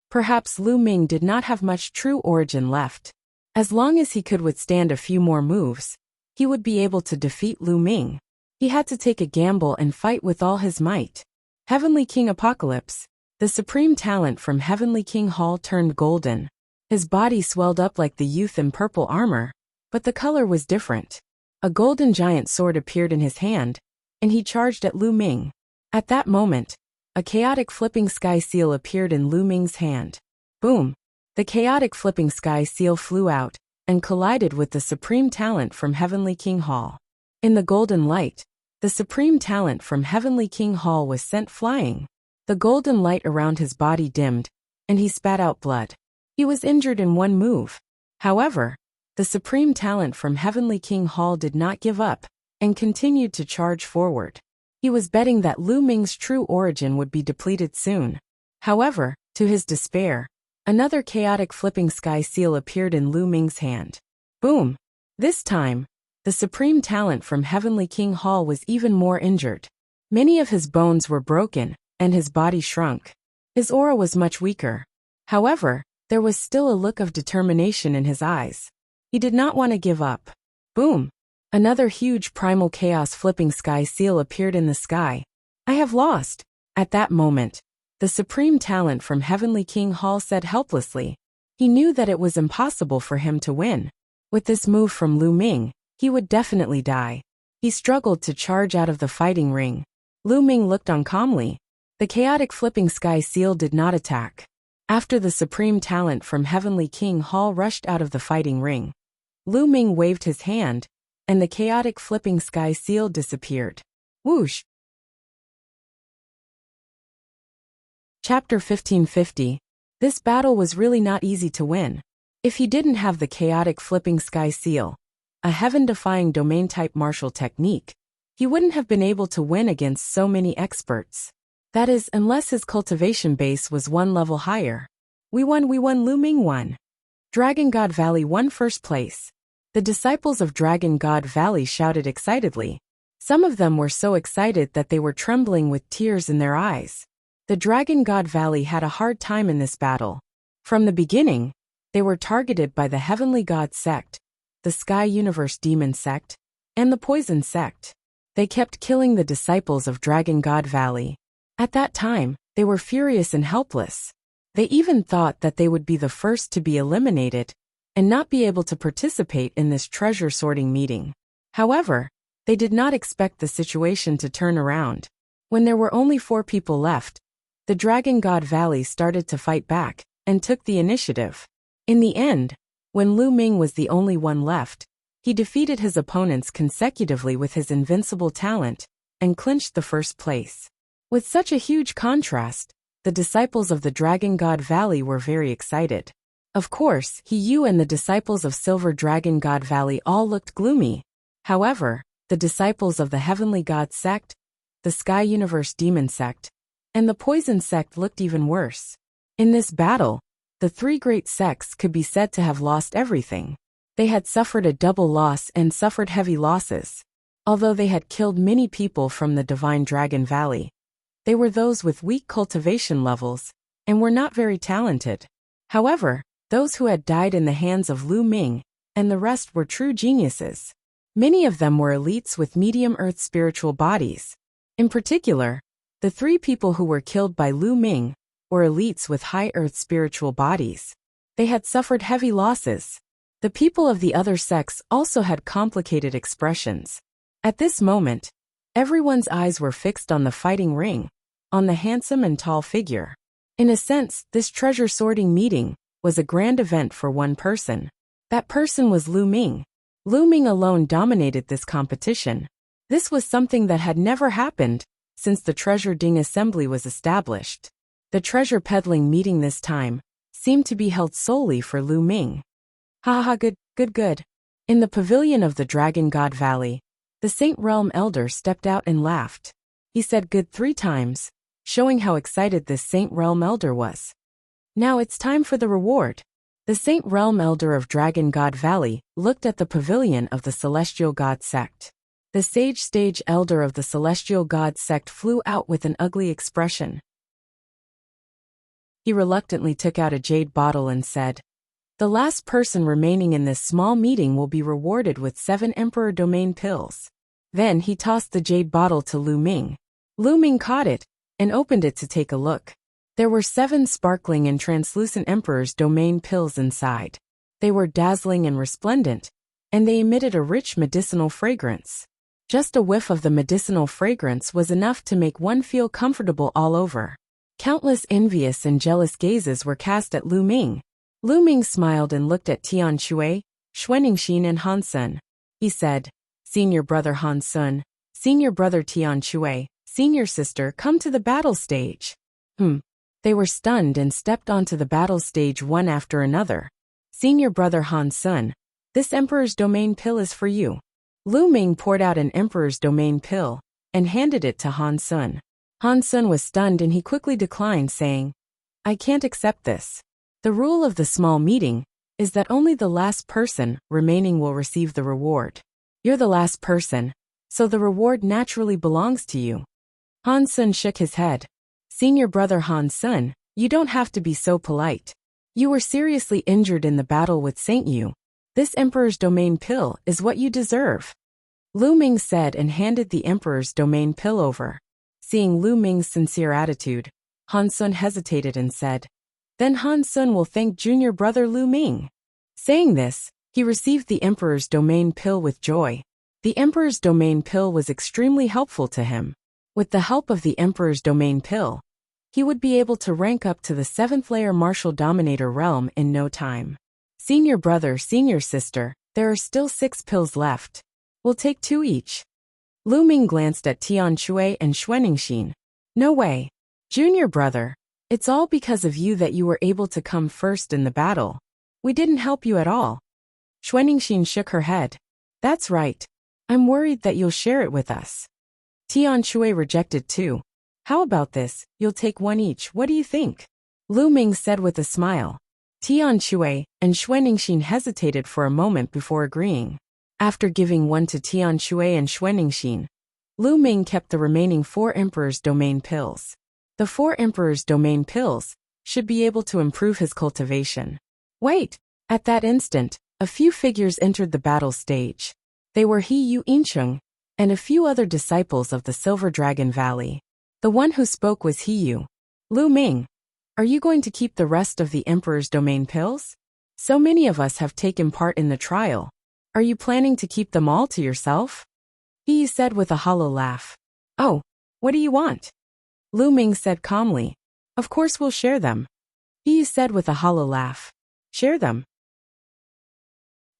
Perhaps Lu Ming did not have much true origin left. As long as he could withstand a few more moves, he would be able to defeat Lu Ming. He had to take a gamble and fight with all his might. Heavenly King Apocalypse. The supreme talent from Heavenly King Hall turned golden. His body swelled up like the youth in purple armor, but the color was different. A golden giant sword appeared in his hand, and he charged at Lu Ming. At that moment, a chaotic flipping sky seal appeared in Lu Ming's hand. Boom! The chaotic flipping sky seal flew out and collided with the supreme talent from Heavenly King Hall. In the golden light, the supreme talent from Heavenly King Hall was sent flying. The golden light around his body dimmed, and he spat out blood. He was injured in one move. However, the supreme talent from Heavenly King Hall did not give up and continued to charge forward. He was betting that Lu Ming's true origin would be depleted soon. However, to his despair, another chaotic flipping sky seal appeared in Lu Ming's hand. Boom! This time, the supreme talent from Heavenly King Hall was even more injured. Many of his bones were broken, and his body shrunk. His aura was much weaker. However, there was still a look of determination in his eyes. He did not want to give up. Boom! Another huge primal chaos flipping sky seal appeared in the sky. I have lost. At that moment, the supreme talent from Heavenly King Hall said helplessly. He knew that it was impossible for him to win. With this move from Lu Ming, he would definitely die. He struggled to charge out of the fighting ring. Lu Ming looked on calmly. The chaotic flipping sky seal did not attack. After the supreme talent from Heavenly King Hall rushed out of the fighting ring, Lu Ming waved his hand, and the chaotic flipping sky seal disappeared. Whoosh! Chapter 1550. This battle was really not easy to win. If he didn't have the chaotic flipping sky seal, a heaven-defying domain-type martial technique, he wouldn't have been able to win against so many experts. That is, unless his cultivation base was one level higher. We won, Lu Ming won. Dragon God Valley won first place. The disciples of Dragon God Valley shouted excitedly. Some of them were so excited that they were trembling with tears in their eyes. The Dragon God Valley had a hard time in this battle. From the beginning, they were targeted by the Heavenly God sect, the Sky Universe Demon sect, and the Poison sect. They kept killing the disciples of Dragon God Valley. At that time, they were furious and helpless. They even thought that they would be the first to be eliminated and not be able to participate in this treasure sorting meeting. However, they did not expect the situation to turn around. When there were only 4 people left, the Dragon God Valley started to fight back and took the initiative. In the end, when Lu Ming was the only one left, he defeated his opponents consecutively with his invincible talent and clinched the first place. With such a huge contrast, the disciples of the Dragon God Valley were very excited. Of course, Yu and the disciples of Silver Dragon God Valley all looked gloomy. However, the disciples of the Heavenly God sect, the Sky Universe Demon sect, and the Poison sect looked even worse. In this battle, the 3 great sects could be said to have lost everything. They had suffered a double loss and suffered heavy losses. Although they had killed many people from the Divine Dragon Valley, they were those with weak cultivation levels and were not very talented. However, those who had died in the hands of Lu Ming and the rest were true geniuses. Many of them were elites with medium earth spiritual bodies. In particular, the 3 people who were killed by Lu Ming were elites with high earth spiritual bodies. They had suffered heavy losses. The people of the other sects also had complicated expressions. At this moment, everyone's eyes were fixed on the fighting ring, on the handsome and tall figure. In a sense, this treasure sorting meeting was a grand event for one person. That person was Lu Ming. Lu Ming alone dominated this competition. This was something that had never happened since the Treasure Ding Assembly was established. The treasure peddling meeting this time seemed to be held solely for Lu Ming. Ha, good. In the pavilion of the Dragon God Valley, the Saint Realm Elder stepped out and laughed. He said good 3 times, showing how excited this Saint Realm Elder was. Now it's time for the reward. The Saint Realm Elder of Dragon God Valley looked at the pavilion of the Celestial God sect. The Sage Elder of the Celestial God sect flew out with an ugly expression. He reluctantly took out a jade bottle and said, "The last person remaining in this small meeting will be rewarded with 7 Emperor Domain pills." Then he tossed the jade bottle to Lu Ming. Lu Ming caught it and opened it to take a look. There were 7 sparkling and translucent Emperor's Domain pills inside. They were dazzling and resplendent, and they emitted a rich medicinal fragrance. Just a whiff of the medicinal fragrance was enough to make one feel comfortable all over. Countless envious and jealous gazes were cast at Lu Ming. Lu Ming smiled and looked at Tian Shui, Xuanixin and Han Sun. He said, "Senior brother Han Sun, senior brother Tian Shui, senior sister, come to the battle stage." They were stunned and stepped onto the battle stage one after another. "Senior brother Han Sun, this Emperor's Domain pill is for you." Lu Ming poured out an Emperor's Domain pill and handed it to Han Sun. Han Sun was stunned and he quickly declined, saying, "I can't accept this. The rule of the small meeting is that only the last person remaining will receive the reward. You're the last person, so the reward naturally belongs to you." Han Sun shook his head. "Senior brother Han Sun, you don't have to be so polite. You were seriously injured in the battle with Saint Yu. This Emperor's Domain pill is what you deserve." Lu Ming said and handed the Emperor's Domain pill over. Seeing Lu Ming's sincere attitude, Han Sun hesitated and said, "Then Han Sun will thank junior brother Lu Ming." Saying this, he received the Emperor's Domain pill with joy. The Emperor's Domain pill was extremely helpful to him. With the help of the Emperor's Domain pill, he would be able to rank up to the 7th layer Martial Dominator realm in no time. "Senior brother, senior sister, there are still 6 pills left. We'll take 2 each." Lu Ming glanced at Tian Shui and Xuanixin. "No way. Junior brother, it's all because of you that you were able to come first in the battle. We didn't help you at all." Xuanixin shook her head. "That's right. I'm worried that you'll share it with us." Tian Shui rejected too. "How about this, you'll take 1 each, what do you think?" Lu Ming said with a smile. Tian Shui and Xuanixin hesitated for a moment before agreeing. After giving 1 to Tian Shui and Xuanixin, Lu Ming kept the remaining 4 Emperor's Domain pills. The 4 Emperor's domain pills should be able to improve his cultivation. Wait! At that instant, a few figures entered the battle stage. They were He Yu Incheng and a few other disciples of the Silver Dragon Valley. The one who spoke was He Yu. Lu Ming, are you going to keep the rest of the Emperor's domain pills? So many of us have taken part in the trial. Are you planning to keep them all to yourself? He Yu said with a hollow laugh. Oh, what do you want? Lu Ming said calmly. Of course we'll share them. He Yu said with a hollow laugh. Share them?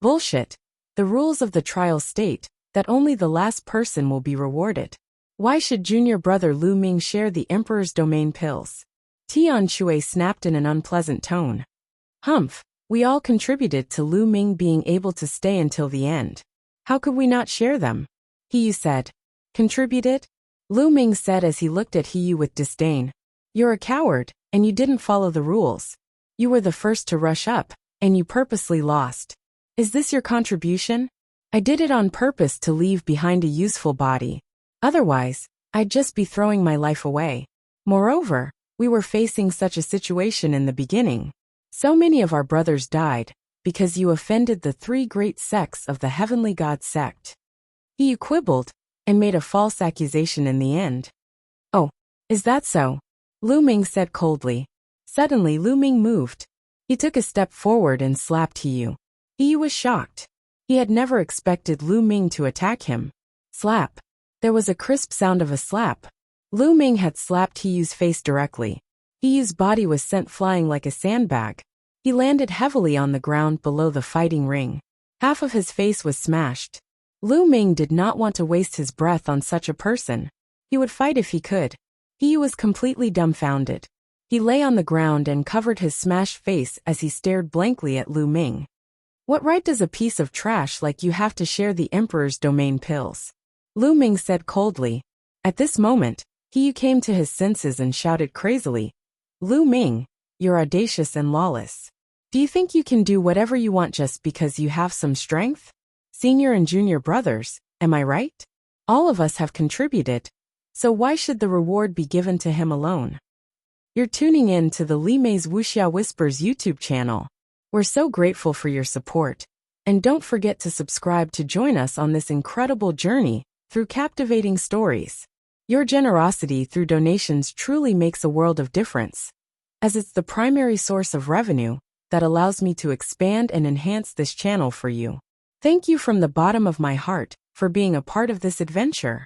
Bullshit. The rules of the trial state that only the last person will be rewarded. Why should junior brother Lu Ming share the Emperor's domain pills? Tian Shui snapped in an unpleasant tone. Humph, we all contributed to Lu Ming being able to stay until the end. How could we not share them? He Yu said. Contributed? Lu Ming said as he looked at He Yu with disdain. You're a coward, and you didn't follow the rules. You were the first to rush up, and you purposely lost. Is this your contribution? I did it on purpose to leave behind a useful body. Otherwise, I'd just be throwing my life away. Moreover, we were facing such a situation in the beginning. So many of our brothers died because you offended the 3 great sects of the Heavenly God sect. He quibbled and made a false accusation in the end. Oh, is that so? Lu Ming said coldly. Suddenly Lu Ming moved. He took a step forward and slapped He Yu. He Yu was shocked. He had never expected Lu Ming to attack him. Slap. There was a crisp sound of a slap. Lu Ming had slapped He Yu's face directly. He Yu's body was sent flying like a sandbag. He landed heavily on the ground below the fighting ring. Half of his face was smashed. Lu Ming did not want to waste his breath on such a person. He would fight if he could. He Yu was completely dumbfounded. He lay on the ground and covered his smashed face as he stared blankly at Lu Ming. What right does a piece of trash like you have to share the Emperor's domain pills? Lu Ming said coldly. At this moment, He Yu came to his senses and shouted crazily. Lu Ming, you're audacious and lawless. Do you think you can do whatever you want just because you have some strength? Senior and junior brothers, am I right? All of us have contributed. So why should the reward be given to him alone? You're tuning in to the Li Mei's Wuxia Whispers YouTube channel. We're so grateful for your support. And don't forget to subscribe to join us on this incredible journey through captivating stories. Your generosity through donations truly makes a world of difference, as it's the primary source of revenue that allows me to expand and enhance this channel for you. Thank you from the bottom of my heart for being a part of this adventure.